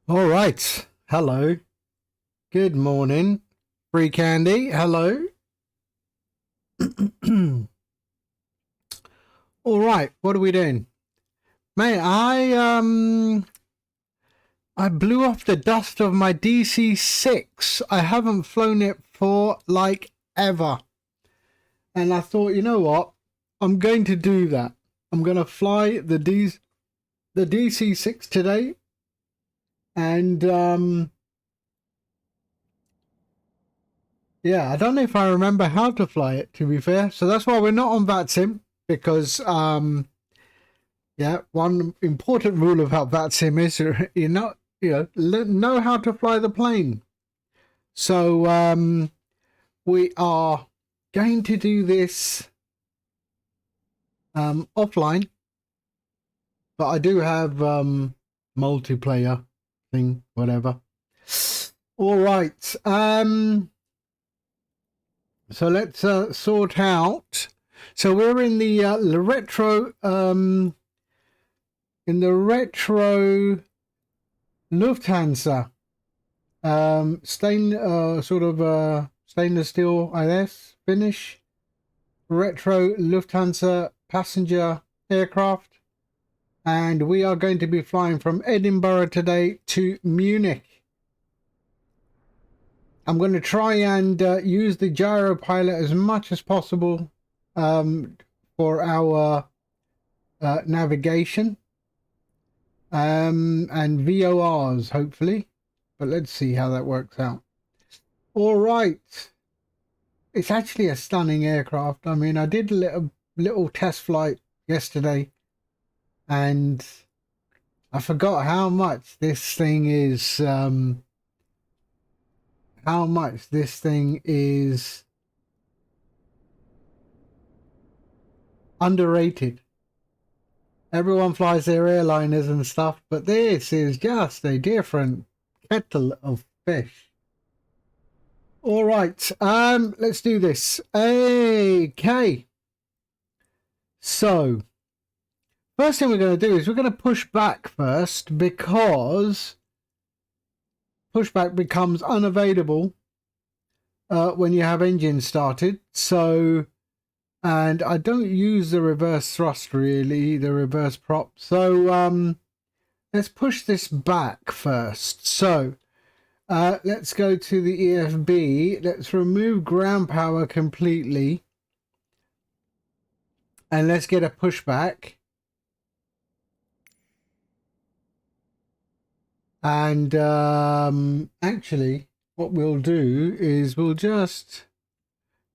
All right. Hello. Good morning. Free candy. Hello. All right. What are we doing? Mate, I blew off the dust of my DC6. I haven't flown it for like ever. And I thought, you know what? I'm going to do that. I'm going to fly the DC6 today. And yeah, I don't know if I remember how to fly it, to be fair. So that's why we're not on VATSIM, because yeah, one important rule about VATSIM is know how to fly the plane. So we are going to do this offline, but I do have multiplayer thing, whatever. All right. So let's sort out. So we're in the retro Lufthansa stainless steel IS finish retro Lufthansa passenger aircraft, and we are going to be flying from Edinburgh today to Munich. I'm going to try and use the gyro pilot as much as possible for our navigation and VORs, hopefully. But let's see how that works out. All right. It's actually a stunning aircraft. I mean, I did a little test flight yesterday, and I forgot how much this thing is... underrated. Everyone flies their airliners and stuff, but this is just a different kettle of fish. All right, let's do this. Okay. So, first thing we're going to do is we're going to push back first, because pushback becomes unavailable when you have engines started. So, and I don't use the reverse thrust really, the reverse prop. So let's push this back first. So let's go to the EFB. Let's remove ground power completely, and let's get a pushback. And actually what we'll do is we'll just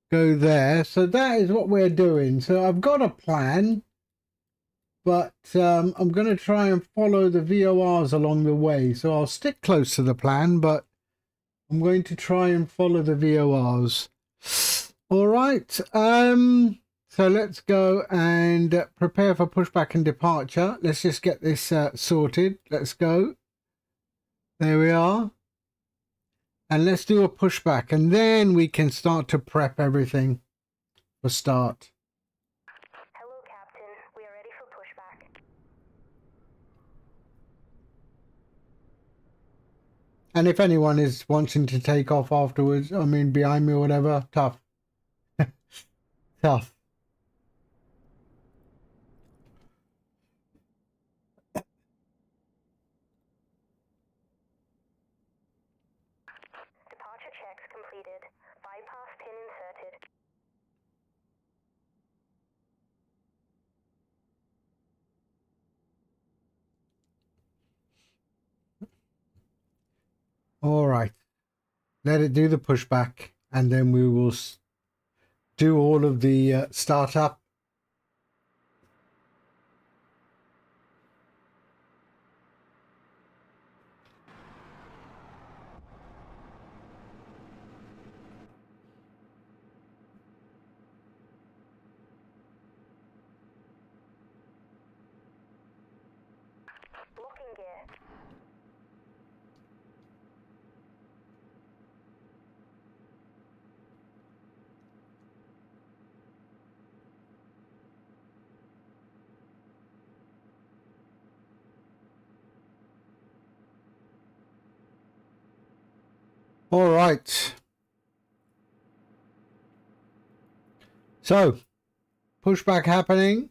go there. So that is what we're doing. So I've got a plan, but I'm going to try and follow the VORs along the way. So I'll stick close to the plan, but I'm going to try and follow the VORs. All right. So let's go and prepare for pushback and departure. Let's just get this sorted. Let's go. There we are. And let's do a pushback, and then we can start to prep everything for start. Hello, Captain. We are ready for pushback. And if anyone is wanting to take off afterwards, I mean, behind me or whatever, tough. Tough. Departure checks completed. Bypass pin inserted. All right. Let it do the pushback, and then we will do all of the startup. Locking gear. All right. So, pushback happening.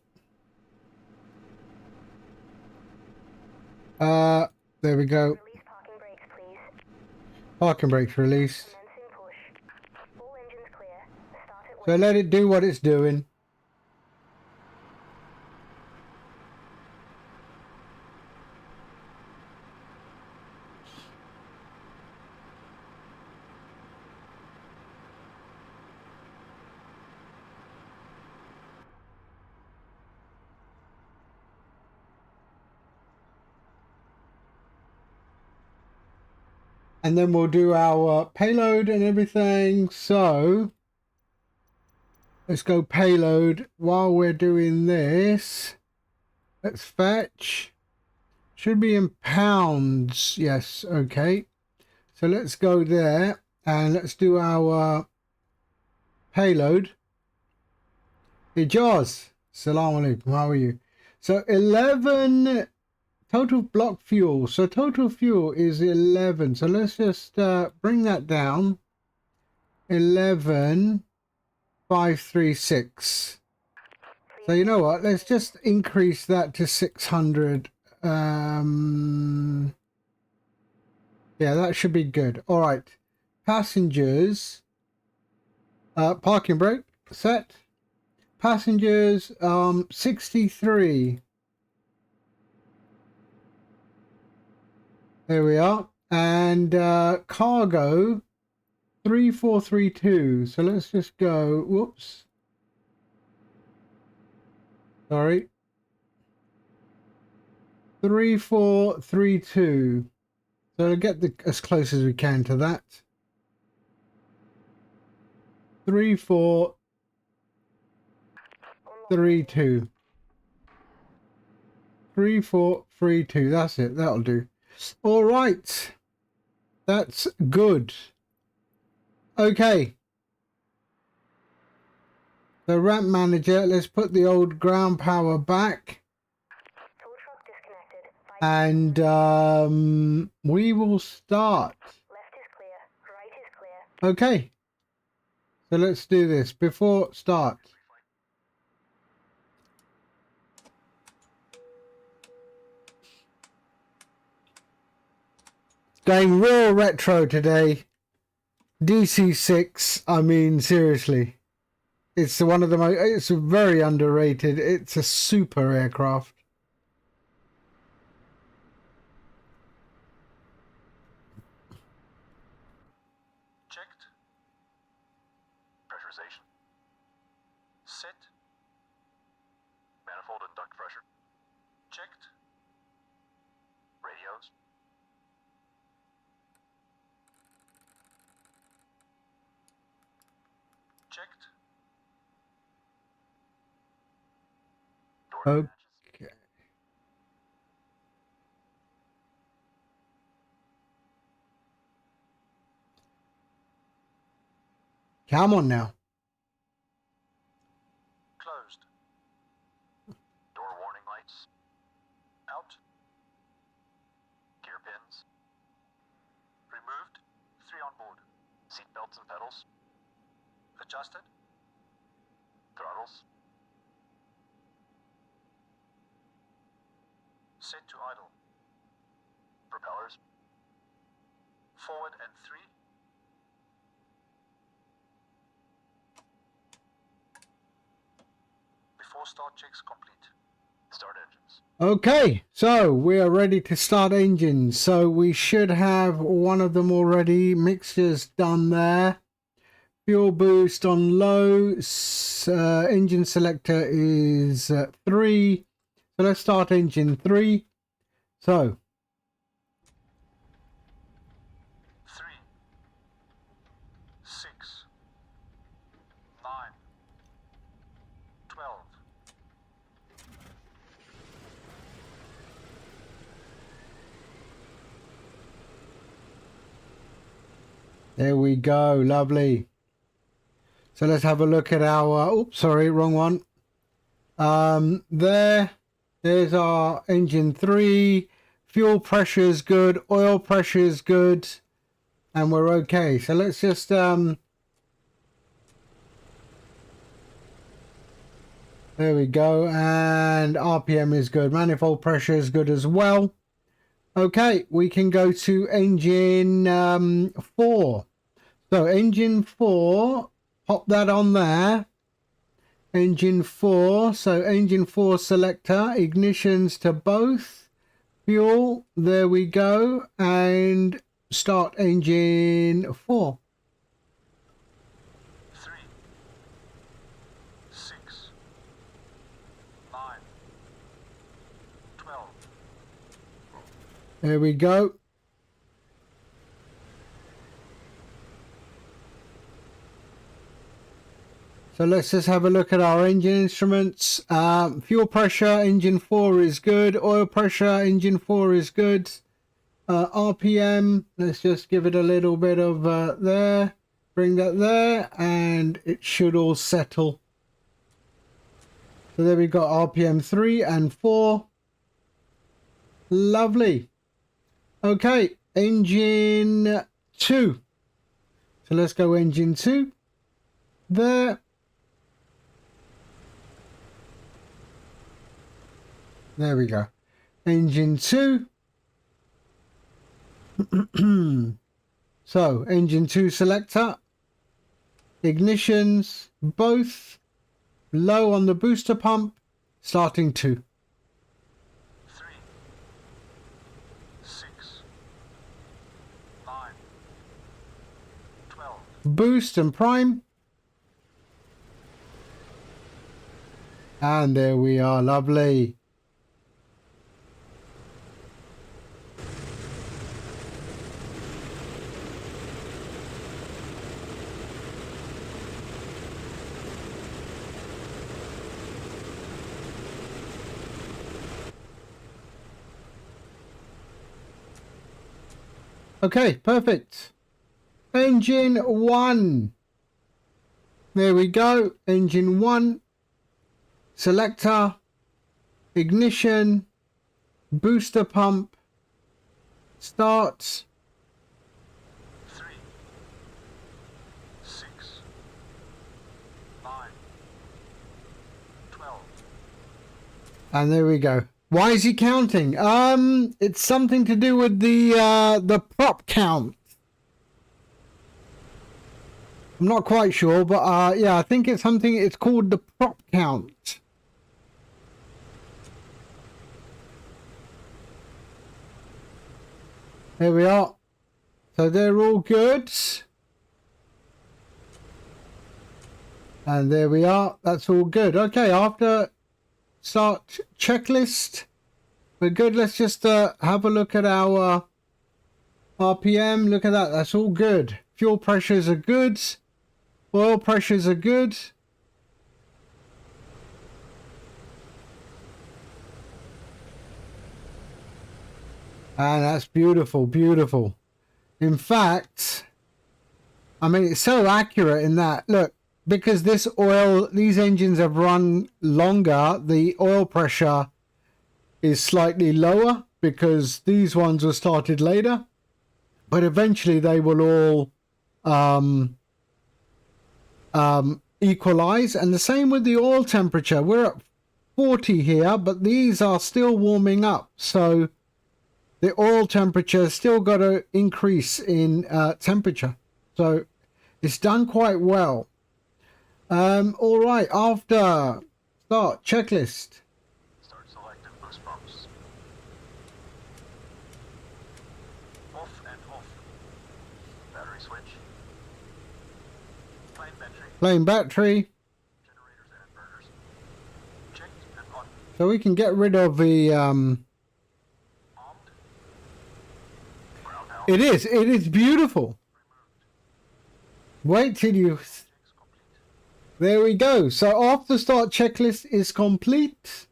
There we go. Release parking brakes, please. Parking brakes released. Commencing push. All engines clear. Start at So let it do what it's doing. And then we'll do our payload and everything. So let's go payload. While we're doing this, let's fetch. Should be in pounds. Yes, okay. So let's go there and let's do our payload. Ijaz, Assalamu alaikum, how are you? So 11 total block fuel. So total fuel is 11. So let's just bring that down. 11,536. So you know what? Let's just increase that to 600. Yeah, that should be good. All right. Passengers. Parking brake set. Passengers 63. There we are. And cargo 3432. So let's just go. Whoops. Sorry. 3432. So to get as close as we can to that. 3432. 3432. That's it. That'll do. All right. That's good. Okay. The ramp manager. Let's put the old ground power back. Tow truck disconnected. And we will start. Left is clear. Right is clear. Okay. So let's do this before start. Going real retro today. DC6. I mean, seriously. It's one of the most, it's very underrated. It's a super aircraft. Checked. Pressurization. Set. Manifold and duct pressure. Checked. Radios. Checked. Door Okay. Come on now. closed. Door warning lights. Out. Gear pins. Removed. 3 on board. Seat belts and pedals. Adjusted. Throttles. Set to idle. Propellers. Forward and 3. Before start checks complete. Start engines. Okay, so we are ready to start engines. So we should have one of them already. Mixtures done there. Fuel boost on low. Engine selector is 3. So let's start engine 3. So 3, 6, 9, 12. there we go. Lovely. So let's have a look at our, oops, sorry, wrong one. There's our engine 3. Fuel pressure is good. Oil pressure is good. and we're okay. So let's just there we go, and RPM is good, manifold pressure is good as well. Okay, we can go to engine 4. So engine 4, pop that on there. Engine 4, so engine 4 selector, ignitions to both, fuel, there we go, and start engine 4. 3, 6, 9, 12. There we go. So let's just have a look at our engine instruments. Fuel pressure, engine 4 is good. Oil pressure, engine 4 is good. RPM, let's just give it a little bit of there. Bring that there, and it should all settle. So there we got RPM 3 and 4. Lovely. Okay, engine 2. So let's go engine 2. There. There we go. Engine 2. So, engine 2 selector. Ignitions, both. Low on the booster pump. Starting 2. 3, 6, 9, 12. Boost and prime. And there we are. Lovely. Okay, perfect. Engine 1. There we go. Engine 1. Selector. Ignition. Booster pump. Start. 3, 6, 9, 12. And there we go. Why is he counting? It's something to do with the prop count. I'm not quite sure, but yeah, I think it's something. It's called the prop count. There we are. So they're all good. And there we are. That's all good. Okay, after start checklist, we're good. Let's just have a look at our RPM. Look at that. That's all good. Fuel pressures are good. Oil pressures are good. And that's beautiful, beautiful. In fact, I mean, it's so accurate in that, look, because these engines have run longer, the oil pressure is slightly lower because these ones were started later. But eventually they will all equalize. And the same with the oil temperature. We're at 40 here, but these are still warming up. So the oil temperature still got to increase in temperature. So it's done quite well. All right, after start checklist. Start selecting boost pumps. Off and off. Battery switch. Plain battery. Plain battery. Generators and inverters. Checked and on. So we can get rid of the Armed. Ground out. It is beautiful. Wait till you. Checks complete. There we go. So after start checklist is complete.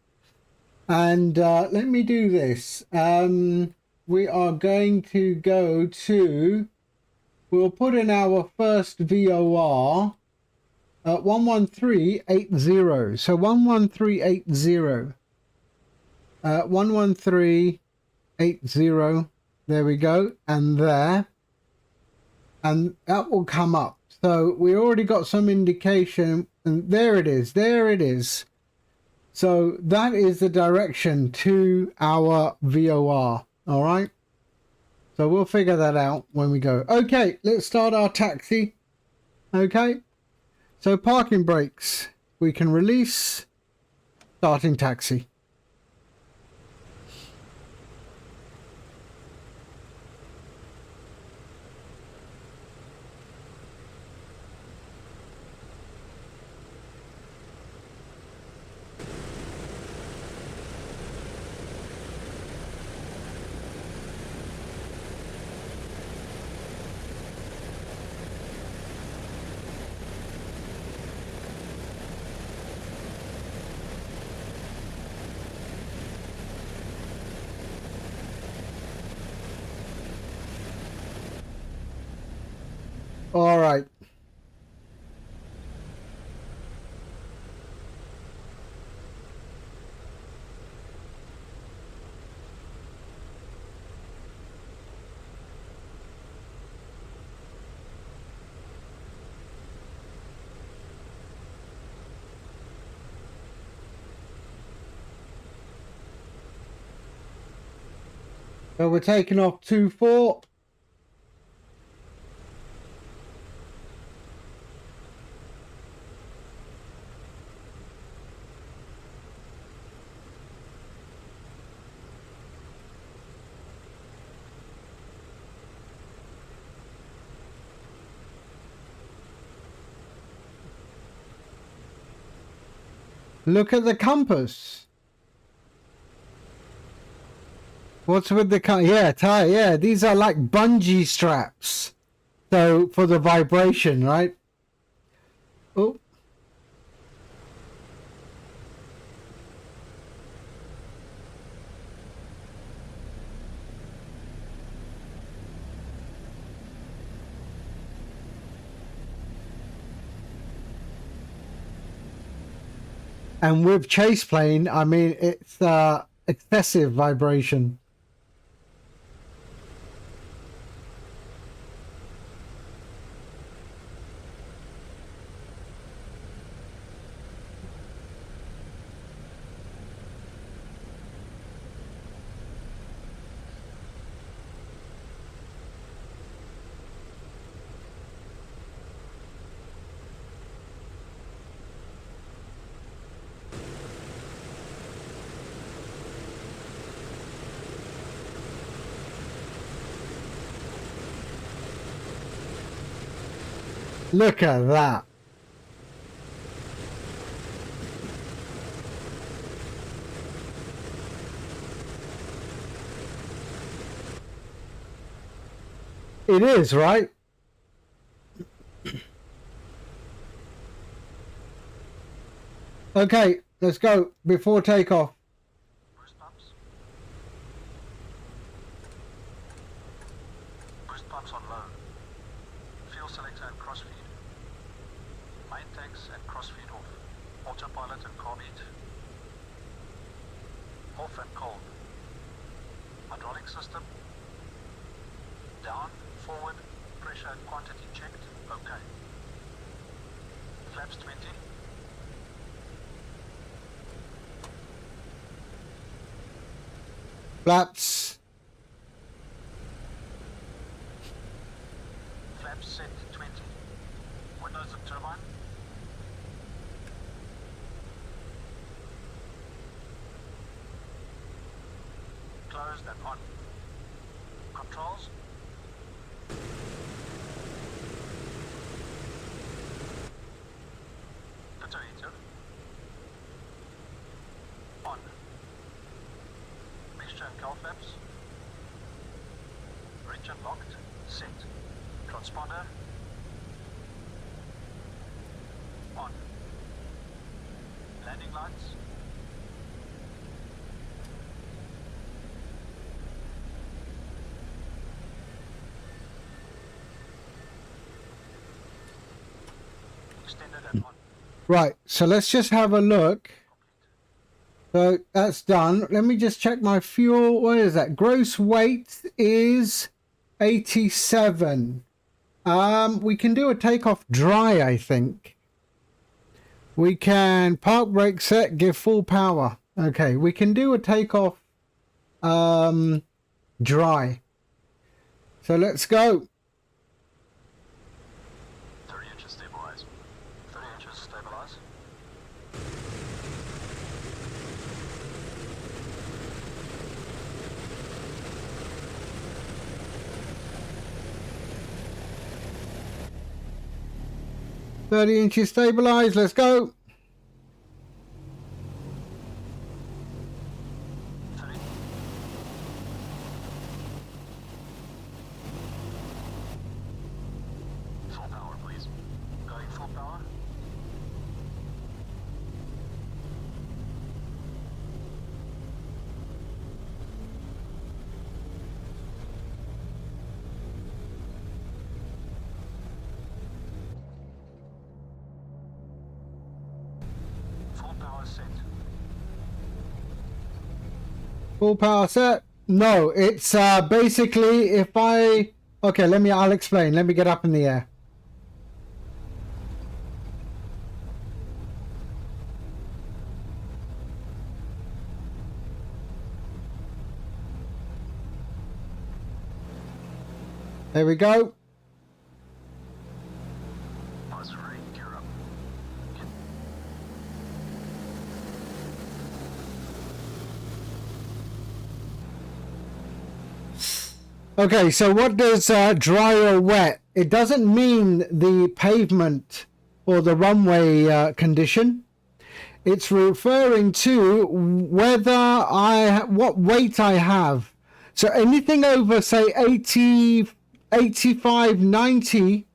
And let me do this. We are going to go to, we'll put in our first VOR at 11380. So 11380. 11380. There we go. And there. and that will come up. So we already got some indication, and there it is. There it is. So that is the direction to our VOR. All right. So we'll figure that out when we go. Okay, let's start our taxi. Okay. So parking brakes. We can release. Starting taxi. All right. So we're taking off 2-4. Look at the compass. What's with the yeah, these are like bungee straps. So for the vibration, right? Oh. And with chase plane, I mean, it's excessive vibration. Look at that. It is, right? Okay, let's go before takeoff. Boost pumps. Boost pumps on low. Fuel selector and crossfeed. Main tanks and crossfeed off. Autopilot and carb heat. Off and cold. Hydraulic system. Down, forward, pressure and quantity checked. Okay. Flaps 20. Flaps. Flaps set 20. Windows and turbine. Closed and on. Controls. Detonator. On. Mixture and cowl flaps. Reach unlocked. Set. Transponder. On. Landing lights. Extended and on. Right, so let's just have a look. So that's done. Let me just check my fuel. What is that? Gross weight is 87. We can do a takeoff dry, I think. We can park brake set, give full power. Okay, we can do a takeoff dry. So let's go. 30 inches stabilize. 30 inches stabilize. Thirty inches stabilized. Let's go. 30. Full power, please. Going full power. Full power set. Full power set. No, it's basically if I... Okay, I'll explain. Let me get up in the air. There we go. Buzz free, gear up. Okay, so what does dry or wet? It doesn't mean the pavement or the runway condition. It's referring to whether what weight I have. So anything over, say, 80, 85, 90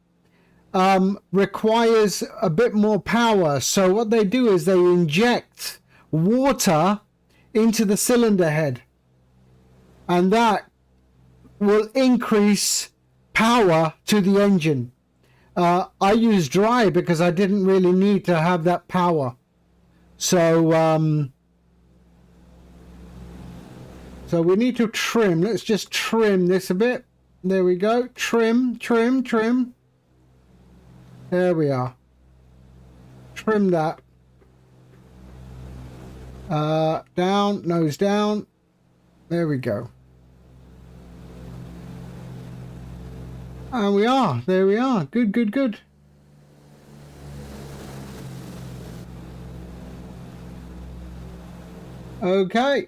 requires a bit more power. So what they do is they inject water into the cylinder head. And that will increase power to the engine. I use dry because I didn't really need to have that power. So so we need to trim. Let's just trim this a bit. There we go. Trim, trim, trim. There we are. Trim that. Down, nose down. There we go. And we are. There we are. Good, good, good. Okay.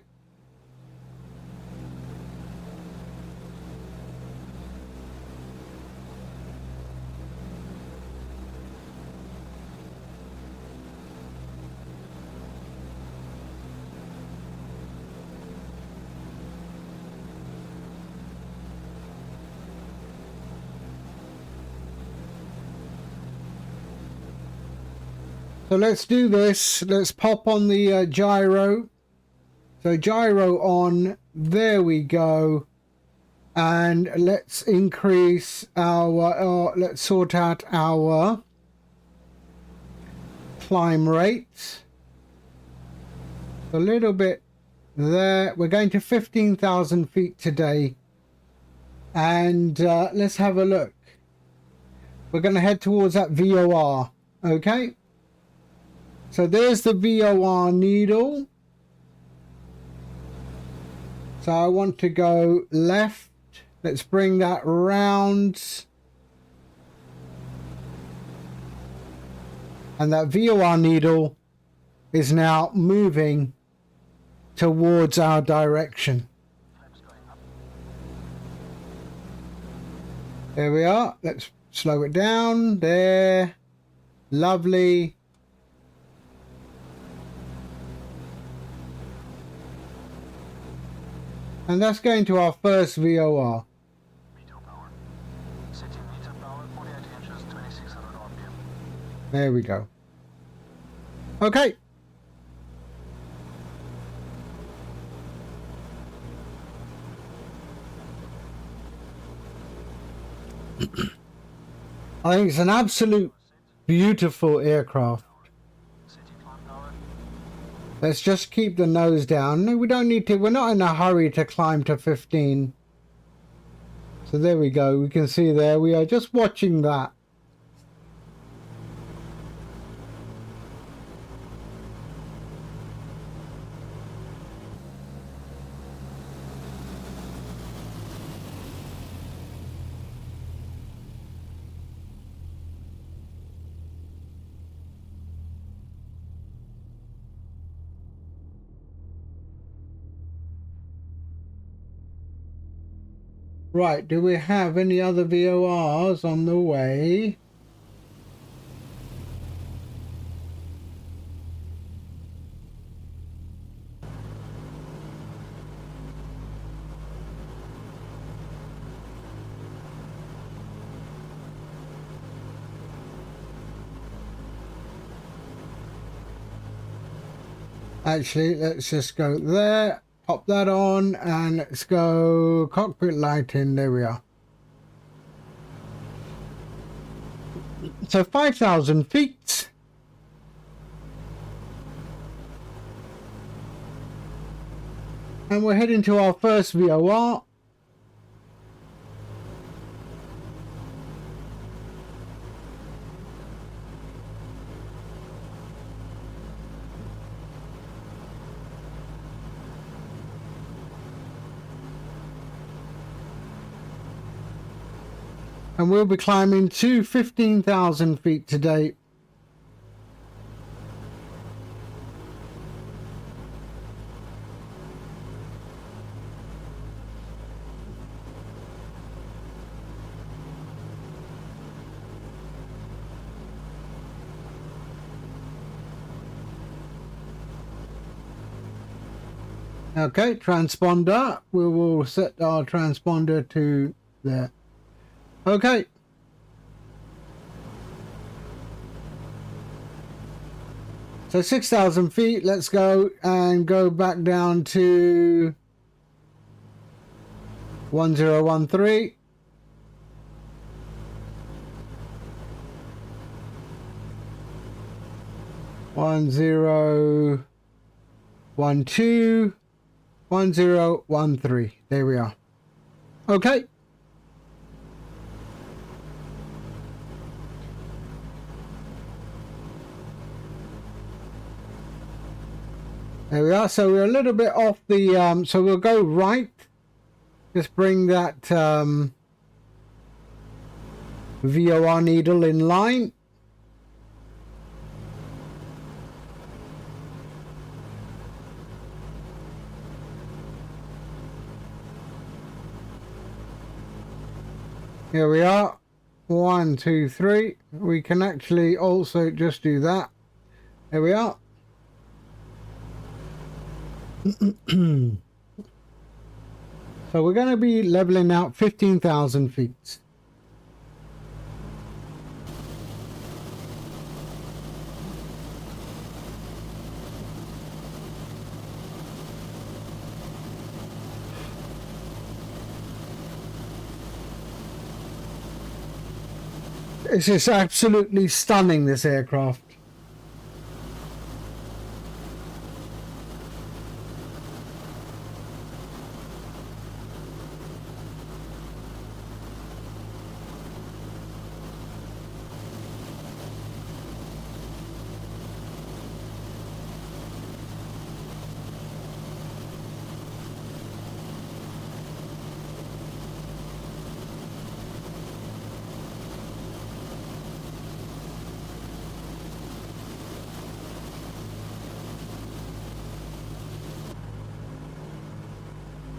So let's do this. Let's pop on the gyro. So gyro on. There we go. And let's increase our, let's sort out our climb rate. A little bit there. We're going to 15,000 feet today. And let's have a look. We're going to head towards that VOR. Okay. So there's the VOR needle. So I want to go left. Let's bring that round. And that VOR needle is now moving towards our direction. There we are. Let's slow it down. There. Lovely. And that's going to our first VOR. Meter power. Setting meter power, 48 inches, 2600 RPM. There we go. Okay. I think it's an absolute beautiful aircraft. Setting climb power. Let's just keep the nose down. No, we don't need to. We're not in a hurry to climb to 15. So there we go. We can see there we are just watching that. Right, do we have any other VORs on the way? Actually, let's just go there, pop that on, and let's go cockpit lighting. There we are. So 5,000 feet. And we're heading to our first VOR. And we'll be climbing to 15,000 feet today. Okay, transponder. We will set our transponder to there. Okay. So 6,000 feet. Let's go and go back down to 1013. One zero one two 1013. There we are. Okay. There we are. So we're a little bit off the so we'll go right. Just bring that VOR needle in line. Here we are. 1, 2, 3. We can actually also just do that. There we are. So we're going to be leveling out 15,000 feet. It's just absolutely stunning, this aircraft.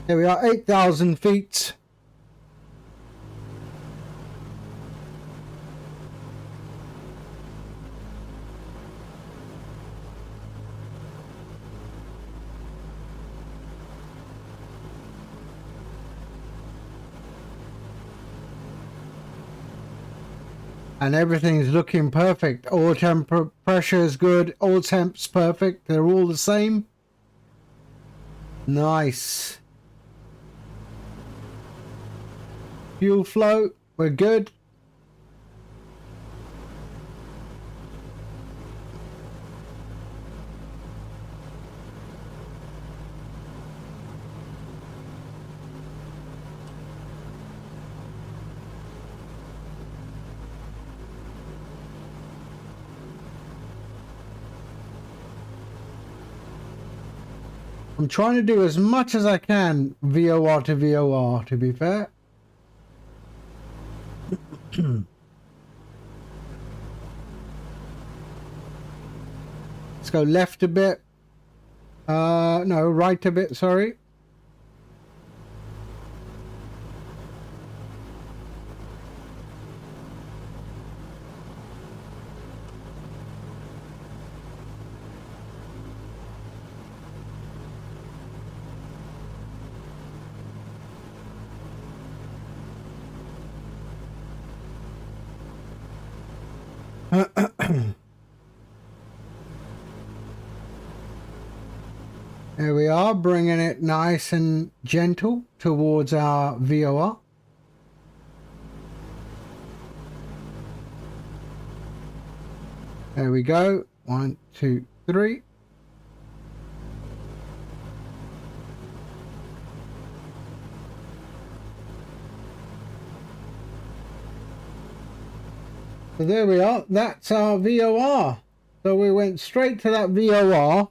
There we are, 8,000 feet. And everything's looking perfect. All pressure is good. All temps perfect. They're all the same. Nice. Fuel flow, we're good. I'm trying to do as much as I can VOR to VOR, to be fair. Let's go left a bit. No, right a bit, sorry. There we are, bringing it nice and gentle towards our VOR. There we go. 1, 2, 3. So there we are. That's our VOR. So we went straight to that VOR.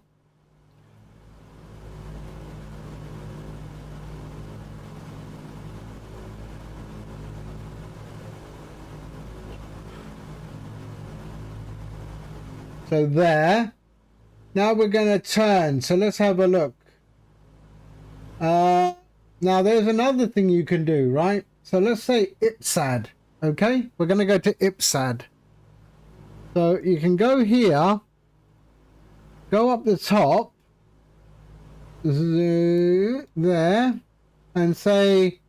So there. Now we're going to turn. So let's have a look. Now there's another thing you can do, right? So let's say IPSAD. Okay, we're going to go to IPSAD. So you can go here, go up the top, there, and say,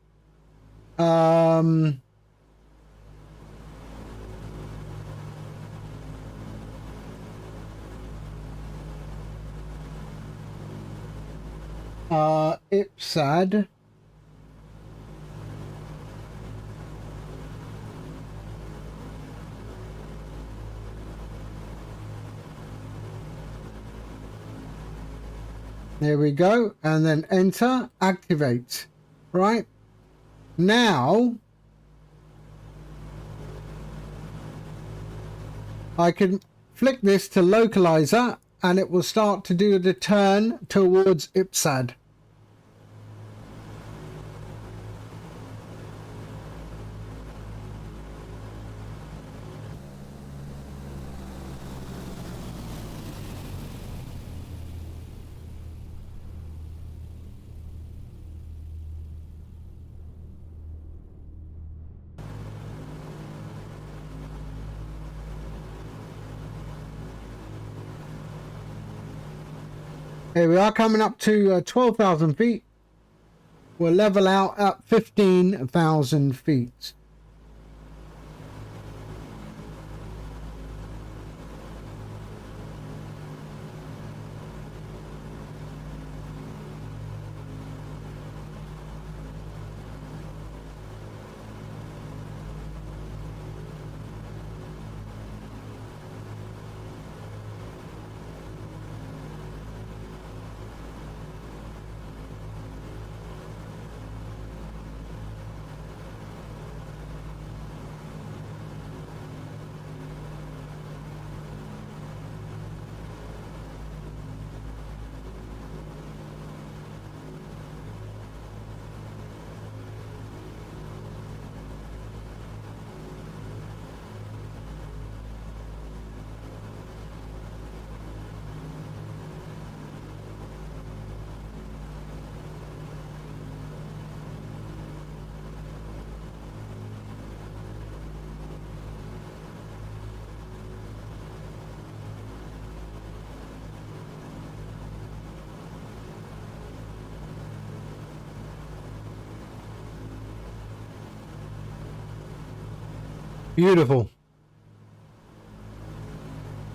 IPSAD. There we go, and then enter, activate. Right now I can flick this to localizer and it will start to do the turn towards IPSAD. Here we are, coming up to 12,000 feet. We'll level out at 15,000 feet. Beautiful.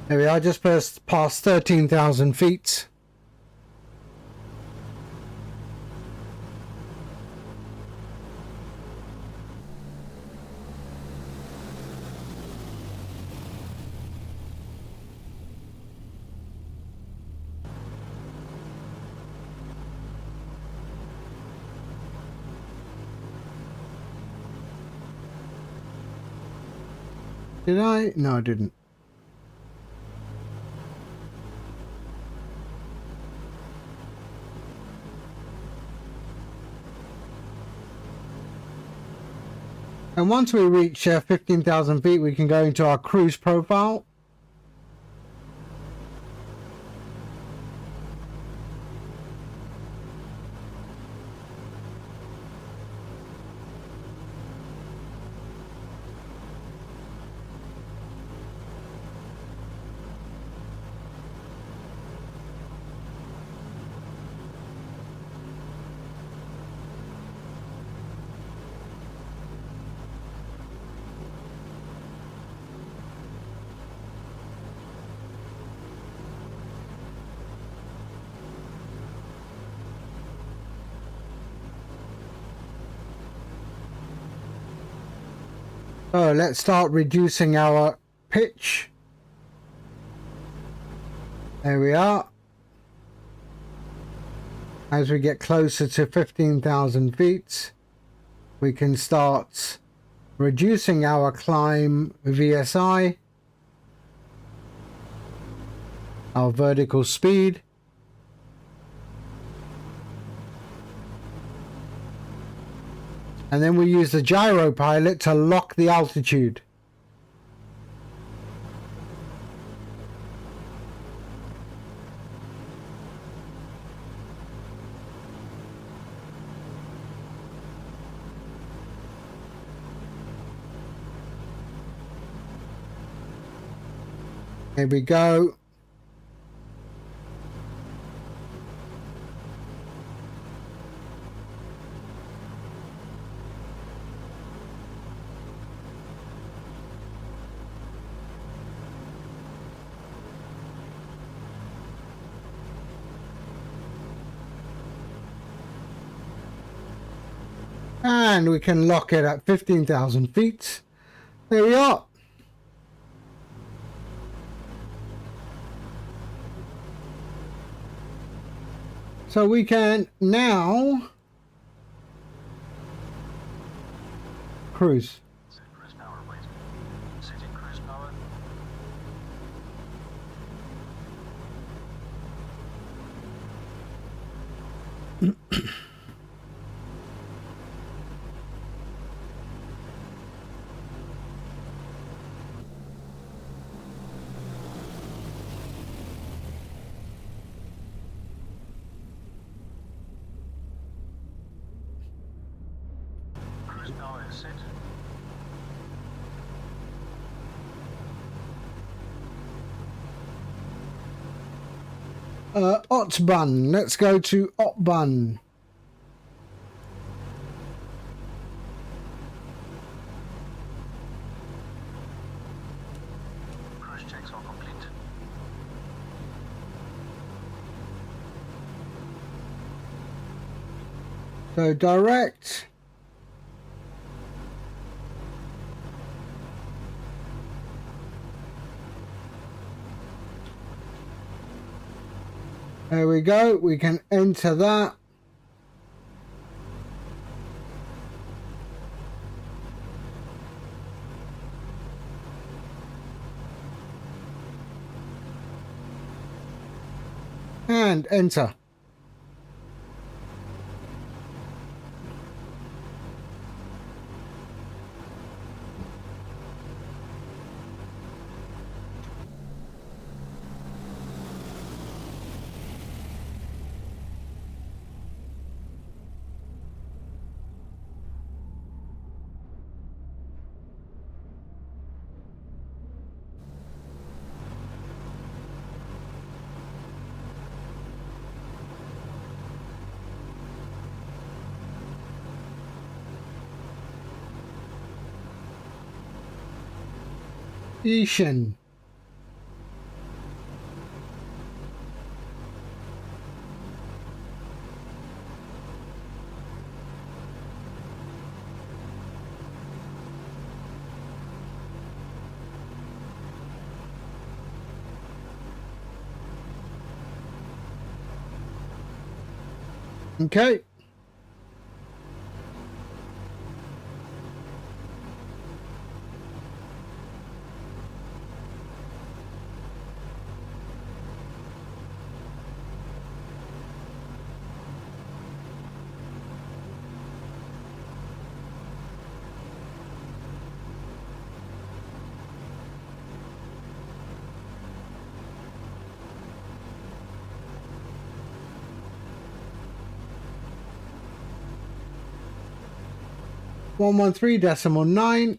There we are, just past 13,000 feet. Did I? No, I didn't. And once we reach 15,000 feet, we can go into our cruise profile. So let's start reducing our pitch. There we are. As we get closer to 15,000 feet, we can start reducing our climb VSI, our vertical speed. And then we use the gyro pilot to lock the altitude. Here we go. And we can lock it at 15,000 feet. There we are. So we can now cruise. Set cruise power, wait. Setting cruise power. Cruise power is set. Otbun. Let's go to Otbun. Cruise checks are complete. So direct. There we go. We can enter that. And enter. Ishan. Okay. 113.9.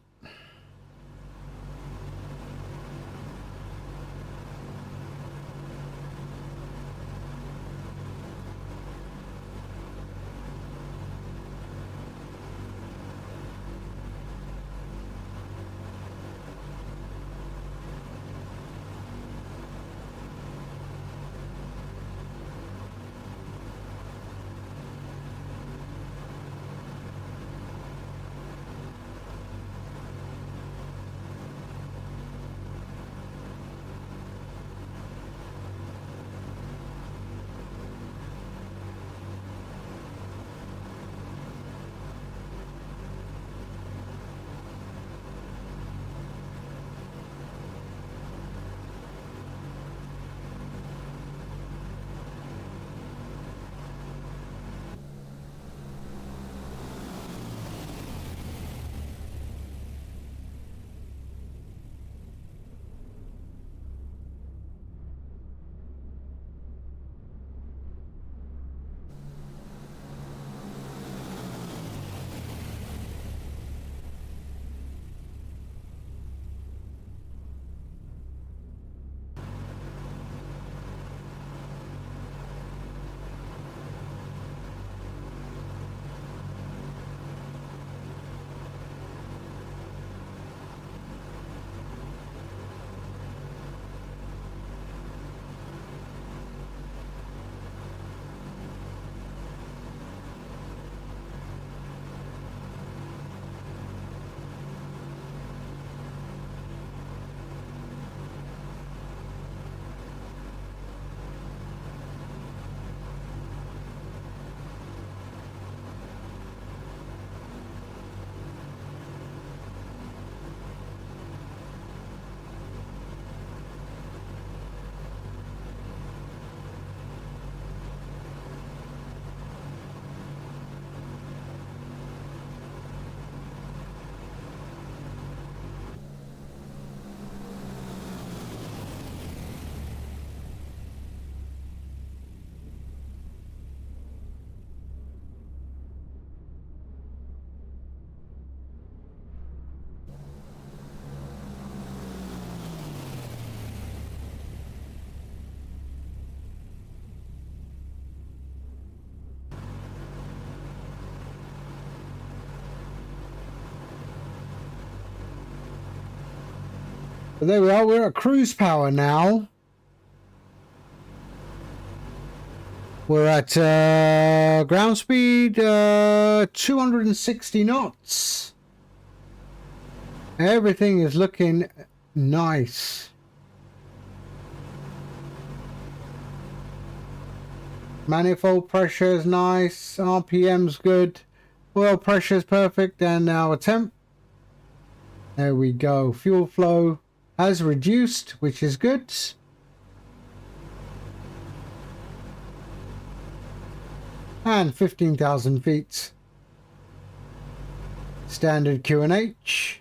But there we are, we're at cruise power now. We're at ground speed 260 knots. Everything is looking nice. Manifold pressure is nice, RPM's good, oil pressure is perfect, and our temp. There we go. Fuel flow has reduced, which is good. And 15,000 feet. Standard QNH.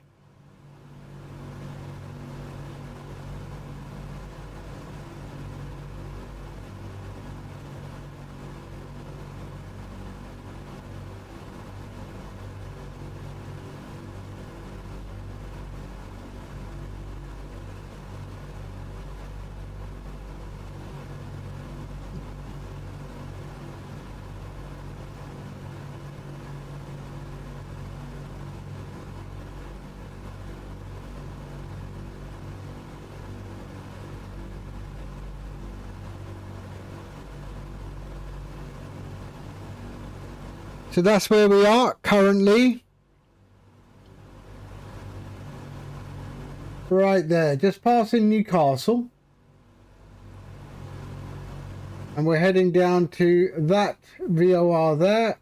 So that's where we are currently. Right there, just passing Newcastle. And we're heading down to that VOR there.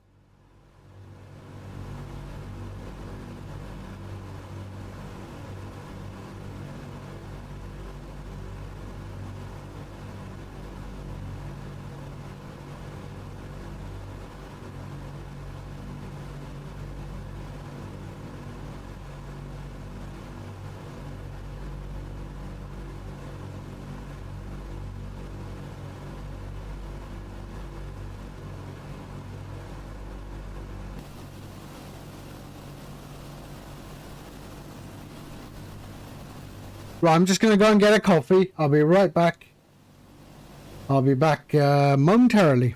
Right, I'm just going to go and get a coffee. I'll be right back. I'll be back momentarily.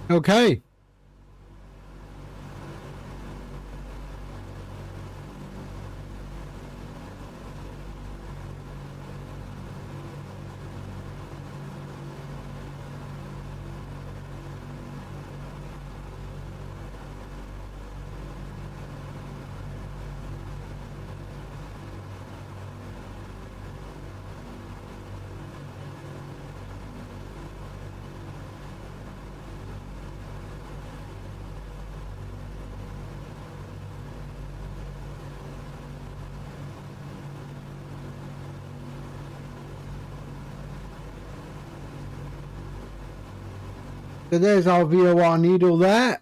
Okay. So there's our VOR needle there.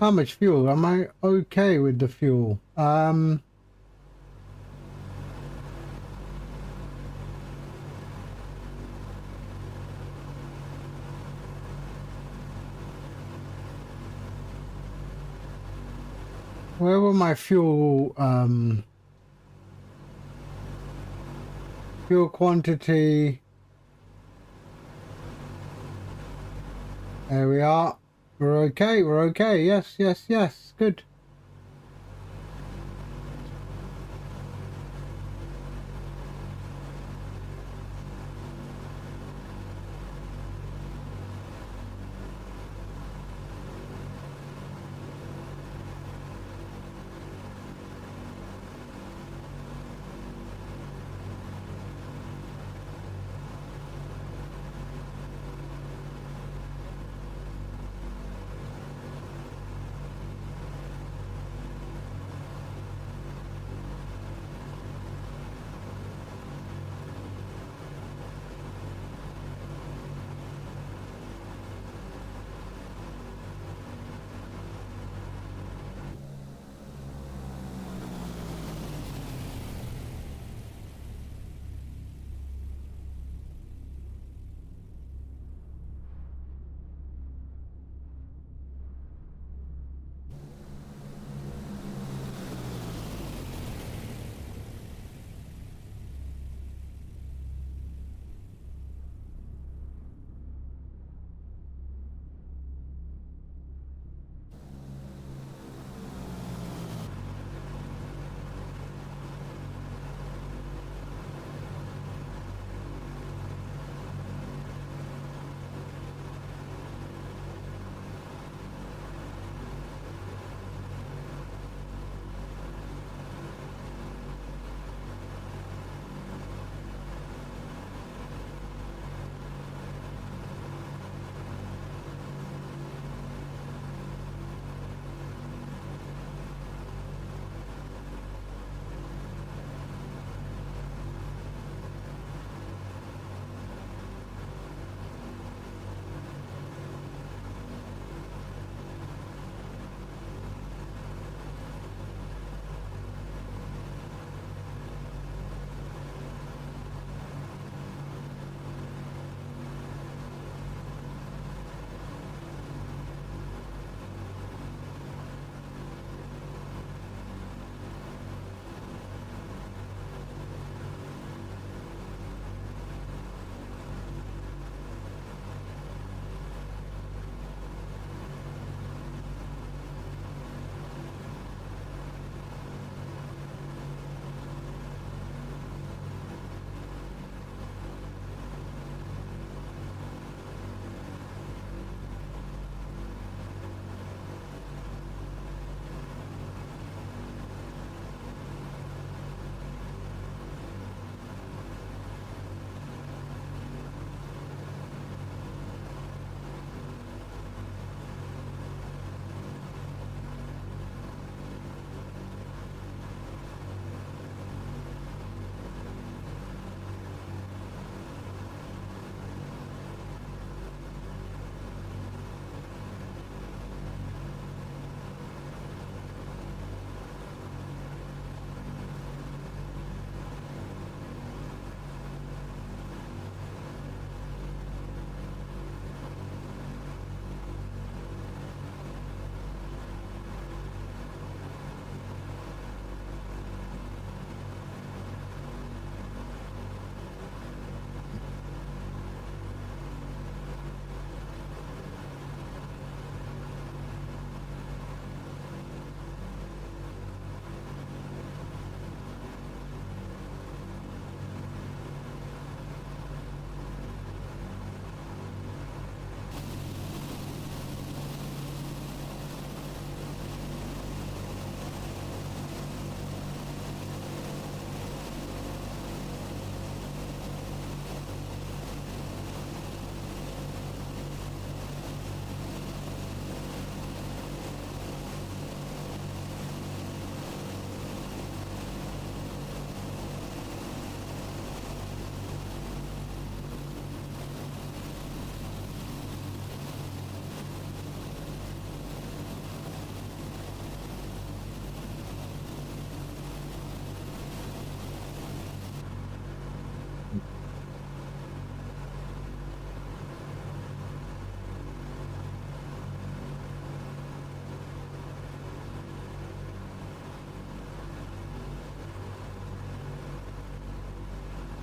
How much fuel? Am I okay with the fuel? Where will my fuel fuel quantity? There we are. We're okay. We're okay. Yes, yes, yes. Good.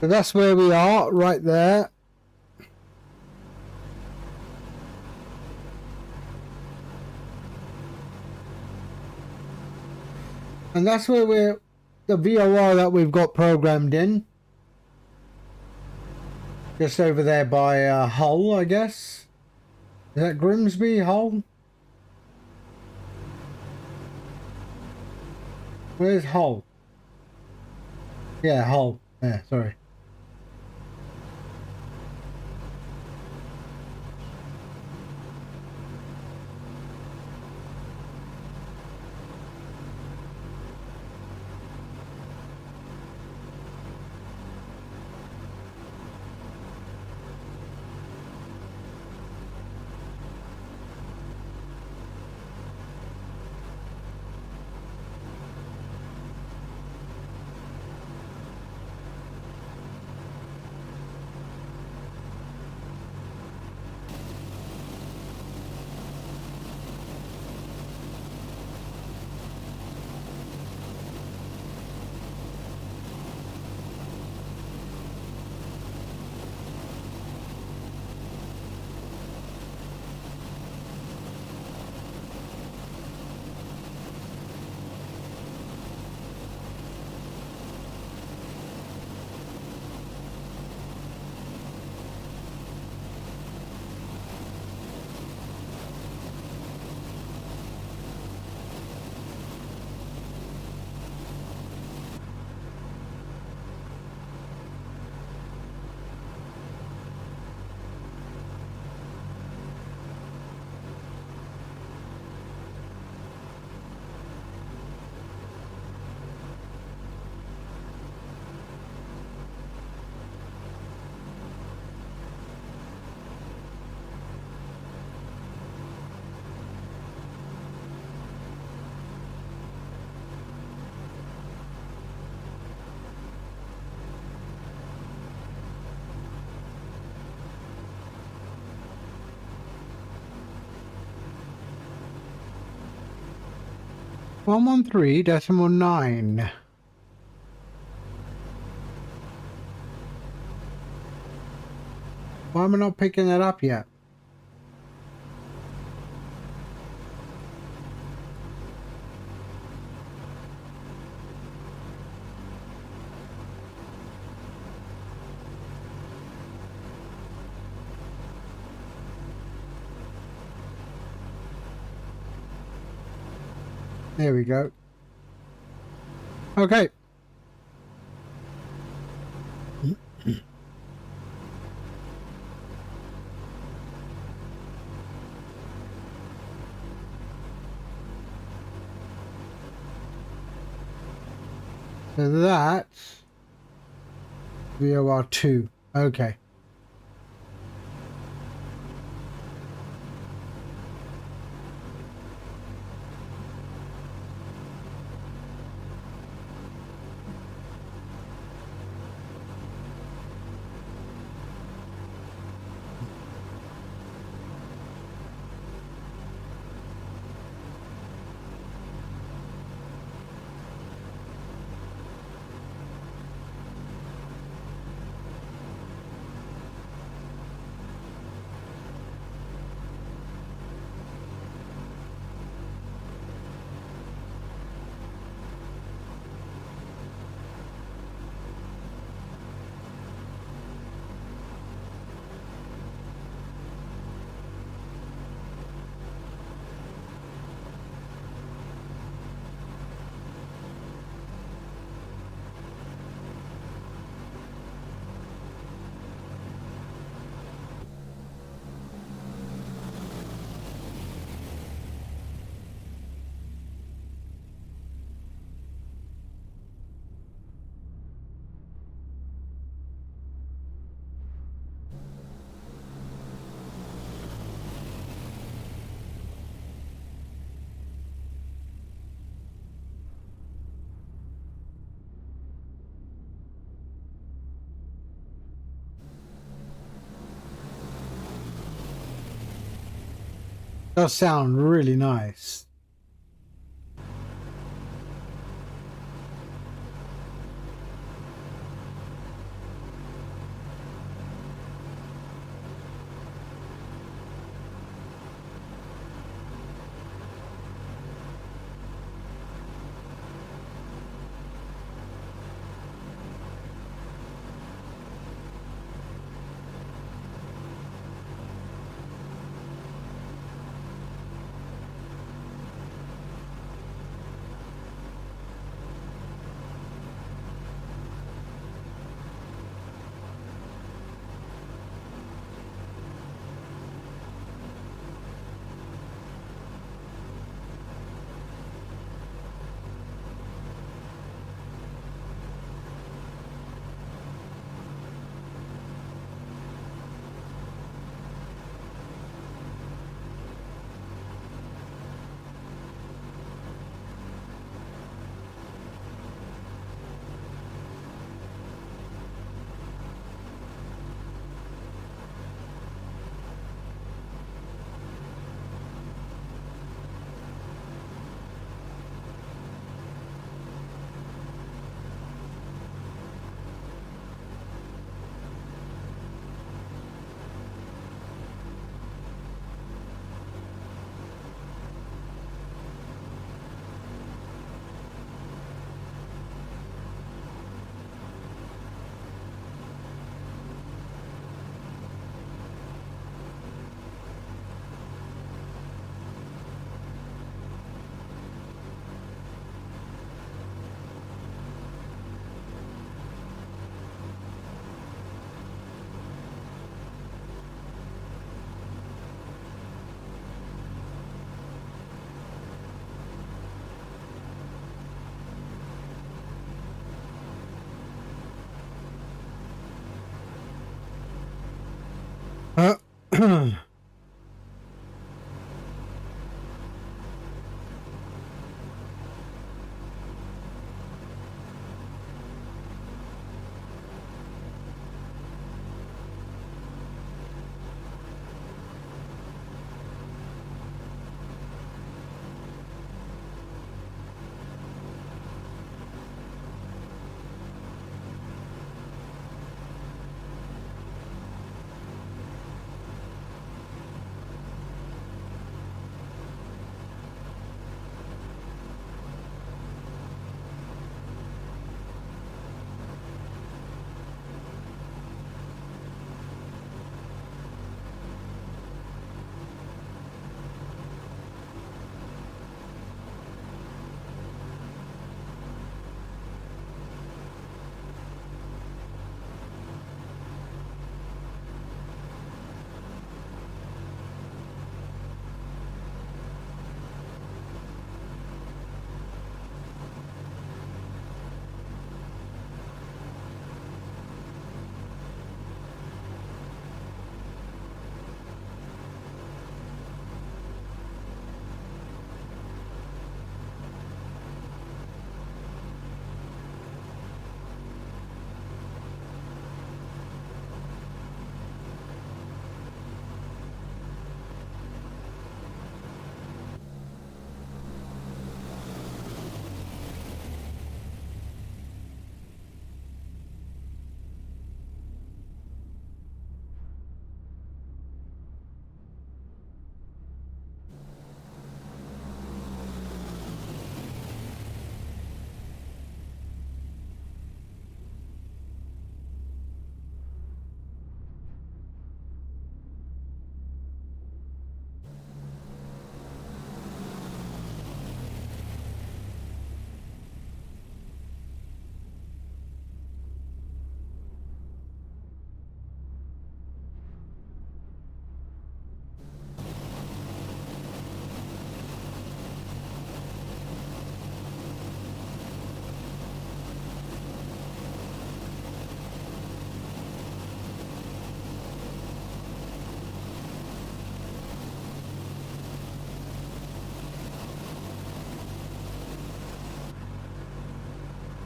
So that's where we are, right there. And that's where we're, the VOR that we've got programmed in. Just over there by Hull, I guess. Is that Grimsby, Hull? Where's Hull? Yeah, Hull. Yeah, sorry. .9. Why am I not picking it up yet? There we go. Okay. So that's VOR2. Okay. Does sound really nice.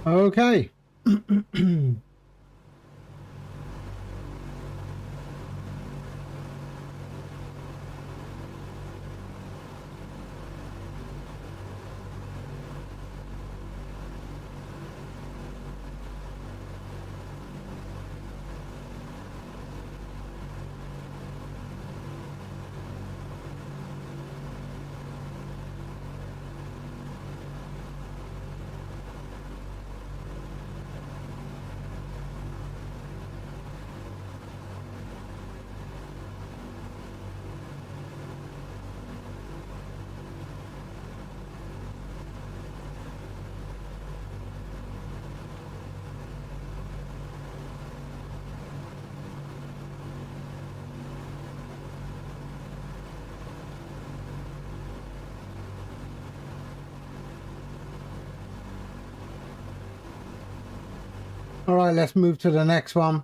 Okay. All right, let's move to the next one.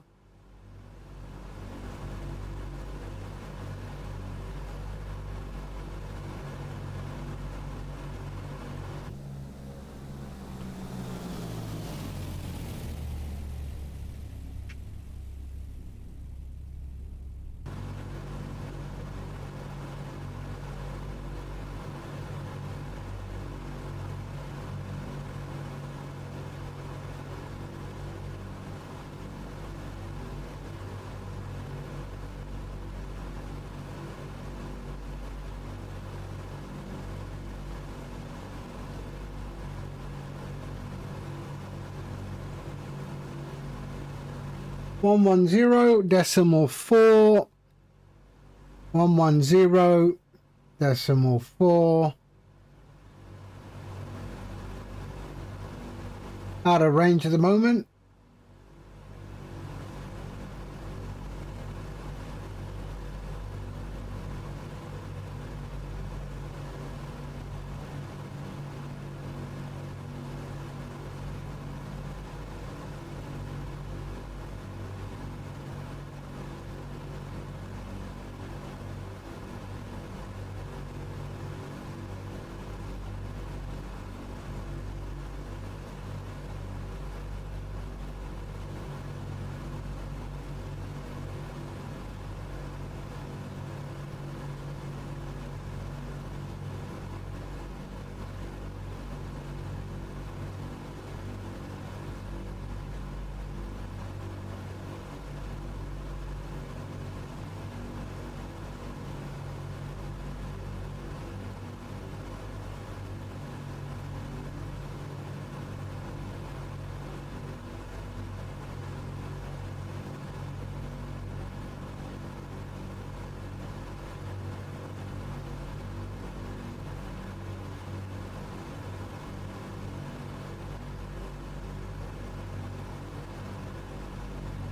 One 110.4 110.4 out of range at the moment.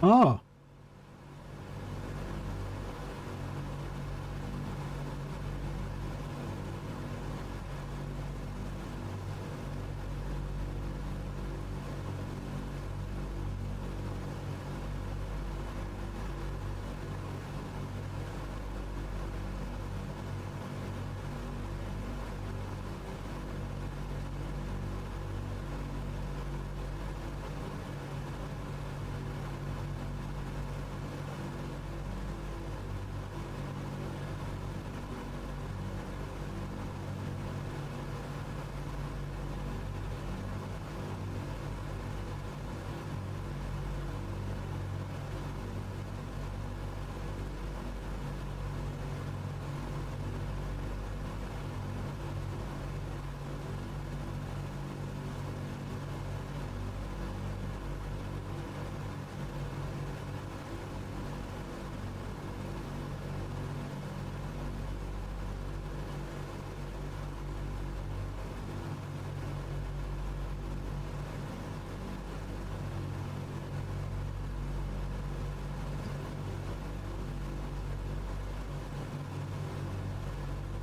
Oh.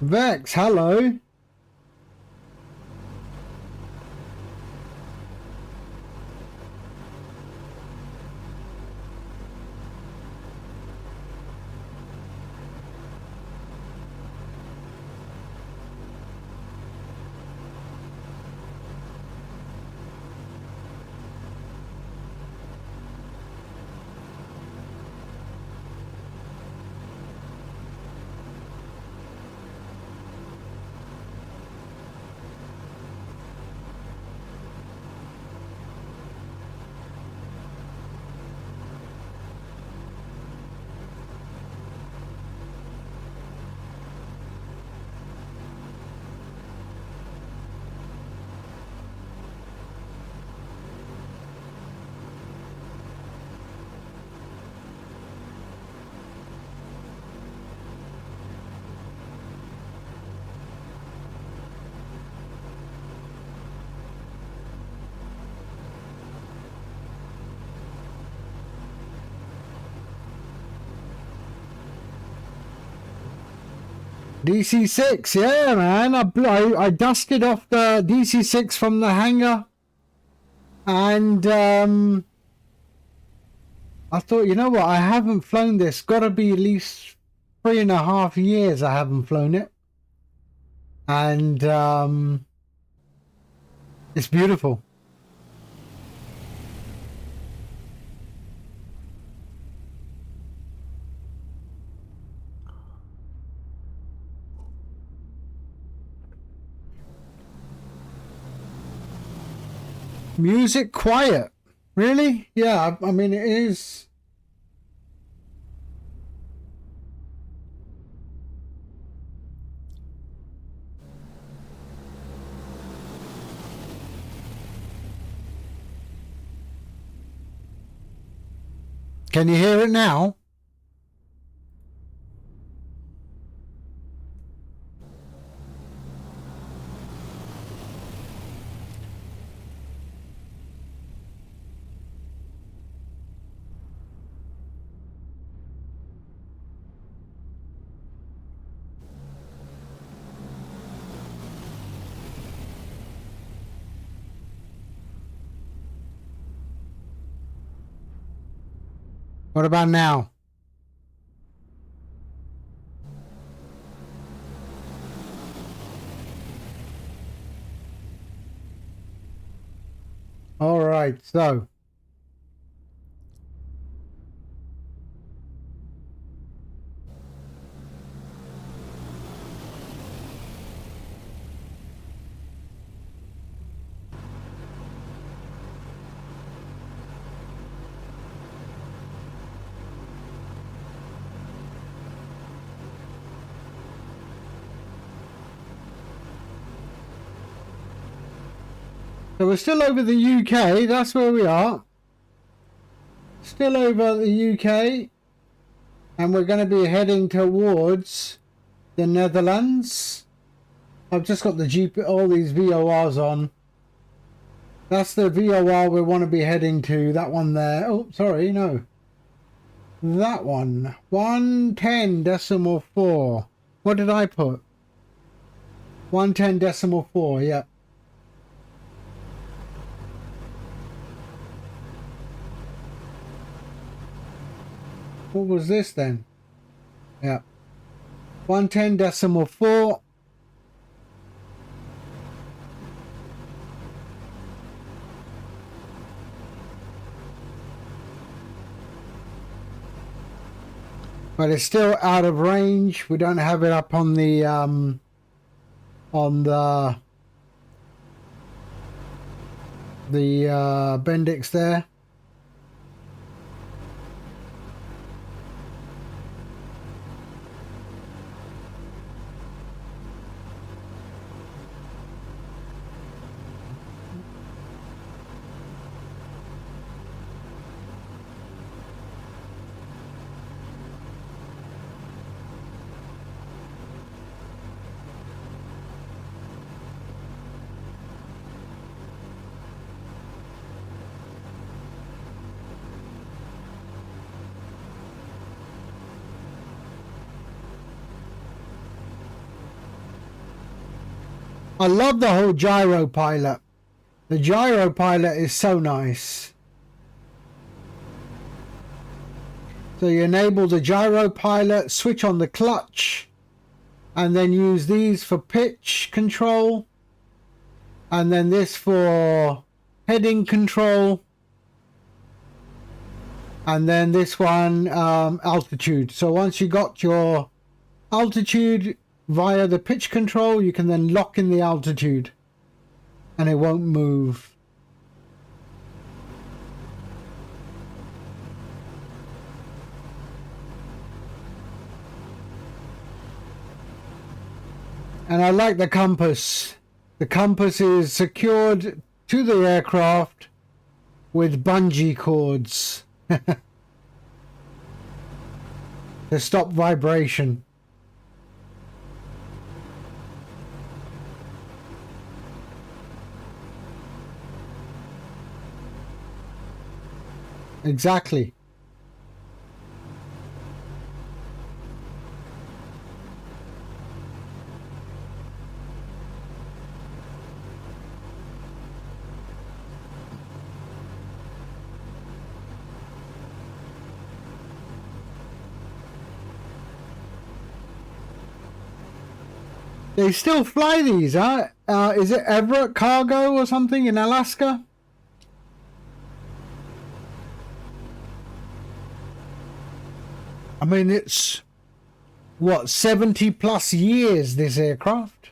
Vex, hello. DC6, yeah, man. I dusted off the DC6 from the hangar, and I thought, you know what? I haven't flown this. Got to be at least 3.5 years I haven't flown it, and it's beautiful. Music quiet. Really? Yeah, I mean, it is. Can you hear it now? What about now? All right, so we're still over the UK. That's where we are. Still over the UK, and we're going to be heading towards the Netherlands. I've just got the all these VORs on. That's the VOR we want to be heading to. That one there. Oh, sorry, no. that one. 110.4. What did I put? 110.4, yeah. What was this then? Yeah. 110.4. But it's still out of range. We don't have it up on the Bendix there. I love the whole gyro pilot. The gyro pilot is so nice. So you enable the gyro pilot, switch on the clutch, and then use these for pitch control, and then this for heading control, and then this one altitude. So once you got your altitude via the pitch control, you can then lock in the altitude and it won't move. And I like the compass. The compass is secured to the aircraft with bungee cords to stop vibration. Exactly. They still fly these, huh? Is it Everett Cargo or something in Alaska? I mean, it's, what, 70 plus years, this aircraft?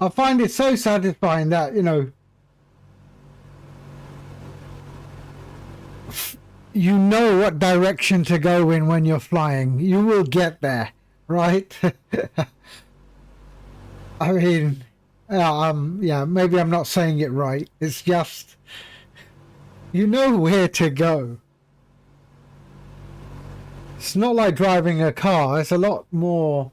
I find it so satisfying that, you know, you know what direction to go in when you're flying. You will get there, right? I mean, yeah, maybe I'm not saying it right. It's just, you know where to go. It's not like driving a car. It's a lot more.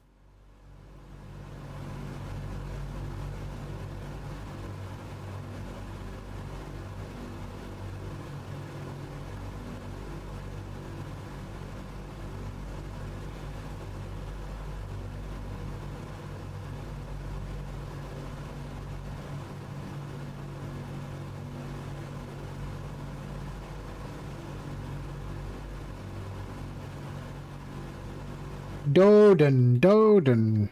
Doden, Doden.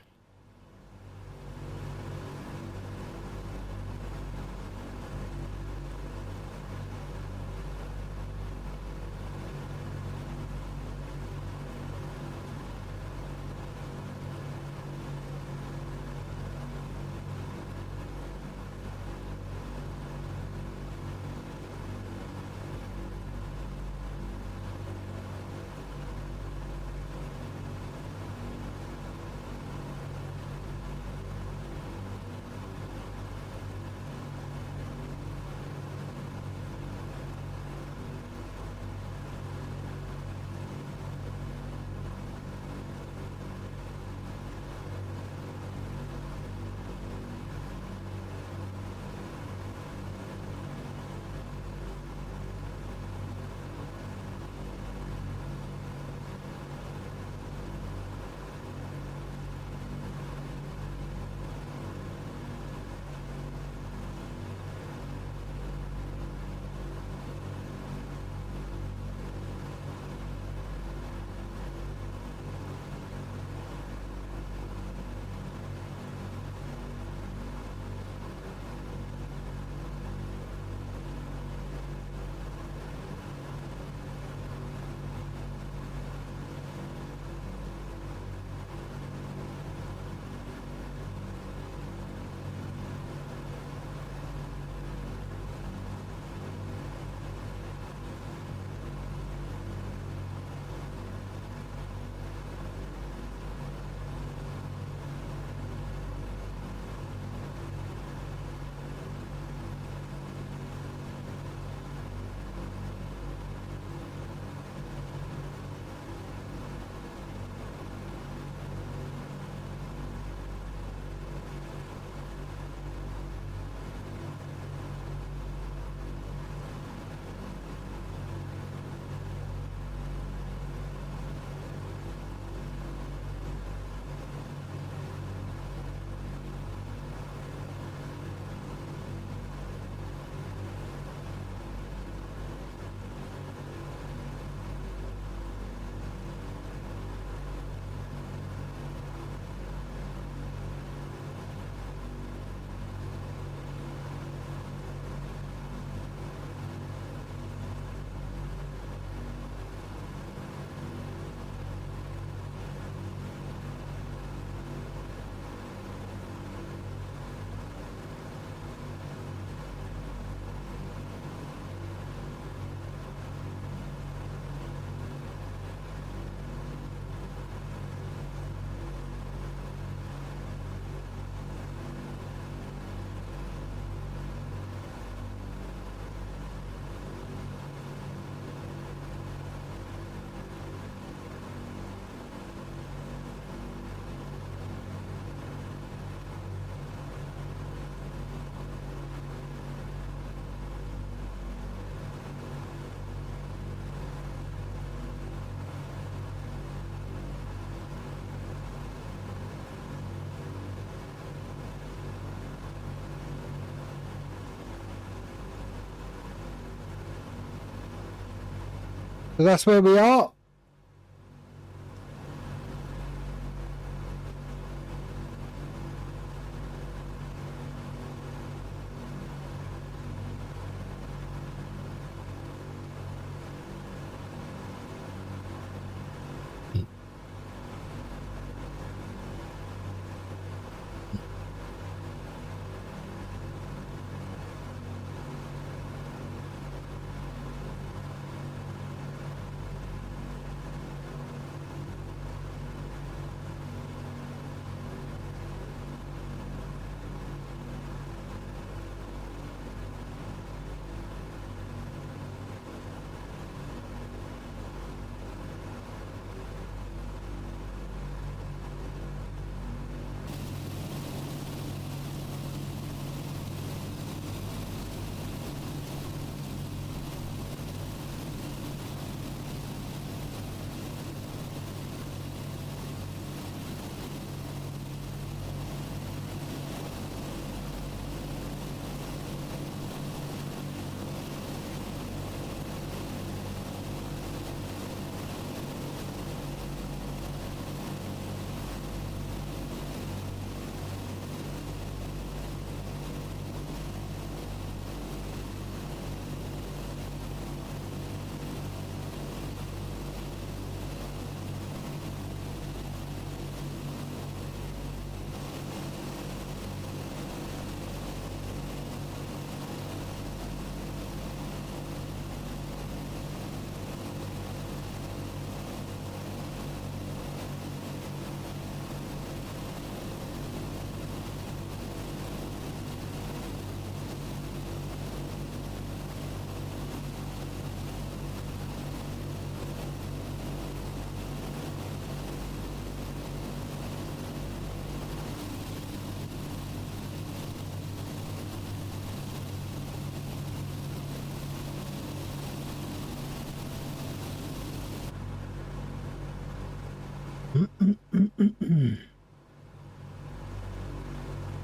So that's where we are.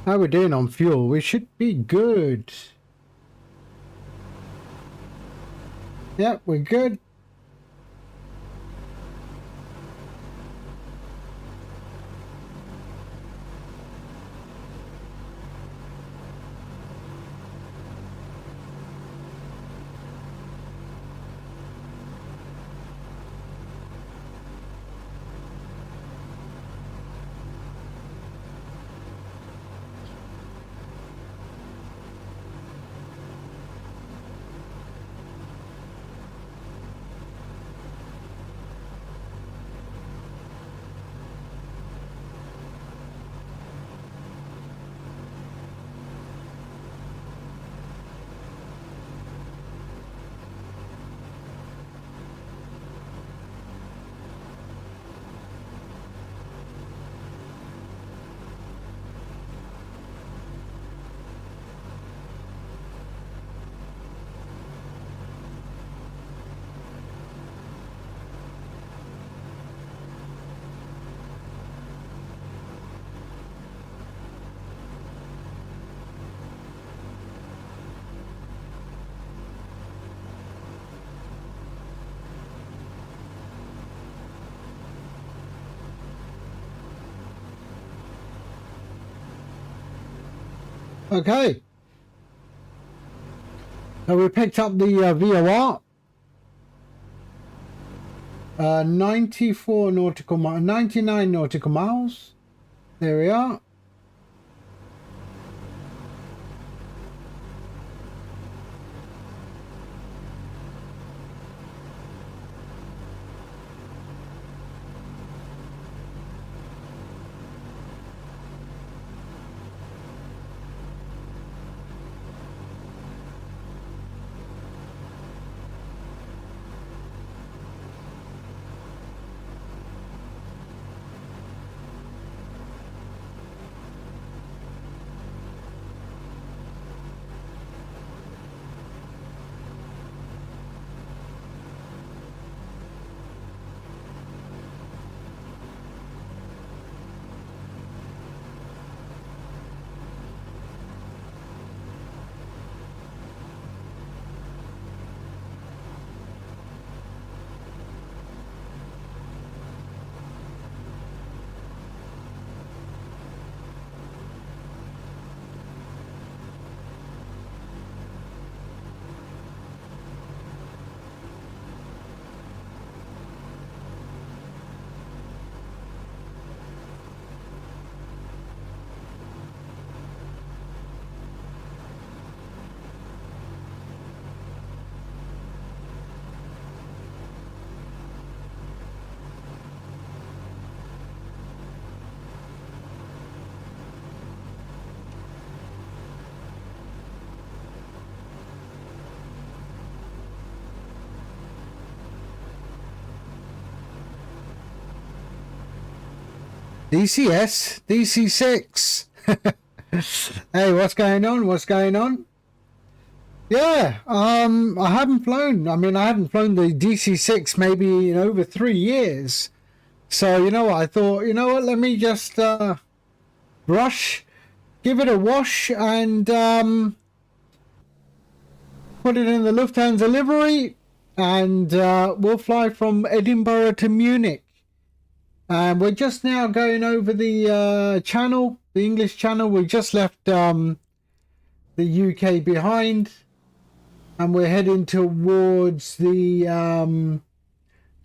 How we doing on fuel? We should be good. Yep, we're good. Okay. So we picked up the VOR. 94 nautical miles, 99 nautical miles. There we are. DCS, DC6. Hey, what's going on? What's going on? Yeah, I haven't flown. I mean, I haven't flown the DC6 maybe in over 3 years. So, you know what? I thought, you know what? Let me just brush, give it a wash, and put it in the Lufthansa livery, and we'll fly from Edinburgh to Munich. And we're just now going over the channel, the English channel. We just left the UK behind, and we're heading towards the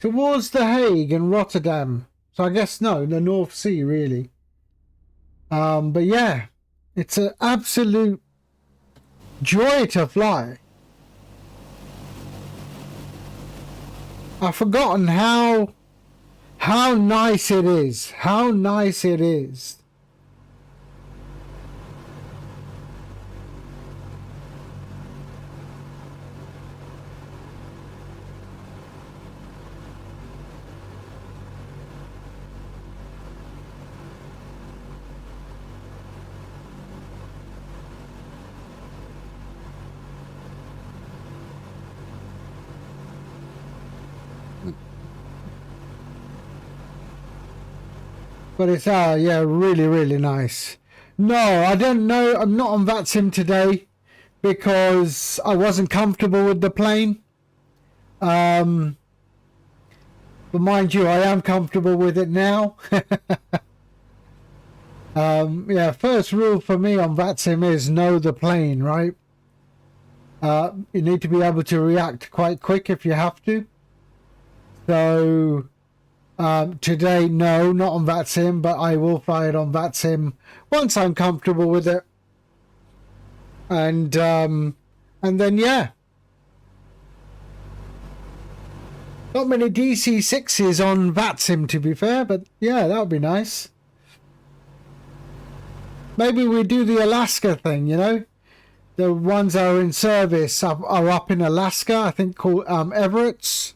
Hague and Rotterdam. So I guess no, the North Sea really. But yeah, it's an absolute joy to fly. I've forgotten how nice it is. How nice it is. But it's yeah, really, really nice. No, I don't know. I'm not on VATSIM today because I wasn't comfortable with the plane. But mind you, I am comfortable with it now. Yeah, first rule for me on VATSIM is know the plane, right? You need to be able to react quite quick if you have to. So today, no, not on VATSIM, but I will fly it on VATSIM once I'm comfortable with it. And then yeah. Not many DC6s on VATSIM to be fair, but yeah, that would be nice. Maybe we do the Alaska thing, you know? The ones that are in service are up in Alaska, I think called Everett's.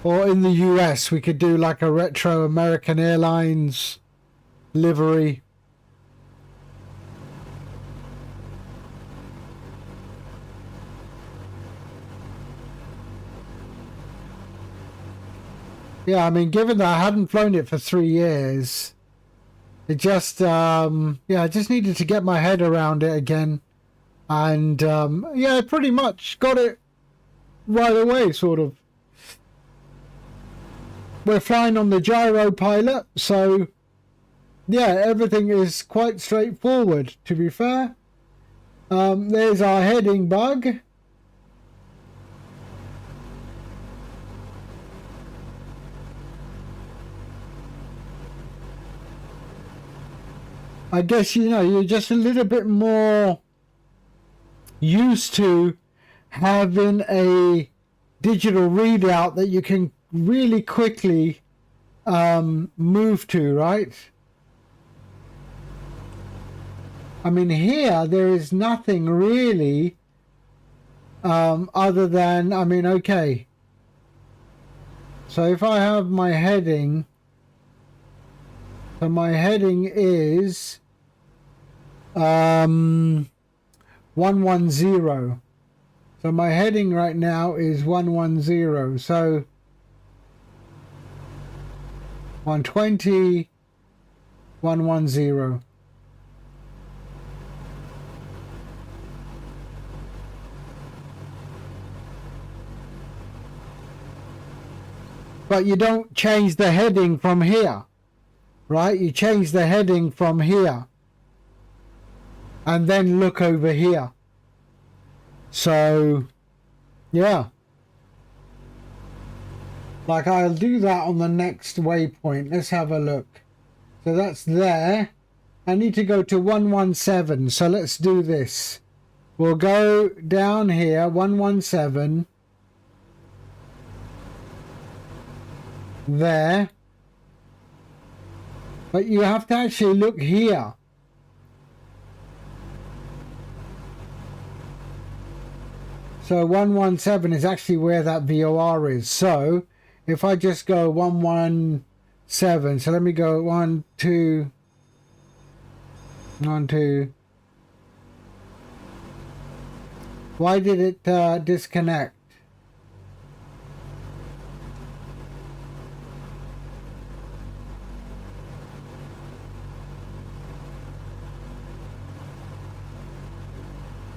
Or in the US, we could do like a retro American Airlines livery. Yeah, I mean, given that I hadn't flown it for 3 years, it just, yeah, I just needed to get my head around it again. And, yeah, pretty much got it right away, sort of. We're flying on the gyro pilot, so, yeah, everything is quite straightforward, to be fair. There's our heading bug. I guess, you know, you're just a little bit more used to having a digital readout that you can really quickly move to, right? I mean, here there is nothing really other than, I mean, okay. So if I have my heading, so my heading is 110. So my heading right now is 110. So 120, 110. But you don't change the heading from here, right? You change the heading from here and then look over here. So, yeah. Like, I'll do that on the next waypoint. Let's have a look. So that's there. I need to go to 117. So let's do this. We'll go down here, 117. There. But you have to actually look here. So 117 is actually where that VOR is. So if I just go 117, so let me go 1, 2, 1, 2. Why did it disconnect?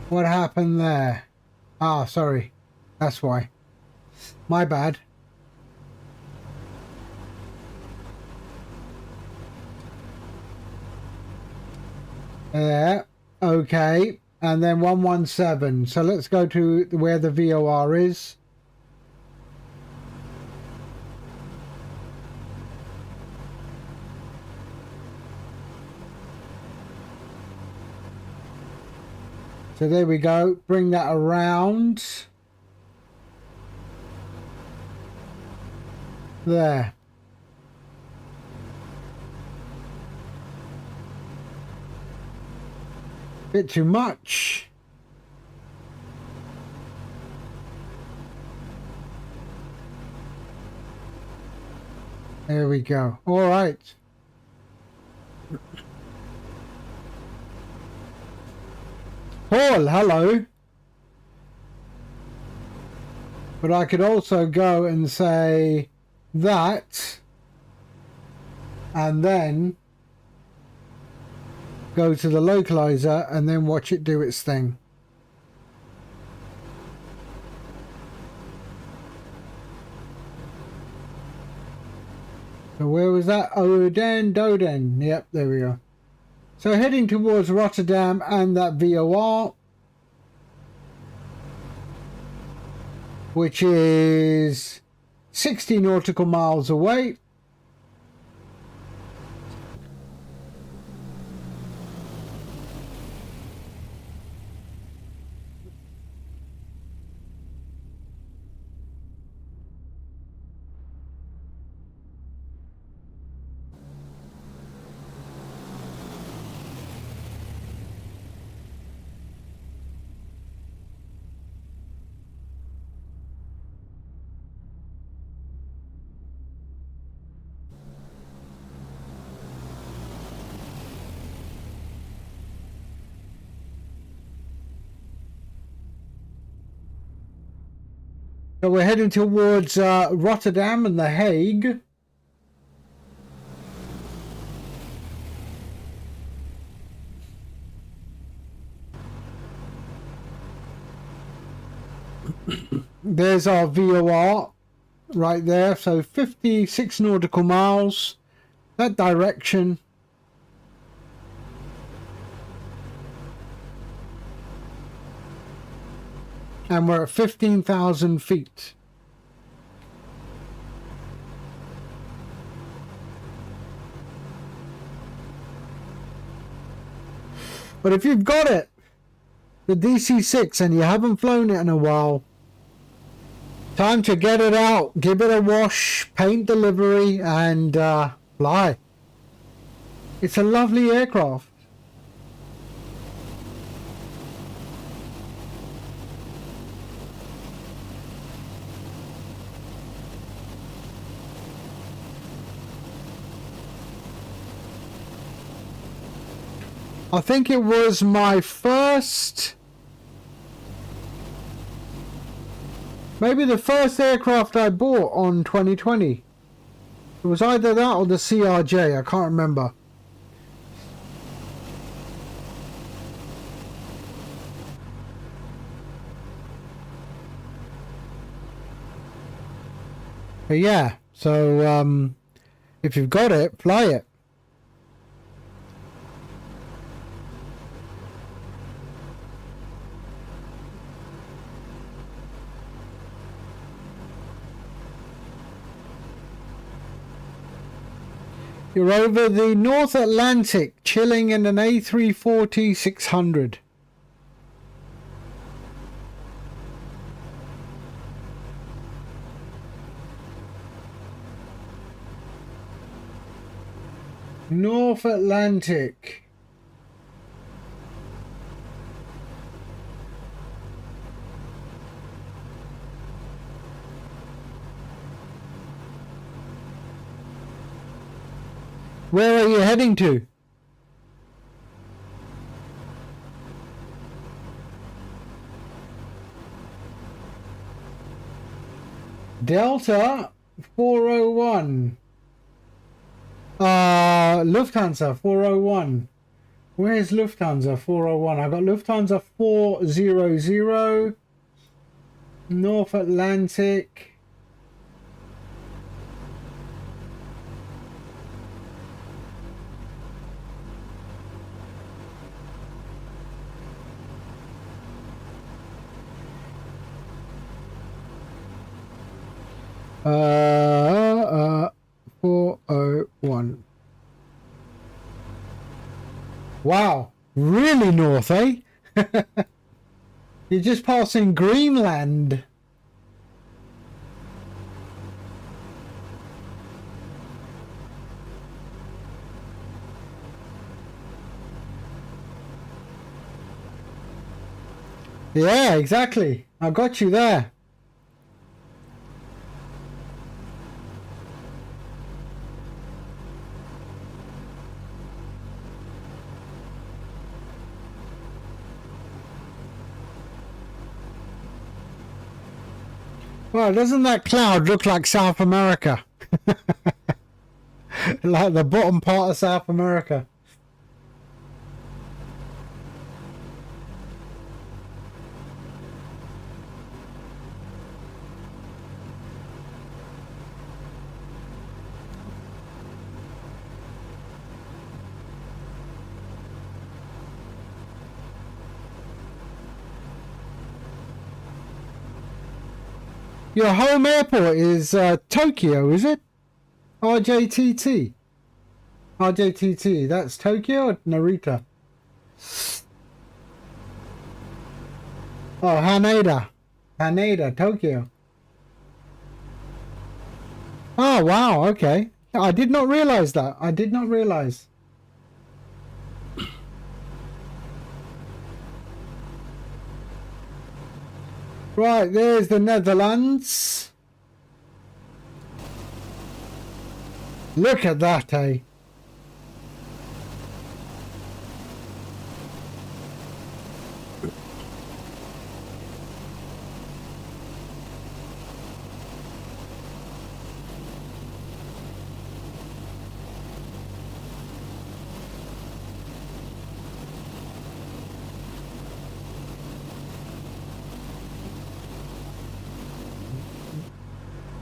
What happened there? Ah, sorry. That's why. My bad. There. Okay. And then 117. So let's go to where the VOR is. So there we go. Bring that around. There. Bit too much. There we go. All right. Paul, hello. But I could also go and say that, and then go to the localizer and then watch it do its thing. So where was that? Oden Doden. Yep, there we go. So heading towards Rotterdam and that VOR, which is 60 nautical miles away. So we're heading towards Rotterdam and The Hague. There's our VOR right there. So 56 nautical miles, that direction. And we're at 15,000 feet. But if you've got it, the DC6, and you haven't flown it in a while, time to get it out, give it a wash, paint delivery, and fly. It's a lovely aircraft. I think it was my first, maybe the first aircraft I bought on 2020. It was either that or the CRJ, I can't remember. But yeah, so if you've got it, fly it. You're over the North Atlantic, chilling in an A340-600. North Atlantic. Where are you heading to? Delta 401. Lufthansa 401. Where's Lufthansa 401? I got Lufthansa 400. North Atlantic. Uh, 401. Wow, really north, eh? You're just passing Greenland. Yeah, exactly. I got you there. Well, doesn't that cloud look like South America? Like the bottom part of South America. Your home airport is Tokyo, is it? RJTT. RJTT. That's Tokyo or Narita? Oh, Haneda. Haneda, Tokyo. Oh, wow. Okay. I did not realize that. I did not realize. Right, there's the Netherlands. Look at that, eh?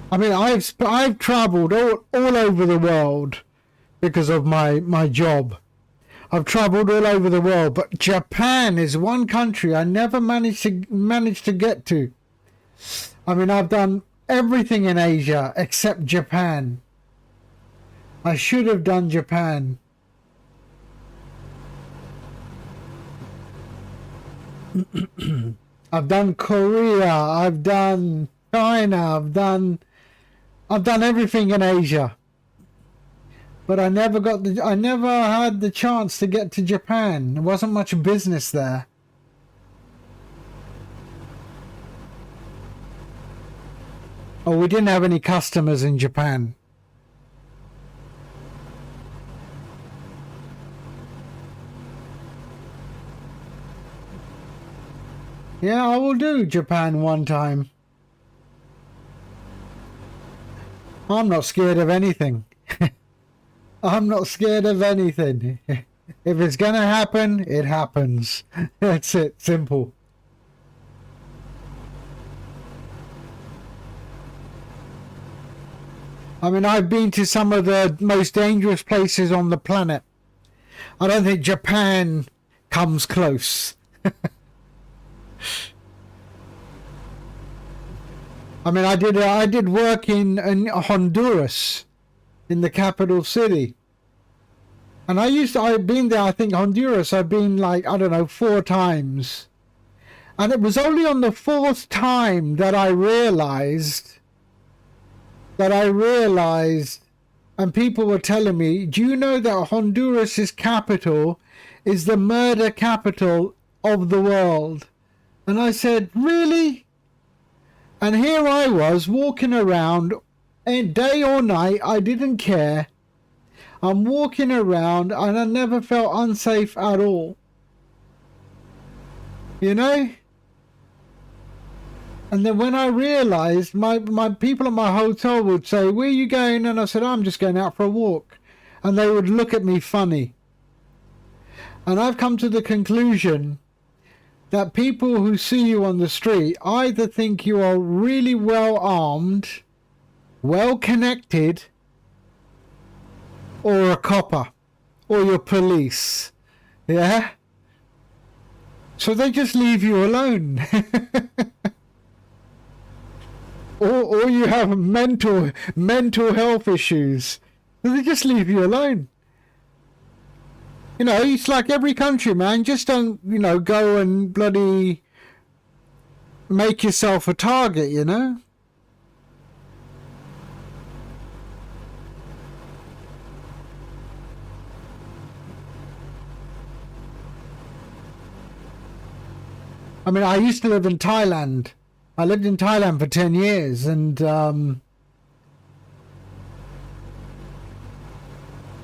I mean, I've travelled all over the world because of my job. I've travelled all over the world, but Japan is one country I never managed to get to. I mean, I've done everything in Asia except Japan. I should have done Japan. I've done Korea, I've done China, I've done everything in Asia, but I never had the chance to get to Japan. There wasn't much business there. Oh, we didn't have any customers in Japan. Yeah, I will do Japan one time. I'm not scared of anything. I'm not scared of anything. If it's gonna happen, it happens. That's it. Simple. I mean, I've been to some of the most dangerous places on the planet. I don't think Japan comes close. I mean, I did work in Honduras, in the capital city, and I've been there. I think Honduras, I've been like, I don't know, 4 times, and it was only on the 4th time that I realized, and people were telling me, do you know that Honduras's capital is the murder capital of the world? And I said, really? And here I was walking around, and day or night, I didn't care. I'm walking around and I never felt unsafe at all. You know? And then when I realized, my people at my hotel would say, where are you going? And I said, I'm just going out for a walk. And they would look at me funny. And I've come to the conclusion that people who see you on the street either think you are really well armed, well connected, or a copper, or you're police. Yeah? So they just leave you alone. or you have mental health issues. So they just leave you alone. You know, it's like every country, man. Just don't, go and bloody make yourself a target, you know? I mean, I used to live in Thailand. I lived in Thailand for 10 years, and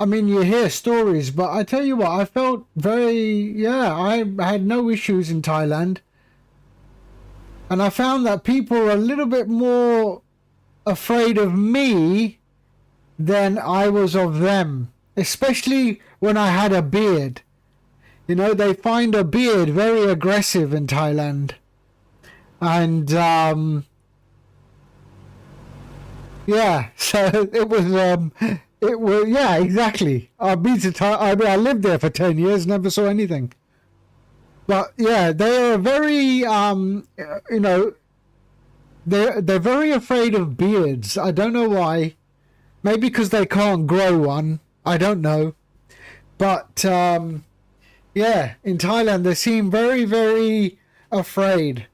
I mean, you hear stories, but I tell you what, I felt I had no issues in Thailand. And I found that people are a little bit more afraid of me than I was of them, especially when I had a beard. You know, they find a beard very aggressive in Thailand. And yeah, so it was, yeah, exactly. I've been to I mean, I lived there for 10 years, never saw anything. But yeah, they are very you know, they're very afraid of beards. I don't know why. Maybe because they can't grow one. I don't know. But yeah, in Thailand they seem very, very afraid.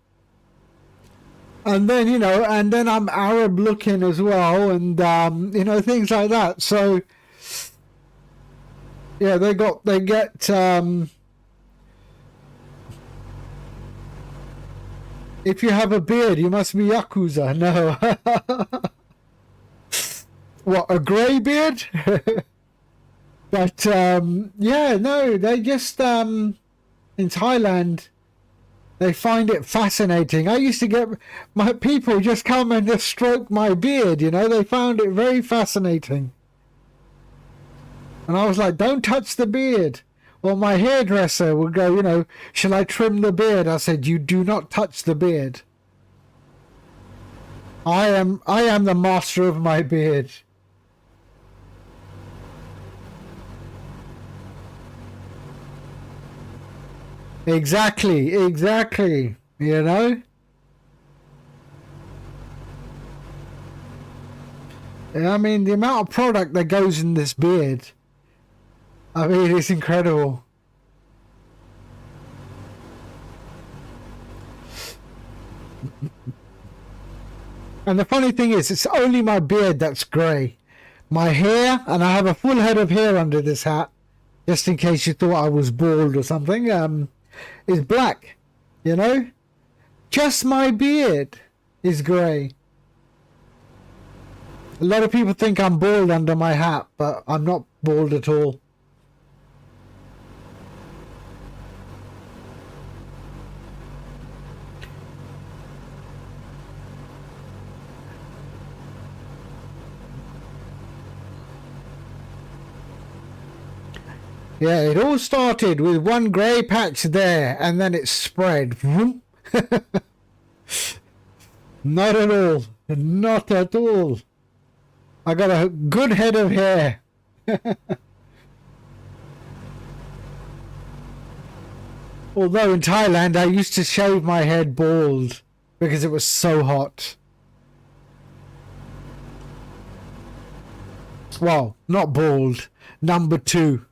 And then, you know, and then I'm Arab looking as well, and you know, things like that. So yeah, they get if you have a beard, you must be Yakuza. No. What, a grey beard? But yeah, no, they just in Thailand they find it fascinating. I used to get my people just come and just stroke my beard, you know, they found it very fascinating. And I was like, don't touch the beard. Or my hairdresser would go, you know, shall I trim the beard? I said, you do not touch the beard. I am the master of my beard. Exactly, you know? I mean, the amount of product that goes in this beard, I mean, it's incredible. And the funny thing is, it's only my beard that's grey. My hair, and I have a full head of hair under this hat, just in case you thought I was bald or something, is black, you know? Just my beard is grey. A lot of people think I'm bald under my hat, but I'm not bald at all. Yeah, it all started with one grey patch there, and then it spread. Not at all. Not at all. I got a good head of hair. Although in Thailand I used to shave my head bald because it was so hot. Well, not bald. Number 2.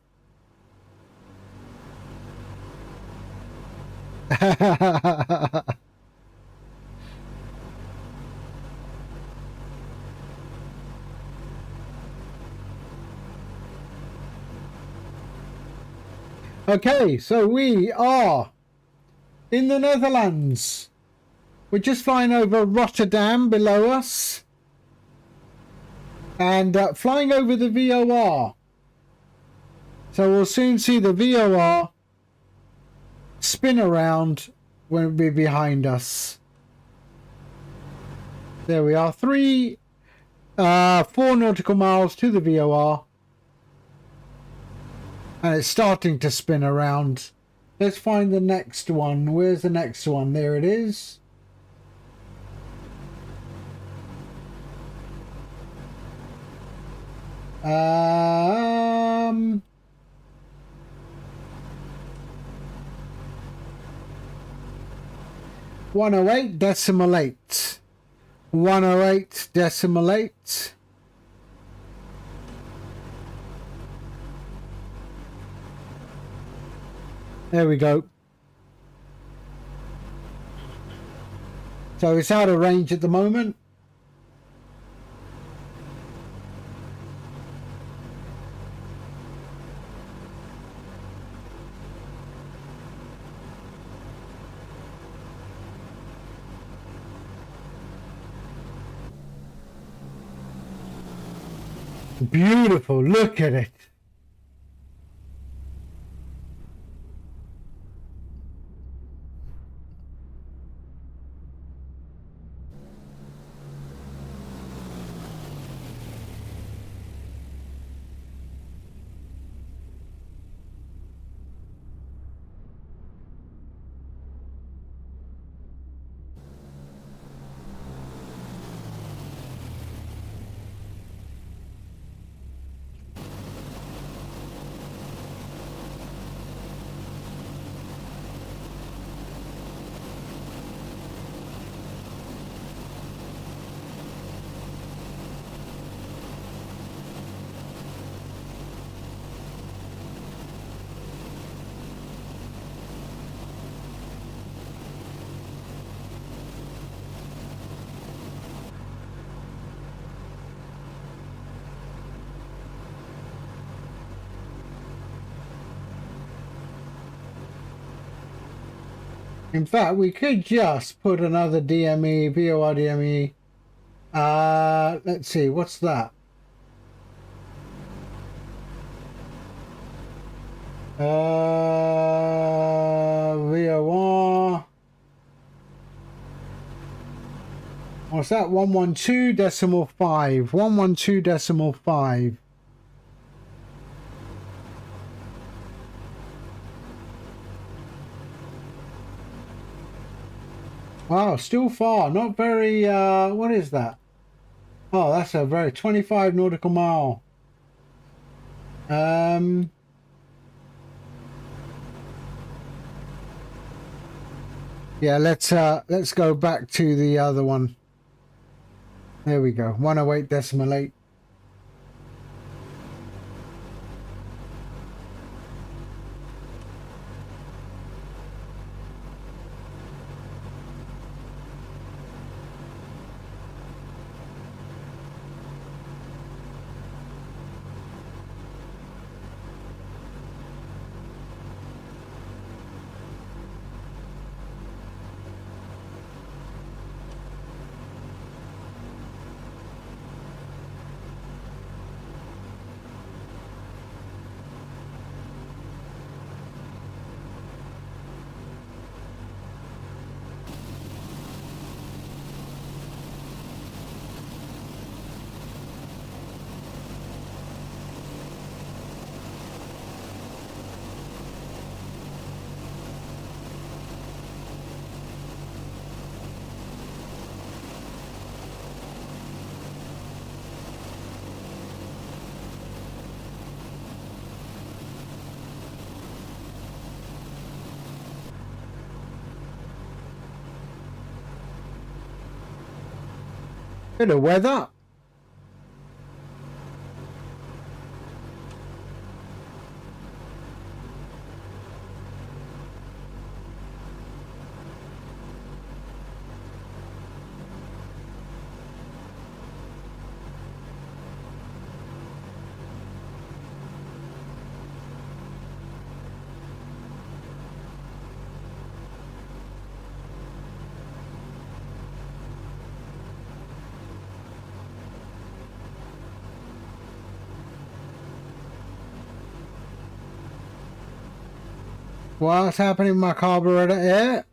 Okay, so we are in the Netherlands. We're just flying over Rotterdam below us. And flying over the VOR. So we'll soon see the VOR spin around when it be behind us. There we are. 4 nautical miles to the VOR. And it's starting to spin around. Let's find the next one. Where's the next one? There it is. Um 108.8. 108.8. There we go. So it's out of range at the moment. Beautiful, look at it. In fact, we could just put another DME, VORDME. Let's see, what's that? VOR. What's that? 112.5. 112.5. Wow, still far. Not very, what is that? Oh, that's a very 25 nautical mile. Yeah, let's go back to the other one. There we go. 108.8. Bit of weather. What's happening with my carburetor here?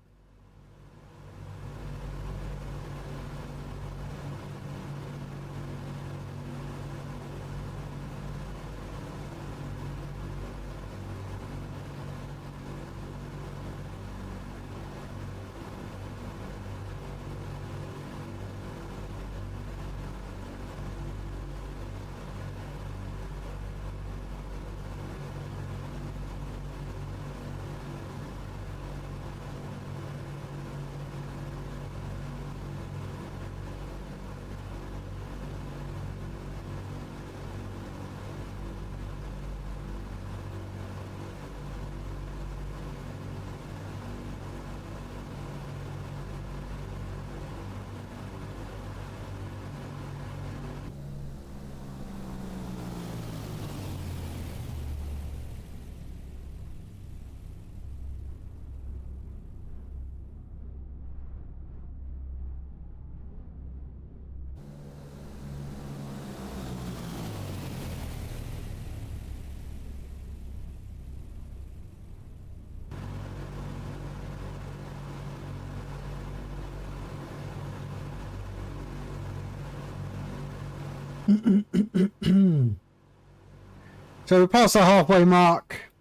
So we passed the halfway mark.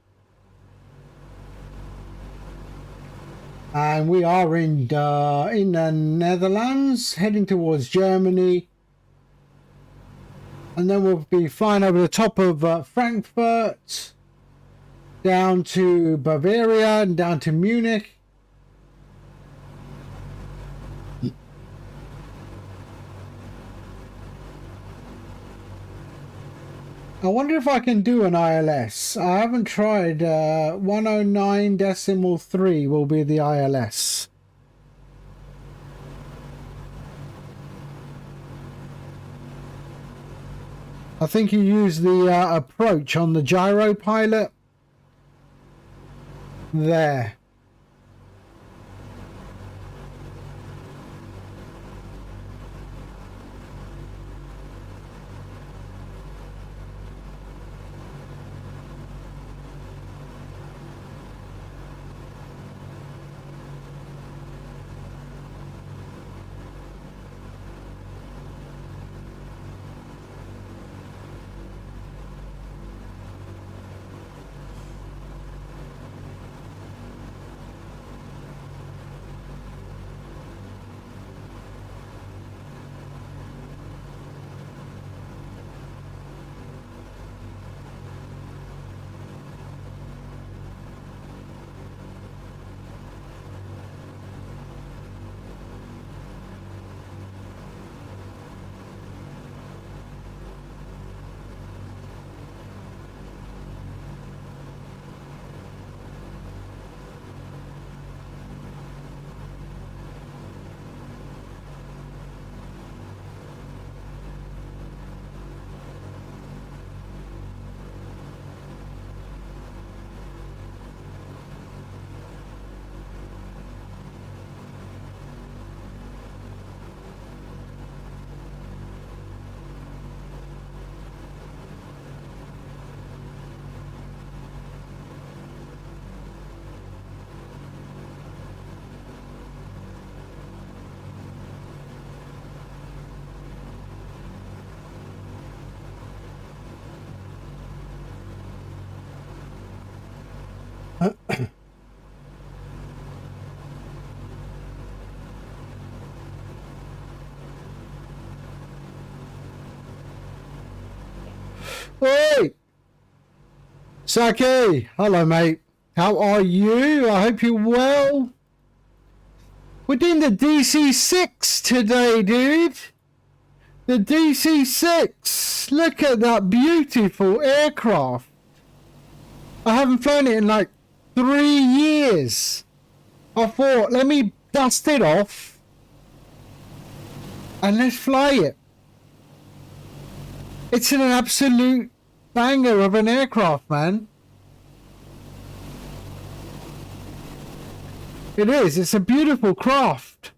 And we are in the Netherlands, heading towards Germany. And then we'll be flying over the top of Frankfurt, down to Bavaria and down to Munich. I wonder if I can do an ILS. I haven't tried. 109.3 will be the ILS. I think you use the approach on the gyro pilot. There. Saki, hello mate. How are you? I hope you're well. We're doing the DC6 today, dude. The DC6. Look at that beautiful aircraft. I haven't flown it in like 3 years. I thought, let me dust it off and let's fly it. It's an absolute banger of an aircraft, man. It is. It's a beautiful craft.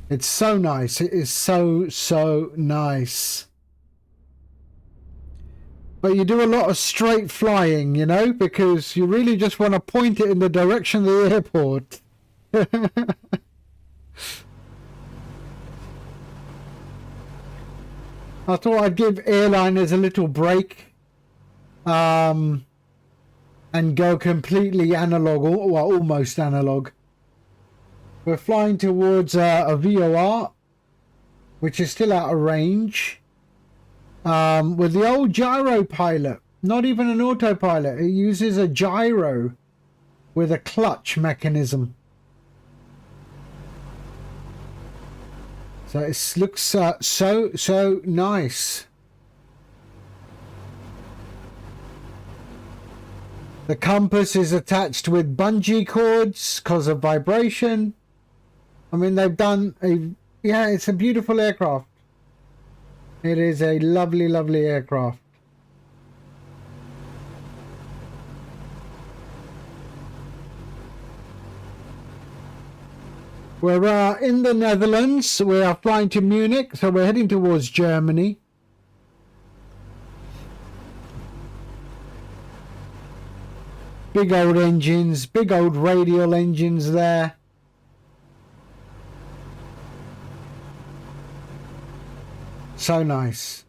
It's so nice. It is so nice. But you do a lot of straight flying, you know, because you really just want to point it in the direction of the airport. I thought I'd give airliners a little break and go completely analog, or well, almost analog. We're flying towards a VOR, which is still out of range. With the old gyro pilot, not even an autopilot, it uses a gyro with a clutch mechanism. So it looks so nice. The compass is attached with bungee cords because of vibration. I mean, they've done a, yeah, it's a beautiful aircraft. It is a lovely, lovely aircraft. We're in the Netherlands. We are flying to Munich, so we're heading towards Germany. Big old engines, big old radial engines there. So nice.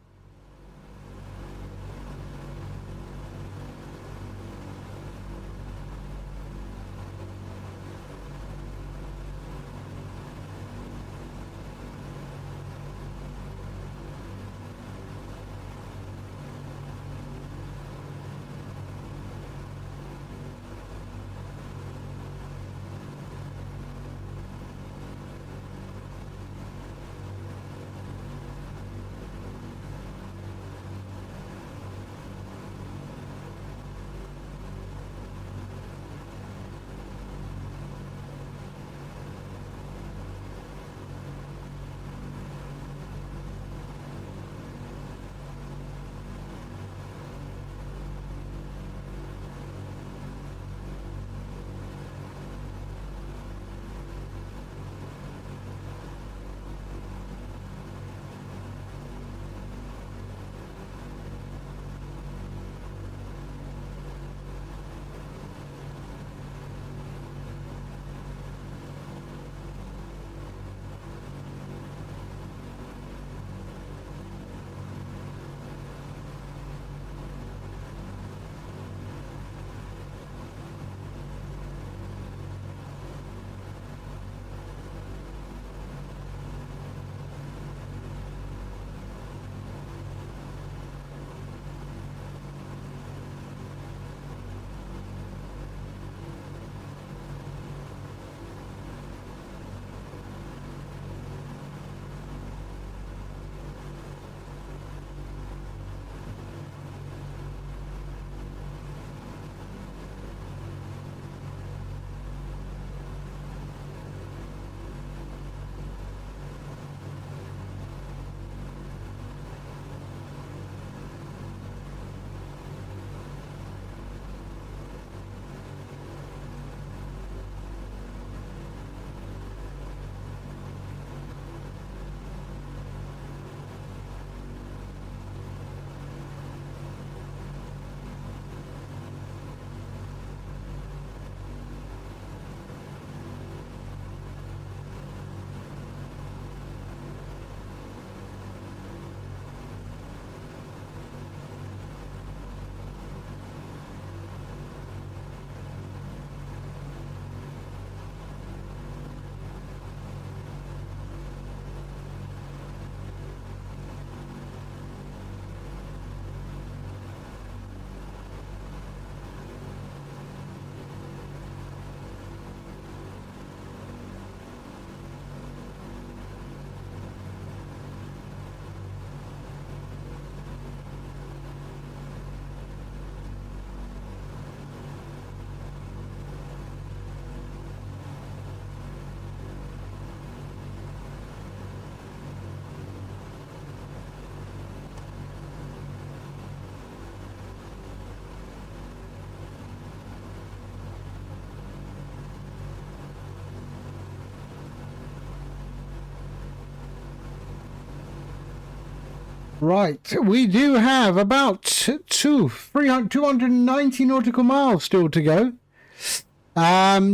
Right, we do have about 290 nautical miles still to go.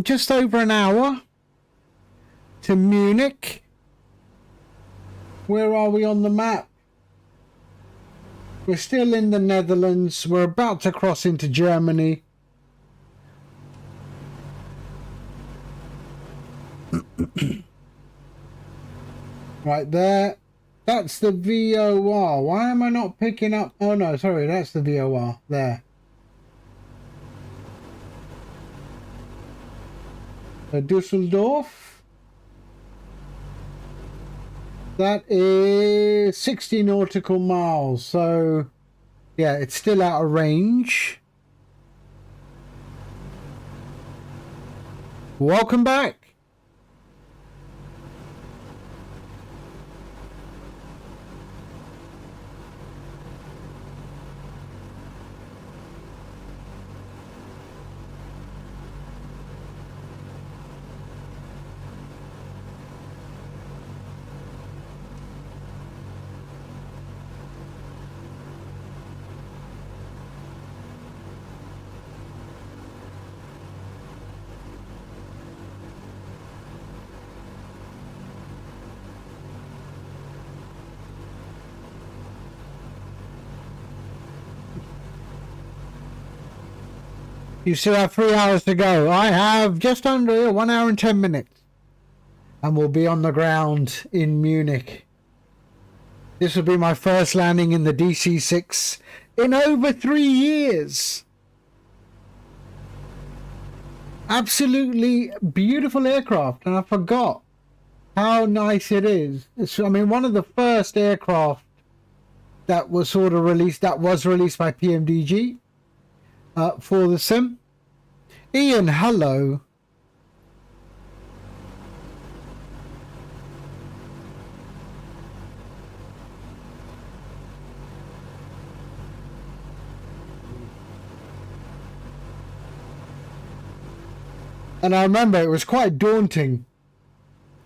Just over an hour to Munich. Where are we on the map? We're still in the Netherlands. We're about to cross into Germany. Right there. That's the VOR. Why am I not picking up? Oh no, sorry, that's the VOR. There. Dusseldorf. That is 60 nautical miles. So, yeah, it's still out of range. Welcome back. You still have 3 hours to go. I have just under 1 hour and 10 minutes. And we'll be on the ground in Munich. This will be my first landing in the DC6 in over 3 years. Absolutely beautiful aircraft. And I forgot how nice it is. It's, I mean, one of the first aircraft that was sort of released, that was released by PMDG. For the sim. Ian, hello. And I remember it was quite daunting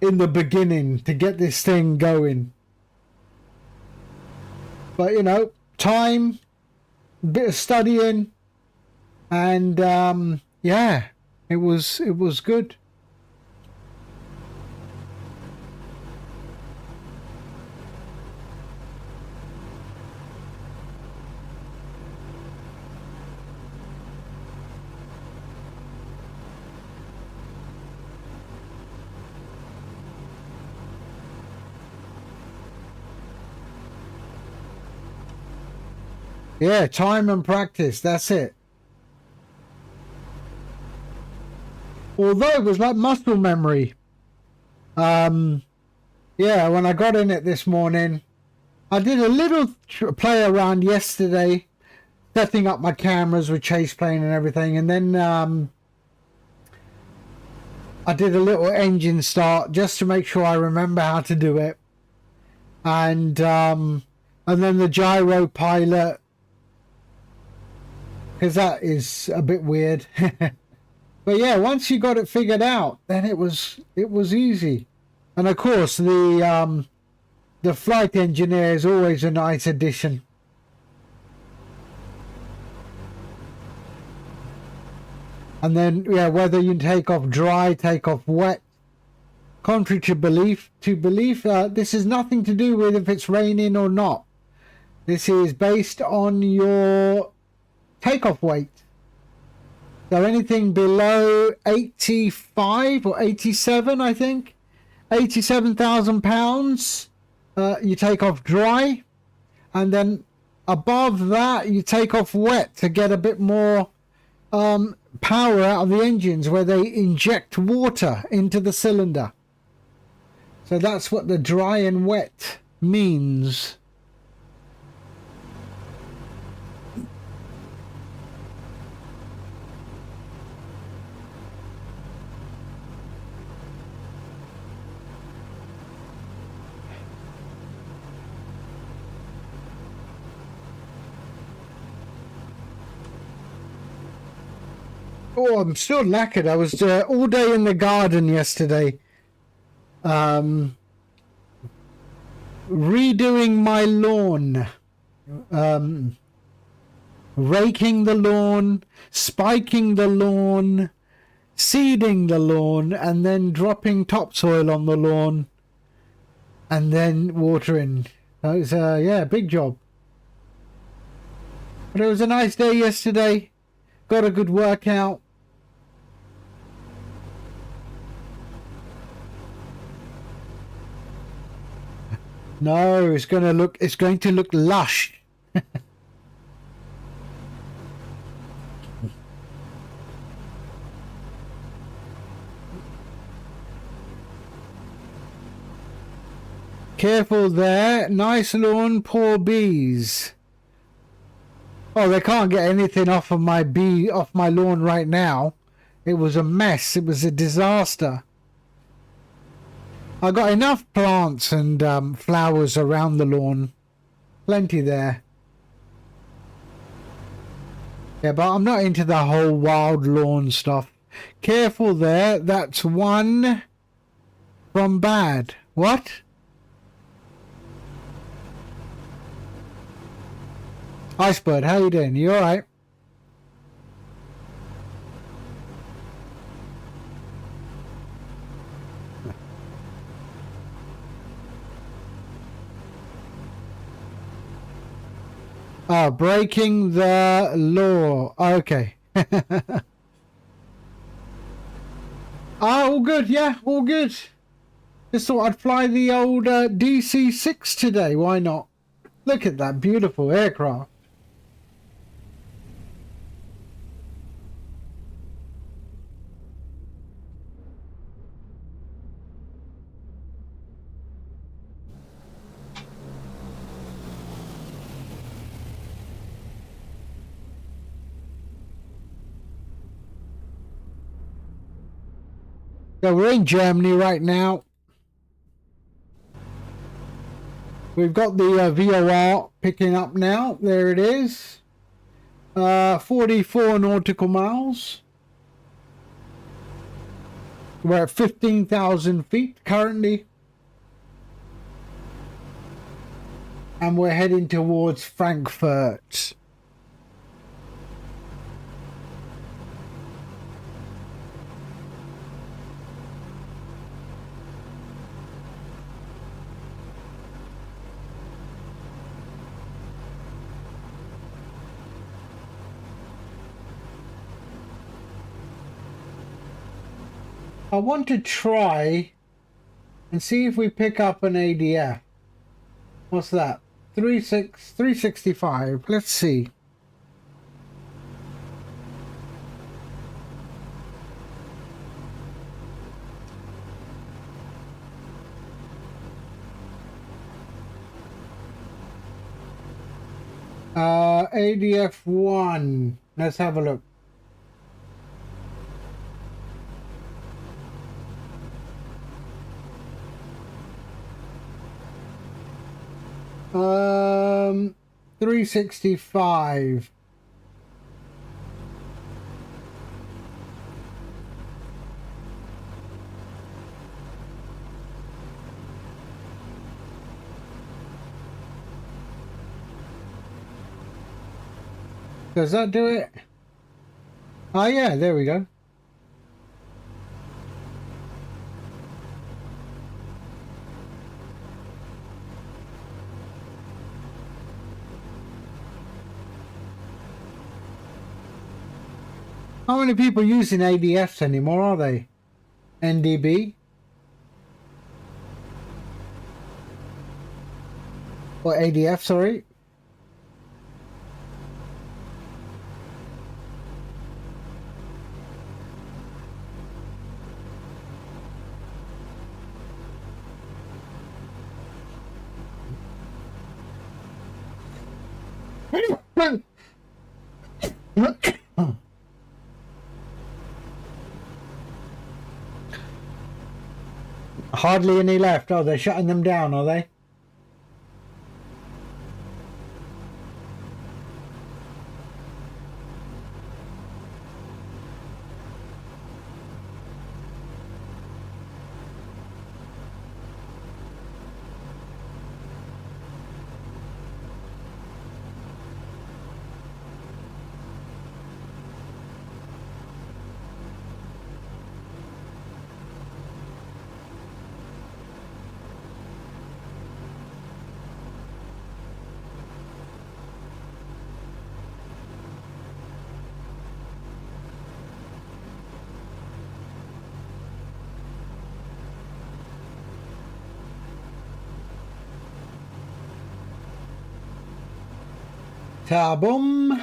in the beginning to get this thing going. But you know, time, a bit of studying, and yeah, it was good. Yeah, time and practice, that's it. Although it was like muscle memory. Yeah, when I got in it this morning, I did a little play around yesterday, setting up my cameras with chase plane and everything, and then I did a little engine start just to make sure I remember how to do it, and then the gyro pilot, because that is a bit weird. But yeah, once you got it figured out, then it was easy. And of course, the flight engineer is always a nice addition. And then, yeah, whether you take off dry, take off wet, contrary to belief, this is nothing to do with if it's raining or not. This is based on your takeoff weight. So anything below 85 or 87, I think, 87,000 pounds, you take off dry, and then above that you take off wet to get a bit more power out of the engines, where they inject water into the cylinder. So that's what the dry and wet means. Oh, I'm still knackered. I was all day in the garden yesterday. redoing my lawn, raking the lawn, spiking the lawn, seeding the lawn, and then dropping topsoil on the lawn, and then watering. So it's yeah, big job. But it was a nice day yesterday. Got a good workout. No, it's going to look lush. Careful there. Nice lawn, poor bees. Oh, they can't get anything off my lawn right now. It was a mess. It was a disaster. I got enough plants and flowers around the lawn. Plenty there. Yeah, but I'm not into the whole wild lawn stuff. Careful there. That's one from bad. What? Icebird, how you doing? You alright? Oh, breaking the law. Okay. All good, yeah, all good. Just thought I'd fly the old DC6 today. Why not? Look at that beautiful aircraft. So we're in Germany right now. We've got the VOR picking up now. There it is. 44 nautical miles. We're at 15,000 feet currently. And we're heading towards Frankfurt. I want to try and see if we pick up an ADF. What's that? 365. Let's see. ADF 1. Let's have a look. Um, 365. Does that do it? Oh yeah, there we go. How many people using ADFs anymore, are they? NDB? Or ADF, sorry. Hardly any left. Oh, they're shutting them down, are they? Ta-boom.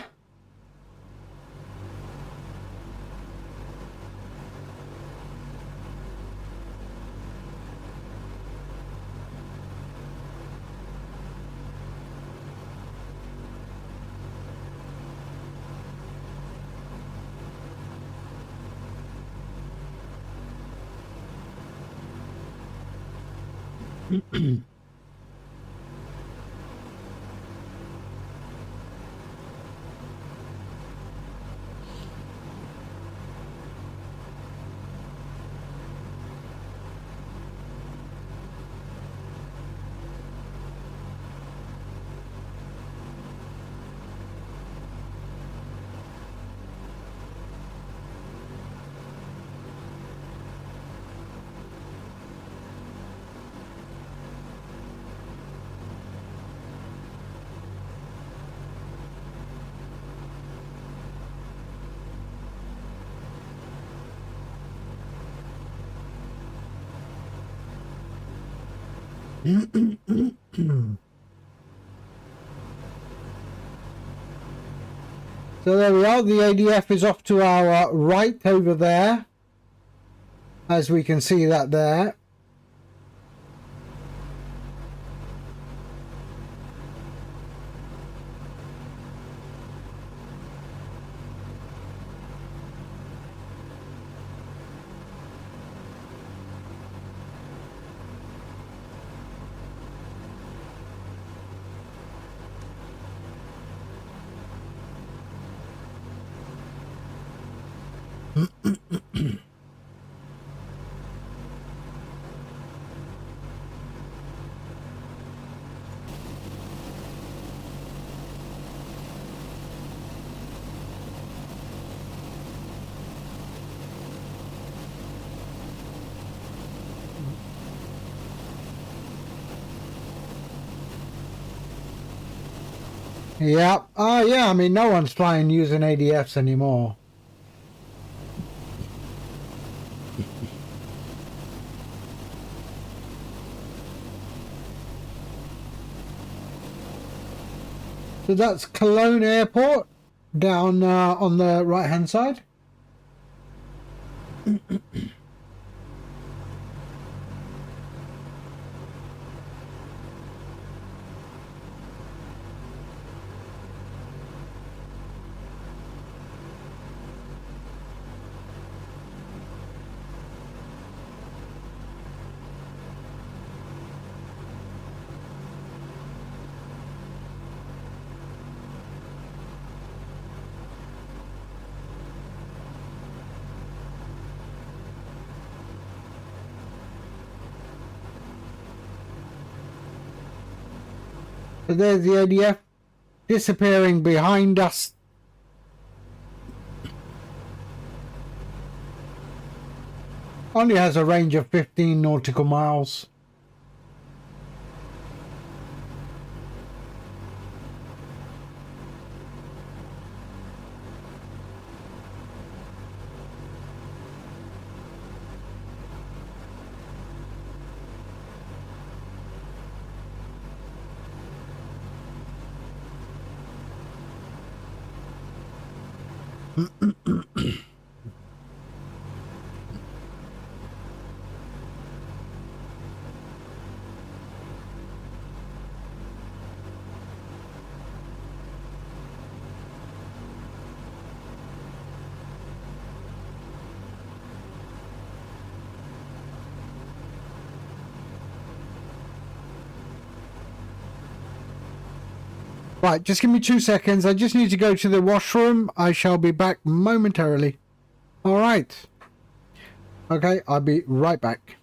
So there we are, the ADF is off to our right over there, as we can see that there. Yeah. Oh, yeah. I mean, no one's flying using ADFs anymore. So that's Cologne Airport down on the right hand side. So there's the ADF disappearing behind us. Only has a range of 15 nautical miles. Right, just give me 2 seconds. I just need to go to the washroom. I shall be back momentarily. All right. Okay, I'll be right back.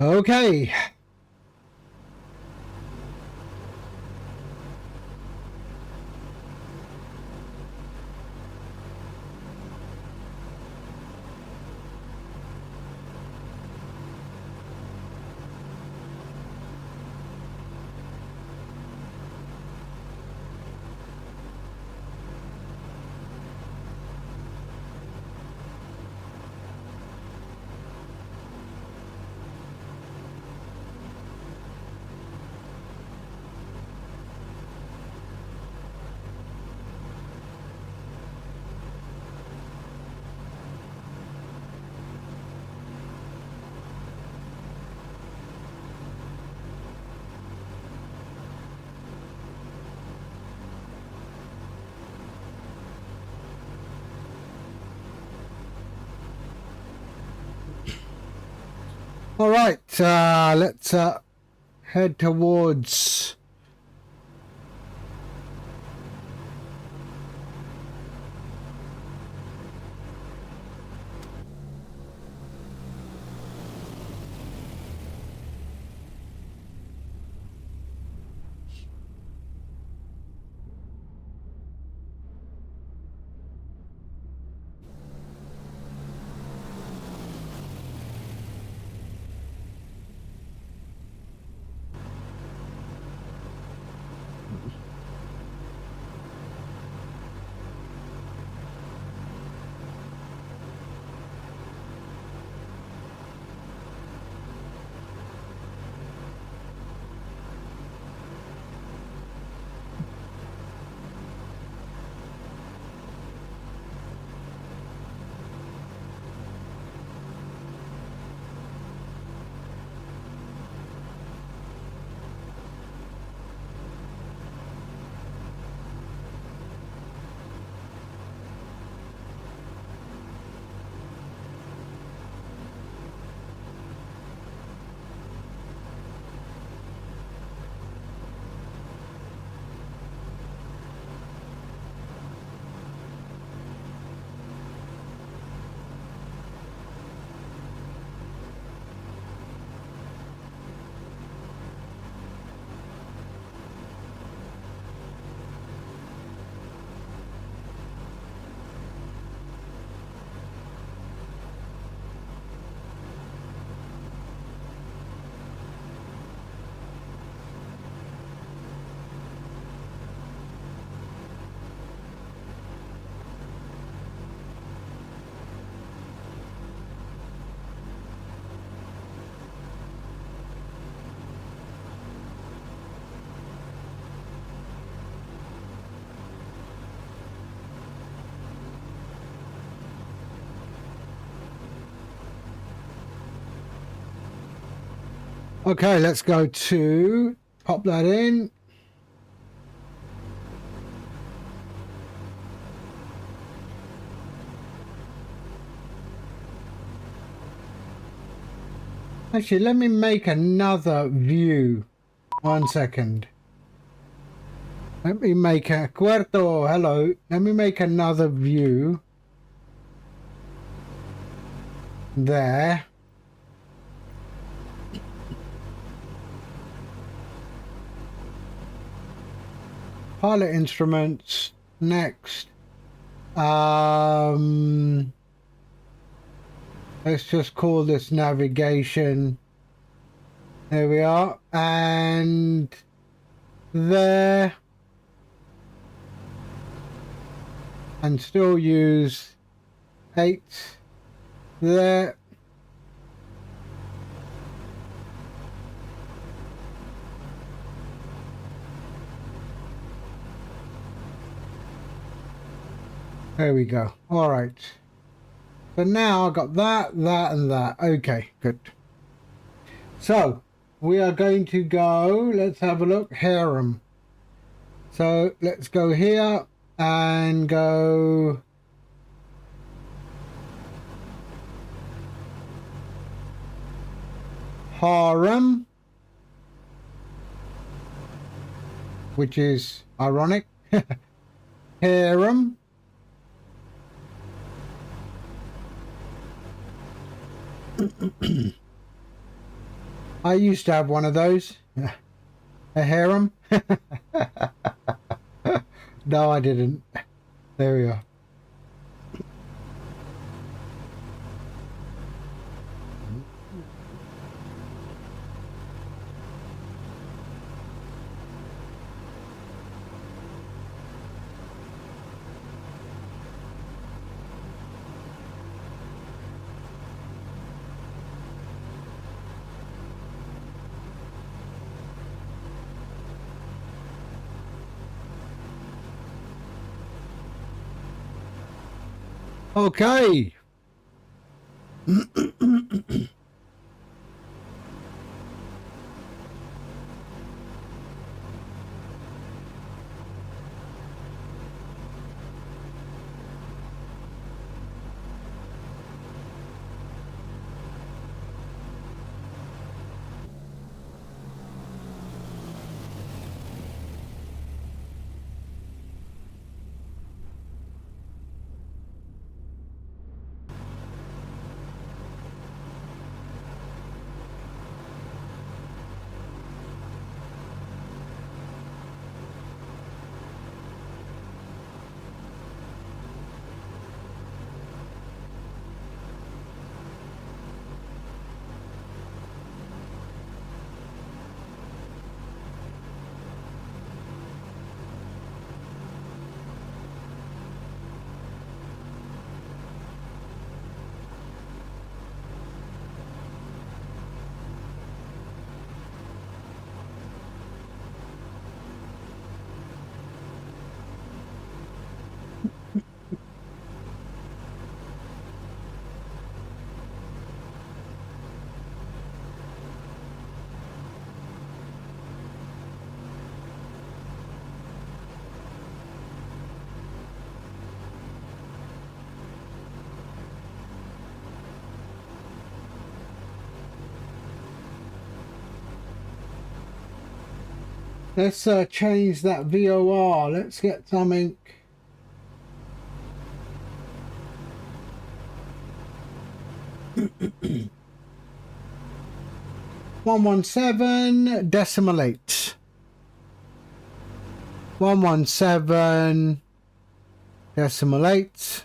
Okay. All right, let's head towards okay, let's go to pop that in. Actually, let me make another view. 1 second. Let me make a Cuerto, hello. Let me make another view. There. Pilot instruments. Next. Let's just call this navigation. There we are. And there. And still use 8 there. There we go. All right. So now I've got that, that, and that. Okay, good. So we are going to go, let's have a look, harem. So let's go here and go harem, which is ironic. Harem. I used to have one of those. A harem. No, I didn't. There we are. Okay. Let's change that VOR. Let's get something. (117 decimal 8). 117 decimal 8.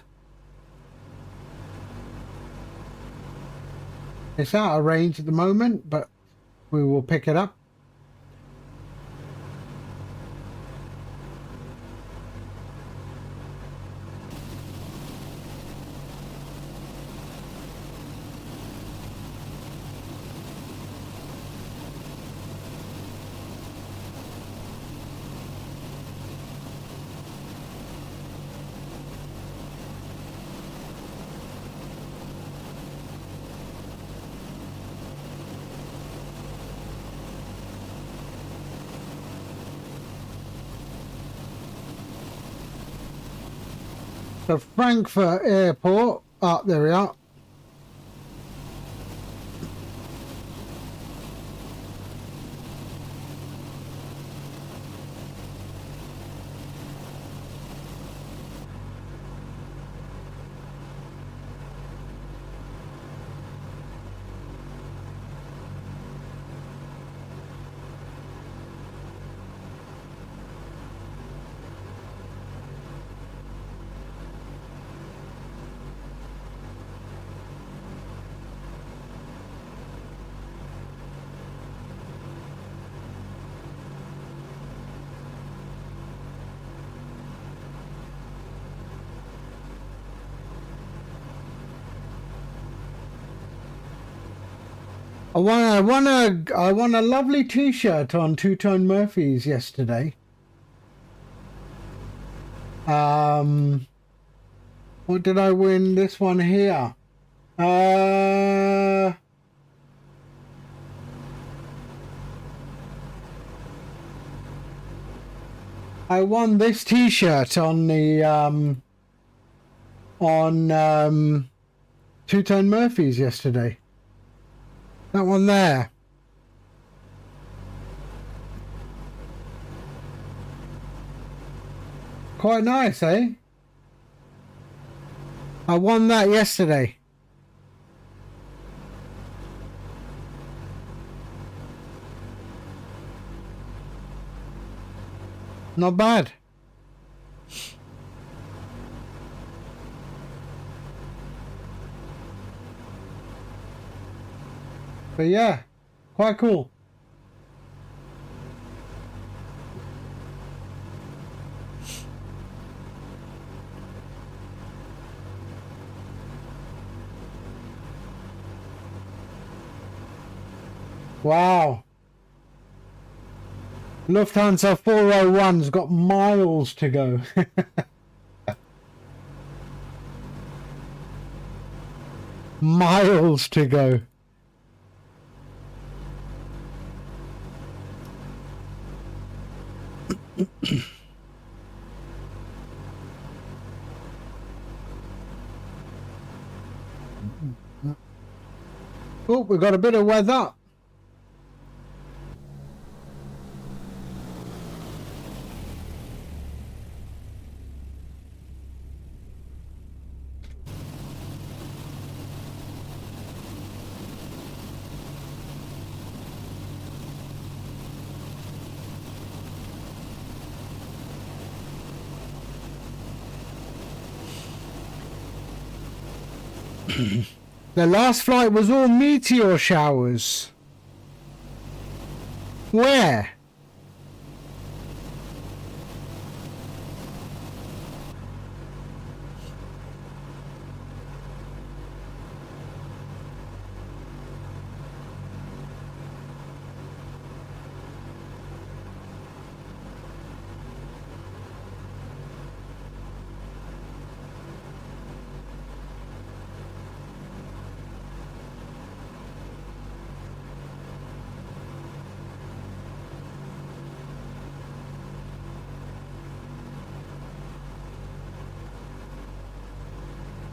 It's out of range at the moment, but we will pick it up. So Frankfurt Airport. Oh, there we are. I won a lovely T-shirt on Two Tone Murphys yesterday. What did I win? This one here. I won this T-shirt on the Two Tone Murphys yesterday. That one there. Quite nice, eh? I won that yesterday. Not bad. But yeah, quite cool. Wow. Lufthansa 401's got miles to go. Miles to go. Oh, we've got a bit of weather. The last flight was all meteor showers. Where?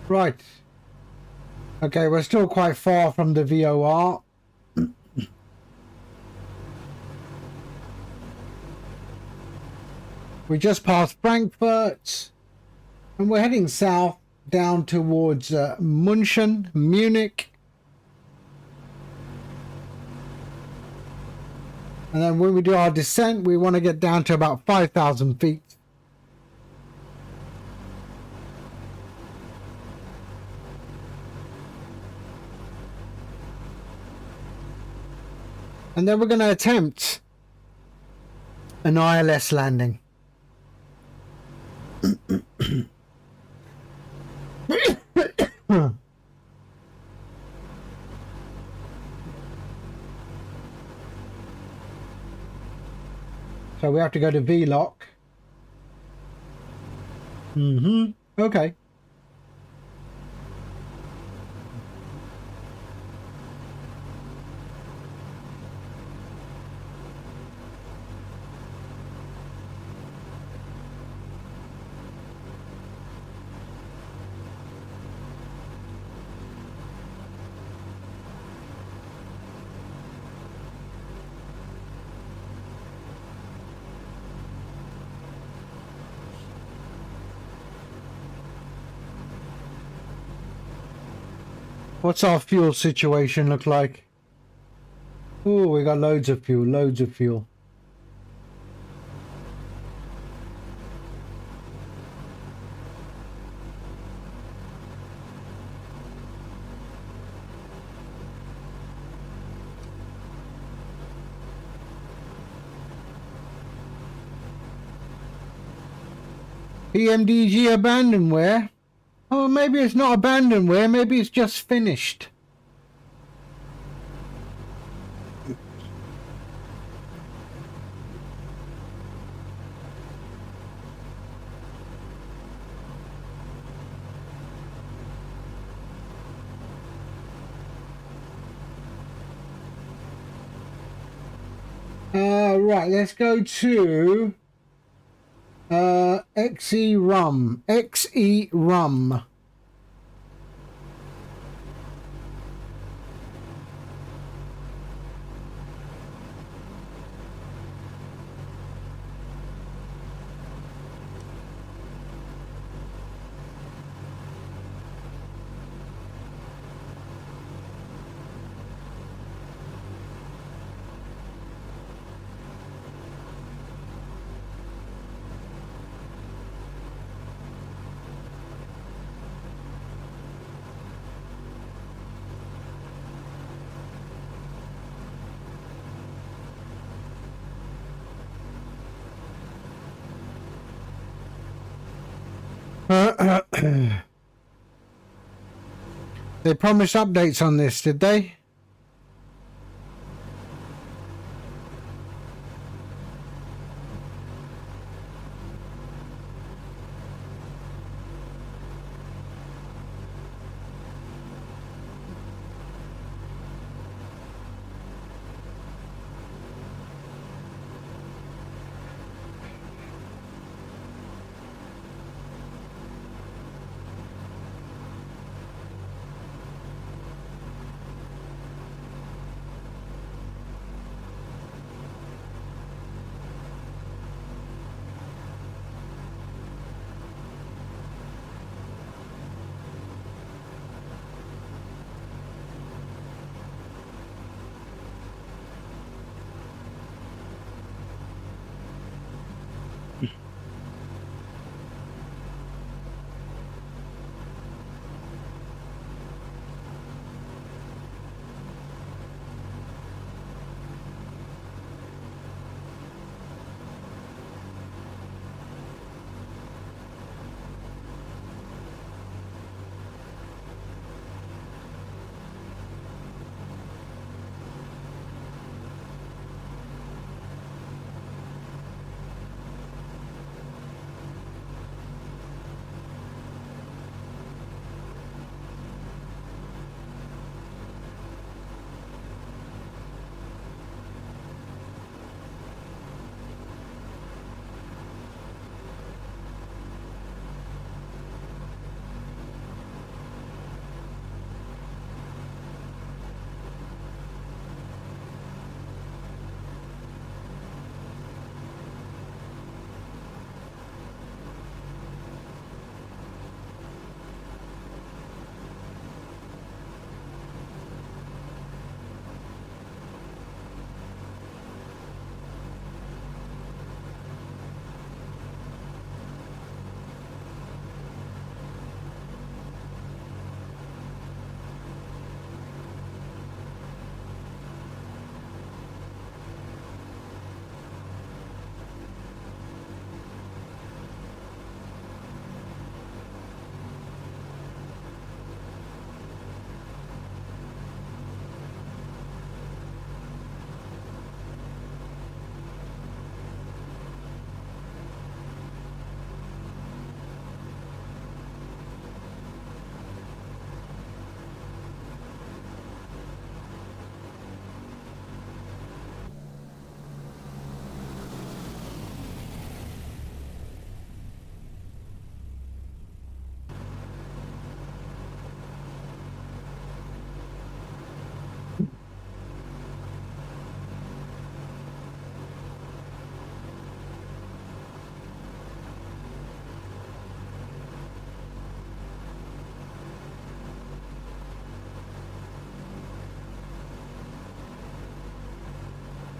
Right. Okay, we're still quite far from the VOR. We just passed Frankfurt and we're heading south down towards Munich. And then when we do our descent, we want to get down to about 5,000 feet. And then we're going to attempt an ILS landing. So we have to go to V-lock. Okay. What's our fuel situation look like? Oh, we got loads of fuel, loads of fuel. PMDG abandonware? Oh, maybe it's not abandonware, maybe it's just finished. Right, let's go to XE Rum. XE Rum. They promised updates on this, did they?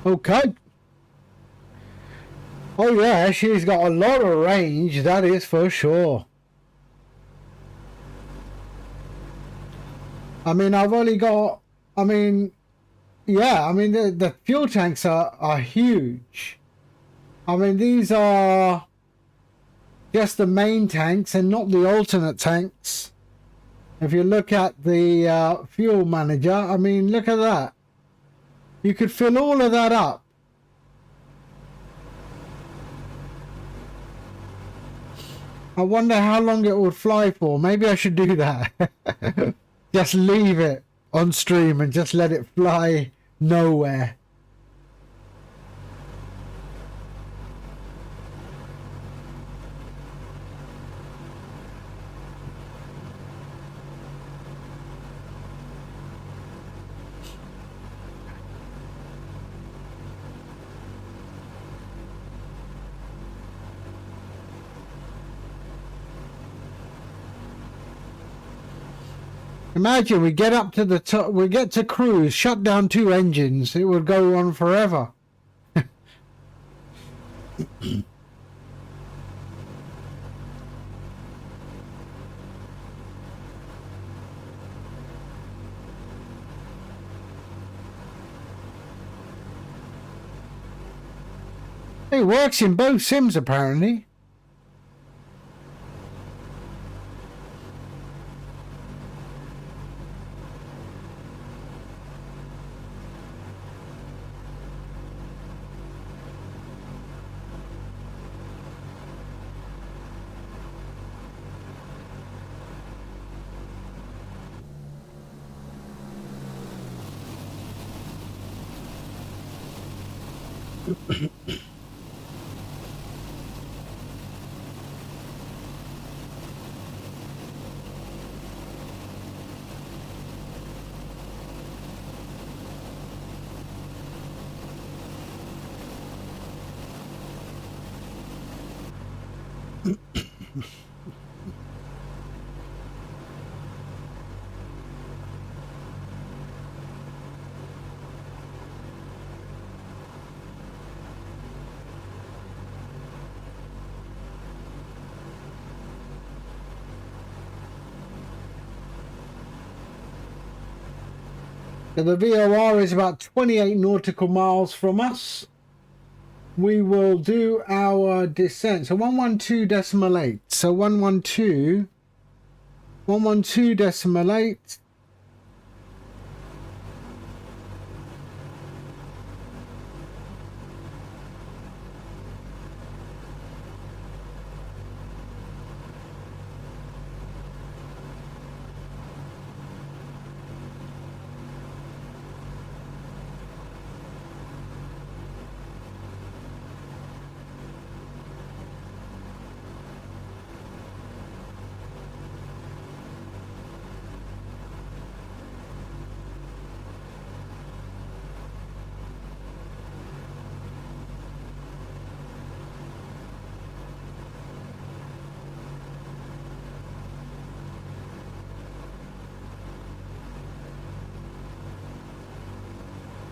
Okay. Oh yeah, she's got a lot of range, that is for sure. I mean, I've only got, I mean, yeah, I mean, the fuel tanks are huge. I mean, these are just the main tanks and not the alternate tanks. If you look at the fuel manager, I mean, look at that. You could fill all of that up. I wonder how long it would fly for. Maybe I should do that. Just leave it on stream and just let it fly nowhere. Imagine we get up to the top, we get to cruise, shut down 2 engines, it would go on forever. It works in both sims apparently. So the VOR is about 28 nautical miles from us. We will do our descent. So 112.8. So 112.8.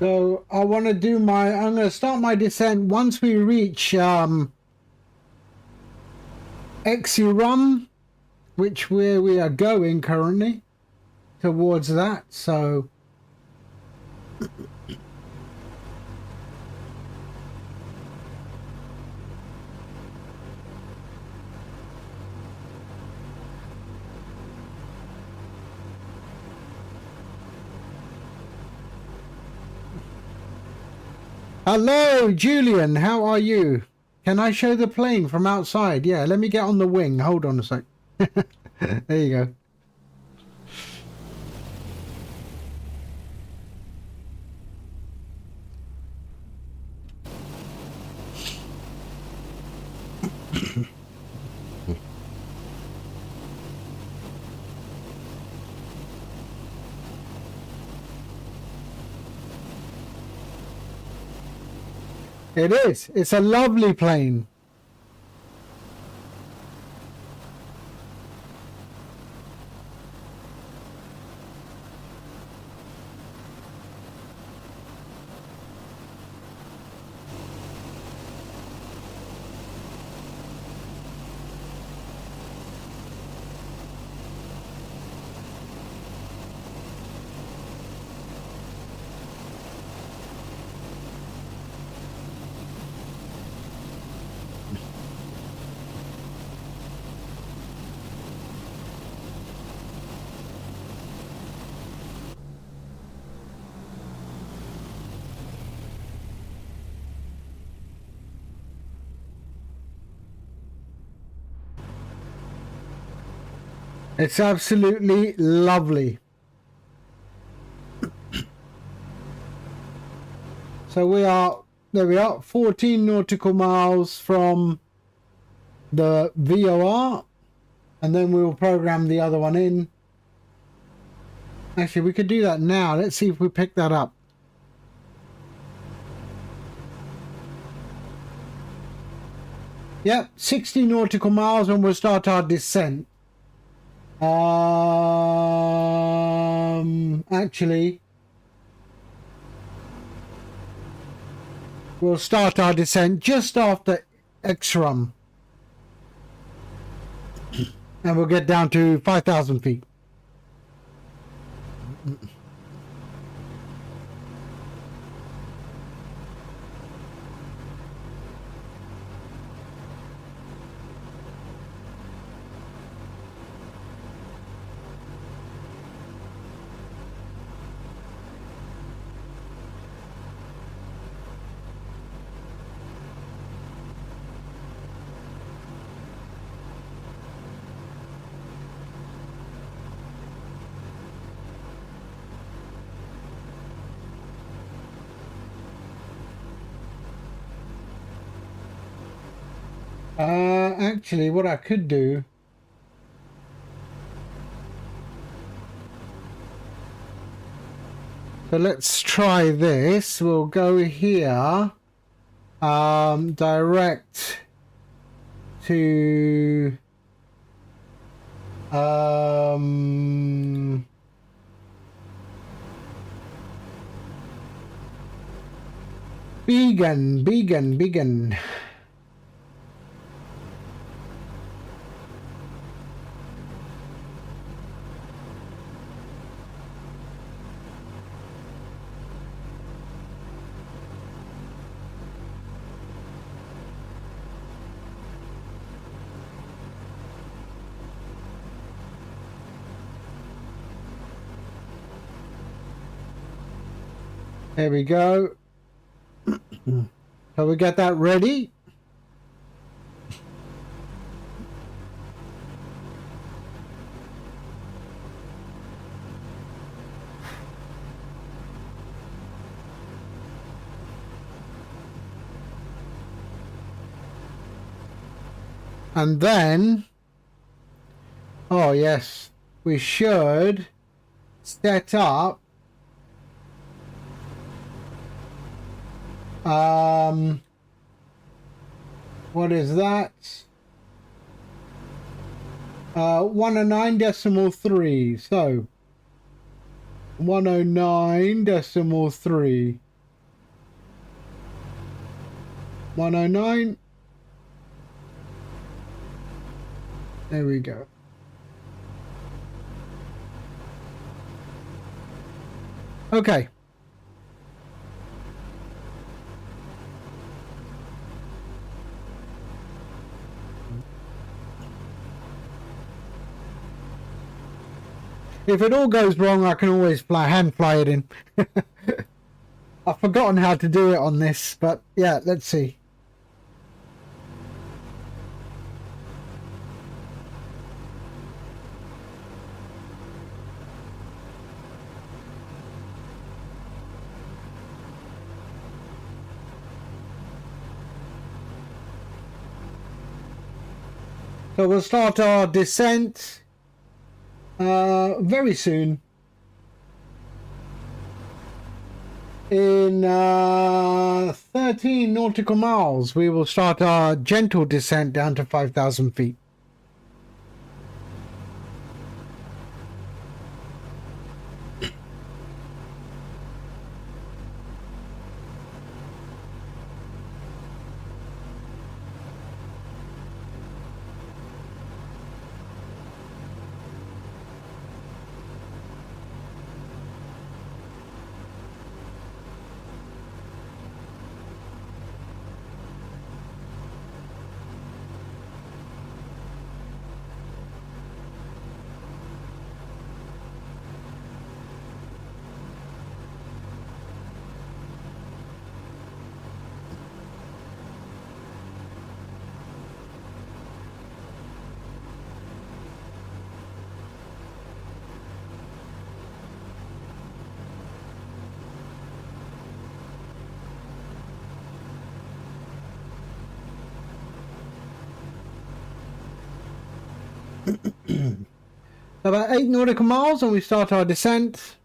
So I want to do I'm going to start my descent once we reach Exerum, which where we are going currently towards that. So hello, Julian. How are you? Can I show the plane from outside? Yeah, let me get on the wing. Hold on a sec. There you go. It is. It's a lovely plane. It's absolutely lovely. So there we are, 14 nautical miles from the VOR, and then we will program the other one in. Actually, we could do that now. Let's see if we pick that up. Yep, 60 nautical miles, and we'll start our descent. Actually, we'll start our descent just after Exrum, and we'll get down to 5,000 feet. Actually, what I could do. So let's try this. We'll go here. Direct to Vegan. There we go. So we got that ready. And then, oh yes, we should set up what is that? 109.3. So 109.3. 109. There we go. Okay. If it all goes wrong, I can always hand fly it in. I've forgotten how to do it on this, but yeah, let's see. So we'll start our descent very soon. In 13 nautical miles, we will start our gentle descent down to 5,000 feet. About 8 nautical miles and we start our descent.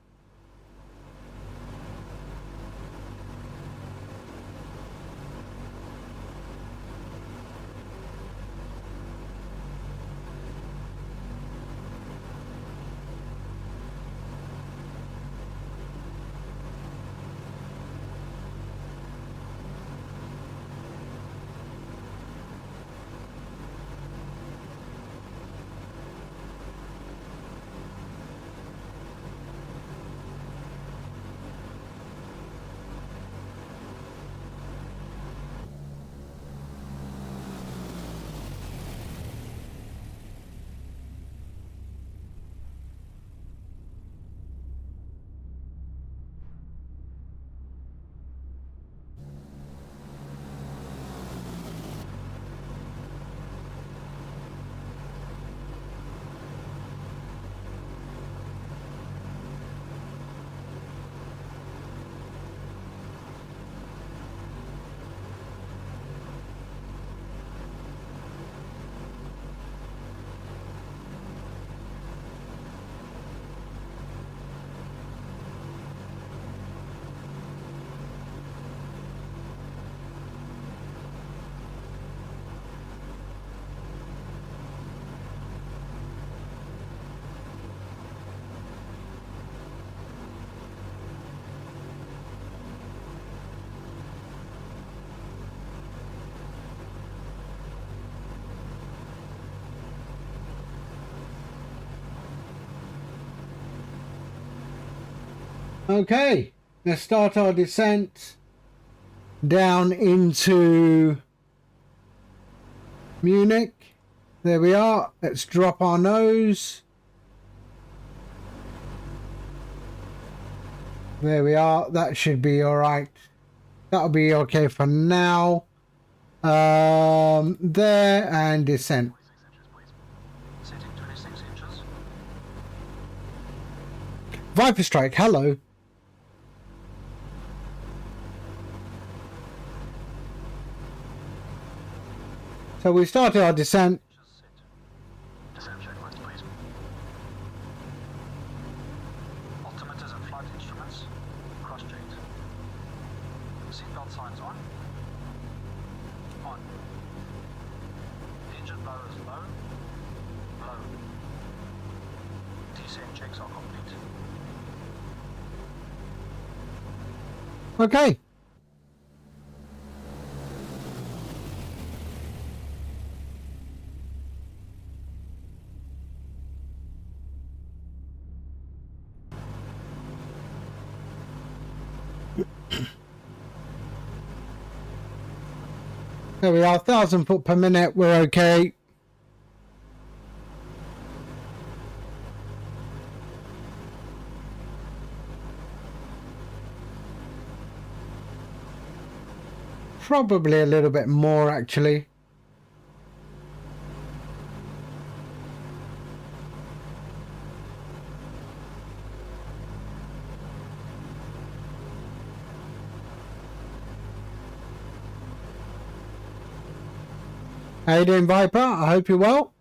Okay, let's start our descent down into Munich. There we are. Let's drop our nose. There we are. That should be all right. That'll be okay for now. There and descent. 26 inches, please. Setting 26 inches. Viper Strike, hello. So we started our descent. Inches set. Descent checkpoints, please. Altimeters and flight instruments cross-checked. Seatbelt signs on. On. Engine blower is low. Low. Descent checks are complete. Okay. There we are, 1,000 foot per minute, we're okay. Probably a little bit more actually. How you doing, Viper? I hope you're well.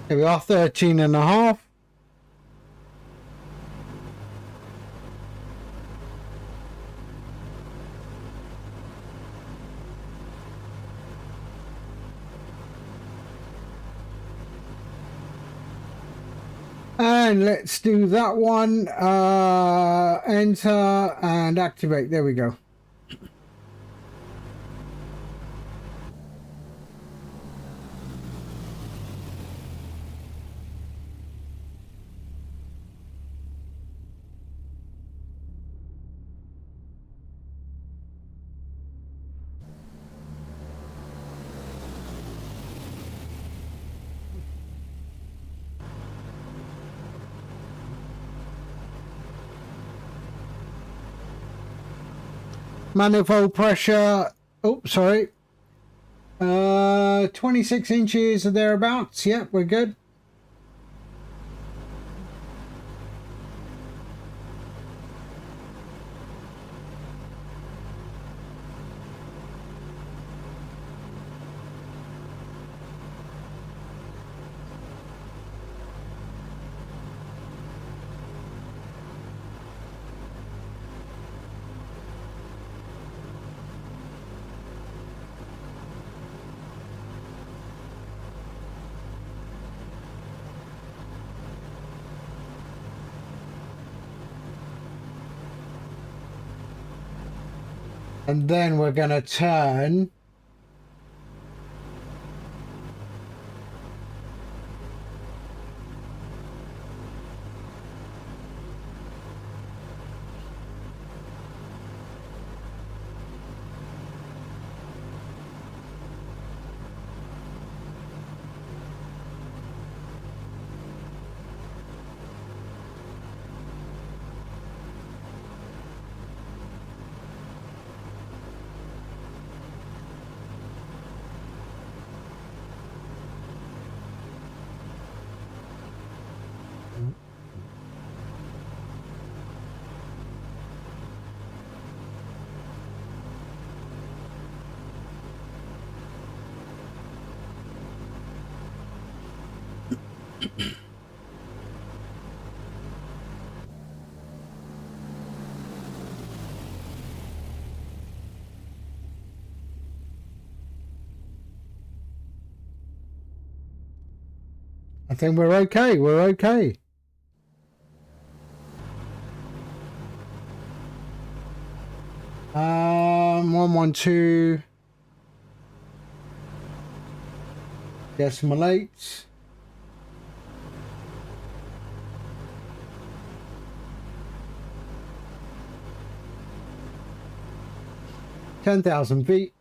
Here we are, 13.5. And let's do that one. Enter and activate. There we go. Manifold pressure, oh sorry, 26 inches or thereabouts. Yep, we're good. And then we're going to turn I think we're okay. We're okay. 112. Decimal 8. $10,000 feet.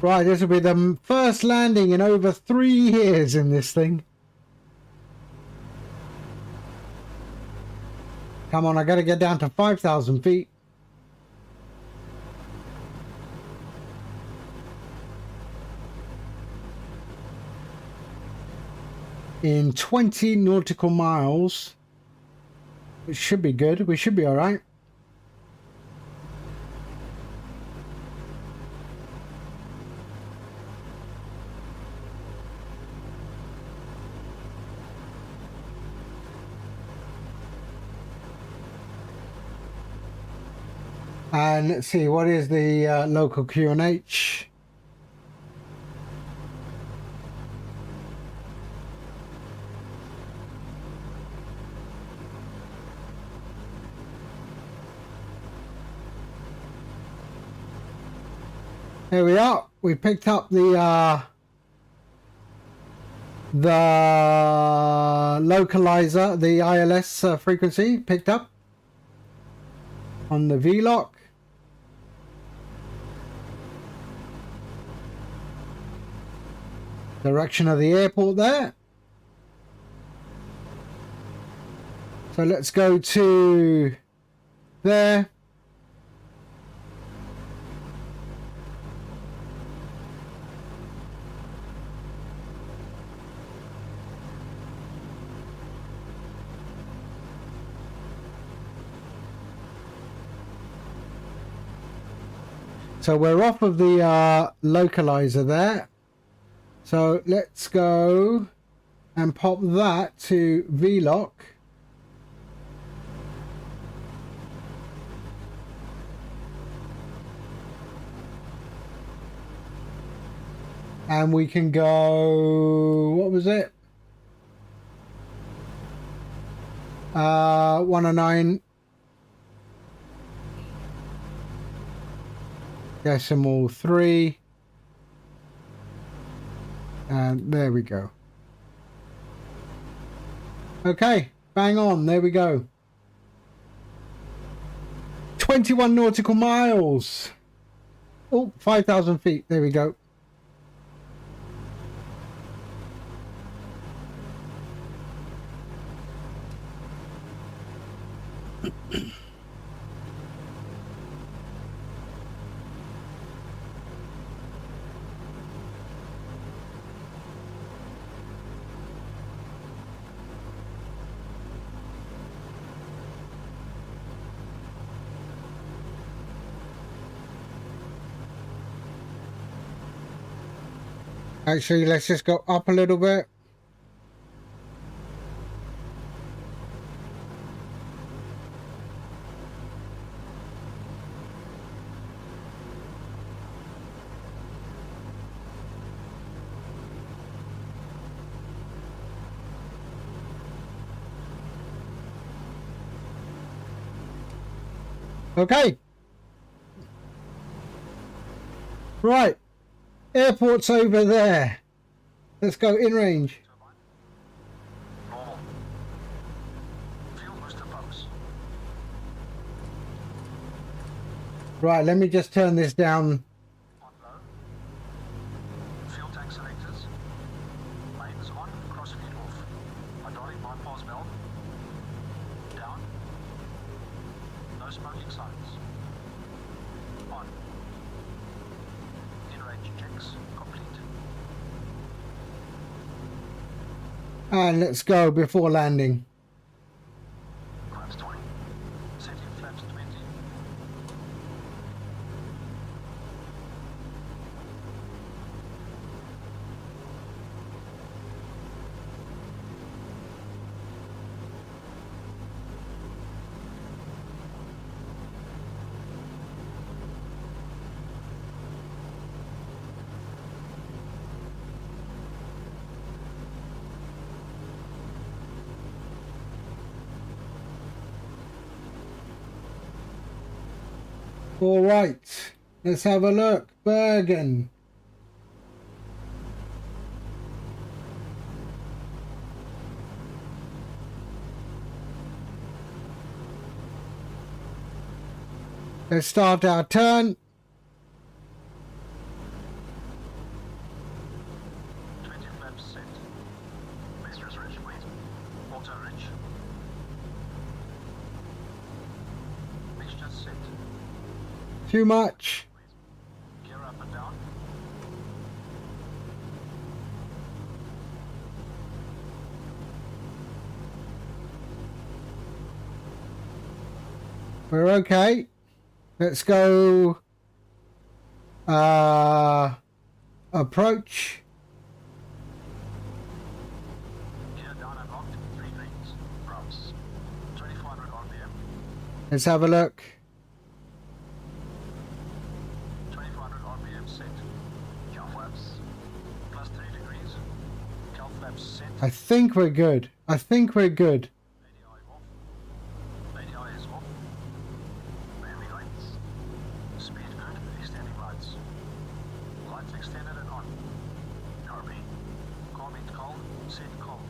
Right, this will be the first landing in over 3 years in this thing. Come on, I gotta get down to 5,000 feet. In 20 nautical miles. It should be good. We should be all right. And let's see, what is the local QNH? Here we are. We picked up the localizer, the ILS frequency picked up on the VLOC. Direction of the airport there. So let's go to there. So we're off of the localizer there. So let's go and pop that to VLOC. And we can go, what was it? 109 decimal 3. And there we go. Okay, bang on, there we go. 21 nautical miles. Oh, 5,000 feet, there we go. Actually, let's just go up a little bit. Okay. Right. Airport's over there. Let's go in range. Turbine. Normal. Fuel booster pumps. Right, let me just turn this down. On low. Fuel tank selectors. Mains on, crossfeed off. Hydraulic bypass valve. Down. No smoking signs. On. In-range checks complete. And let's go before landing. Flaps 20. Setting flaps 20. All right, let's have a look. Bergen. Let's start our turn. 20 flaps set. Mistress Ridge, wait. Auto Ridge. Mixture set. Too much. Gear up and down. We're okay. Let's go. Approach. Gear down and locked. 3 greens. Props. 2400 RPM. Let's have a look. 2400 RPM set. Cal flaps. Plus 3 degrees. Cal flaps set. I think we're good. I think we're good. ADI off. ADI is off. Landing lights. Speed good. Extending lights. Lights extended and on. Carbine. Carbine cold. Set cold.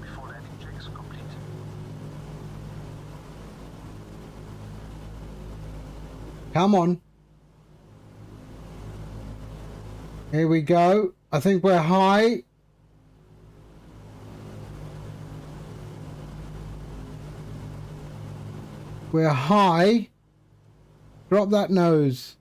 Before landing checks complete. Come on. Here we go. I think we're high. We're high. Drop that nose.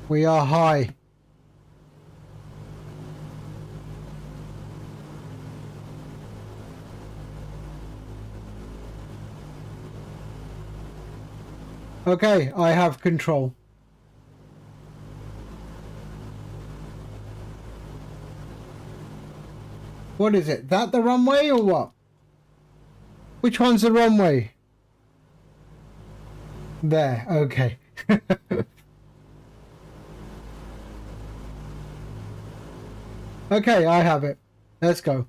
We are high. Okay, I have control. What is it? That the runway or what? Which one's the runway? There, okay. Okay, I have it. Let's go.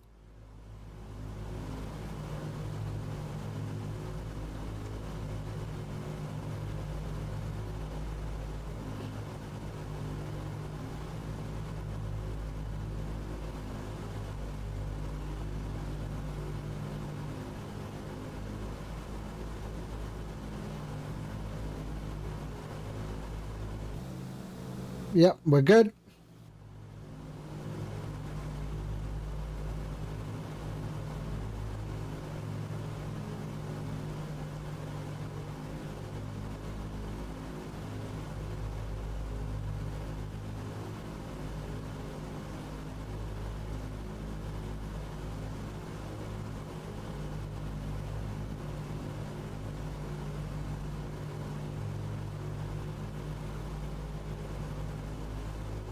Yep, we're good.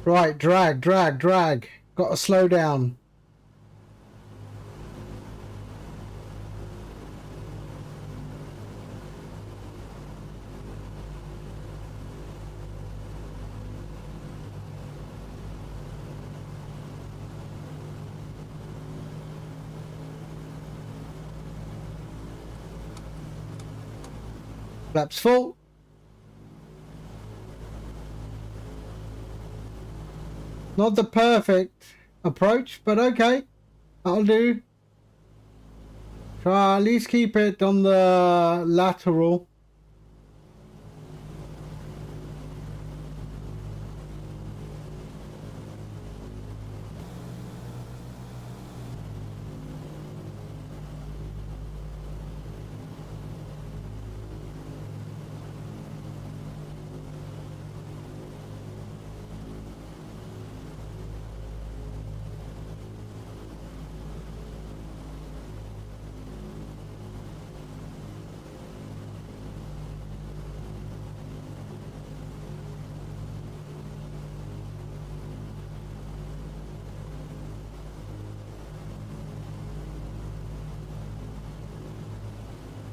Right, drag. Got to slow down. Flaps full. Not the perfect approach, but okay. That'll do. Try at least keep it on the lateral.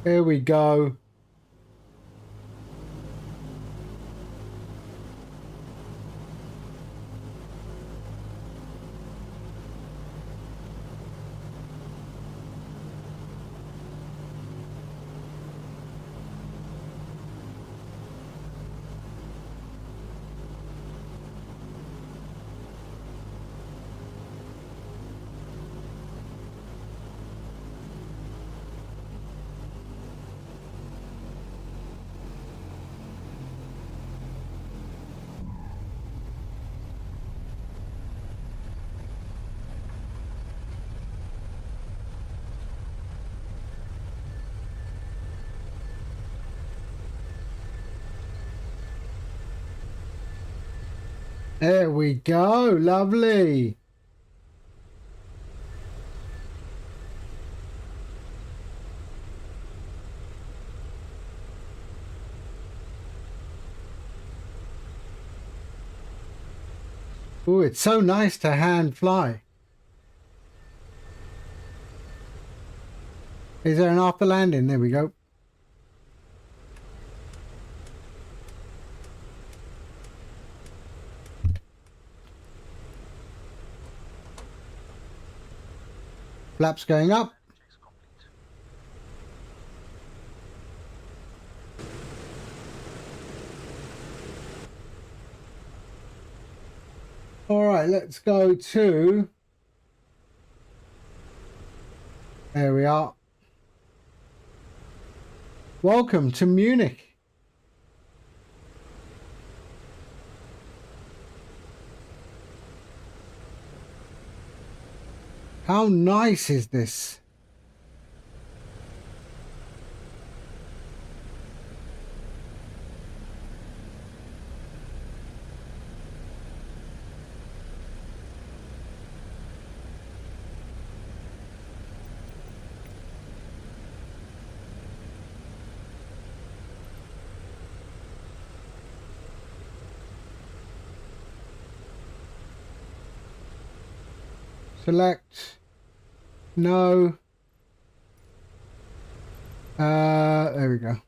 Here we go. There we go. Lovely. Oh, it's so nice to hand fly. Is there an after landing? There we go. Flaps going up. Checks complete. All right, let's go to... There we are. Welcome to Munich. How nice is this? Select. No. There we go.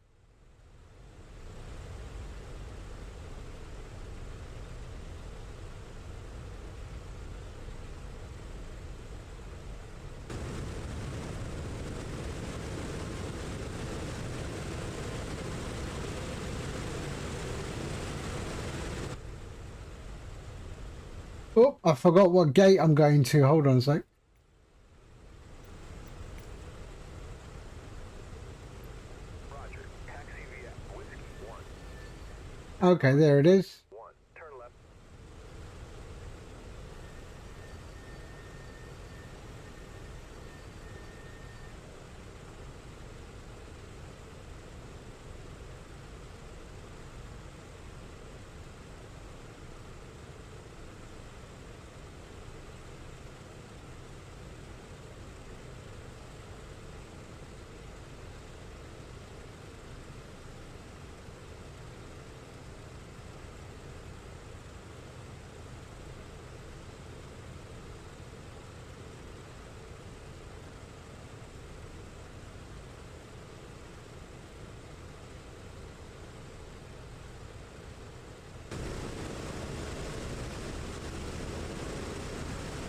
Oh, I forgot what gate I'm going to. Hold on a sec. Roger. Taxi via Whiskey 1. Okay, there it is. 1. Turn left.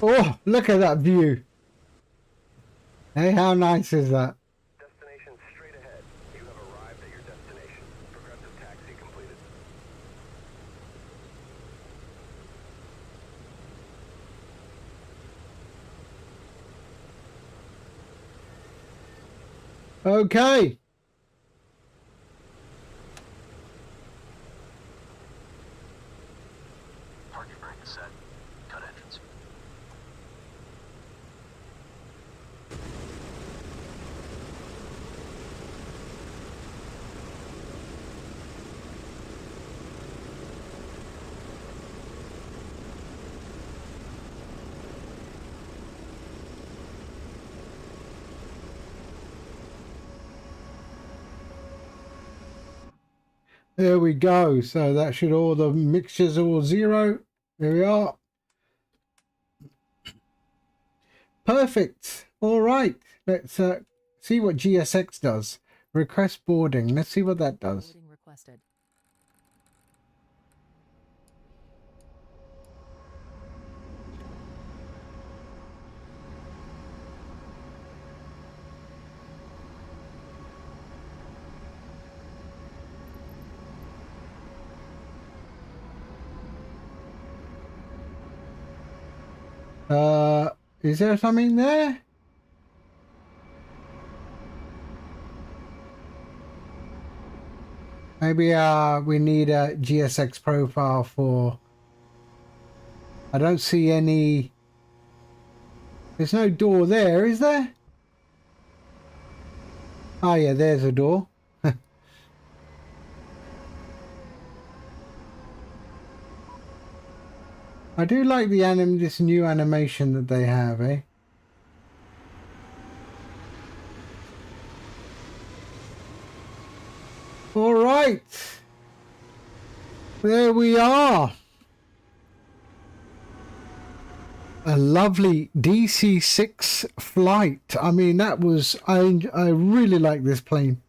Oh, look at that view. Hey, how nice is that? Destination straight ahead. You have arrived at your destination. Okay. Parking brake is set. Cut entrance. There we go. So that should all the mixtures are all 0. There we are. Perfect. All right. Let's see what GSX does. Request boarding. Let's see what that does. Boarding requested. Is there something there? Maybe we need a GSX profile for... I don't see any... There's no door there, is there? Oh yeah, there's a door. I do like the this new animation that they have, eh? All right. There we are. A lovely DC6 flight. I mean, that was... I really like this plane.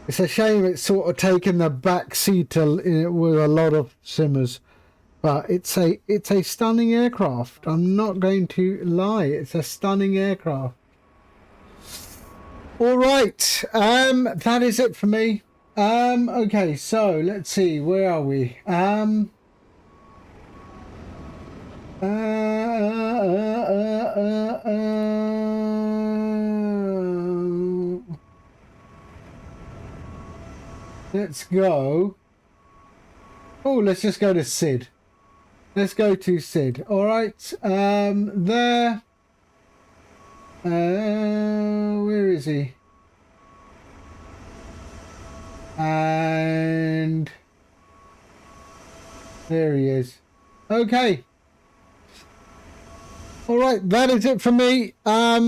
It's a shame it's sort of taken the back seat with a lot of simmers, but it's a stunning aircraft. I'm not going to lie, it's a stunning aircraft. All right, that is it for me. Okay, so let's see, where are we? Let's go. Oh, let's just go to Sid. Let's go to Sid. All right. There. Where is he? And there he is. Okay. All right. That is it for me. I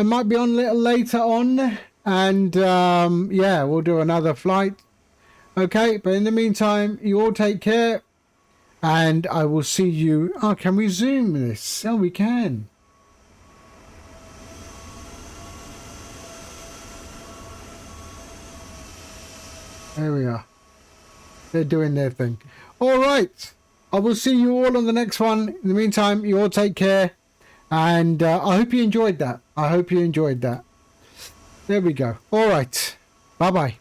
might be on a little later on, and yeah, we'll do another flight. Okay, but in the meantime, you all take care, and I will see you... Oh, can we zoom this? Oh, we can. There we are. They're doing their thing. All right. I will see you all on the next one. In the meantime, you all take care, and I hope you enjoyed that. I hope you enjoyed that. There we go. All right. Bye-bye.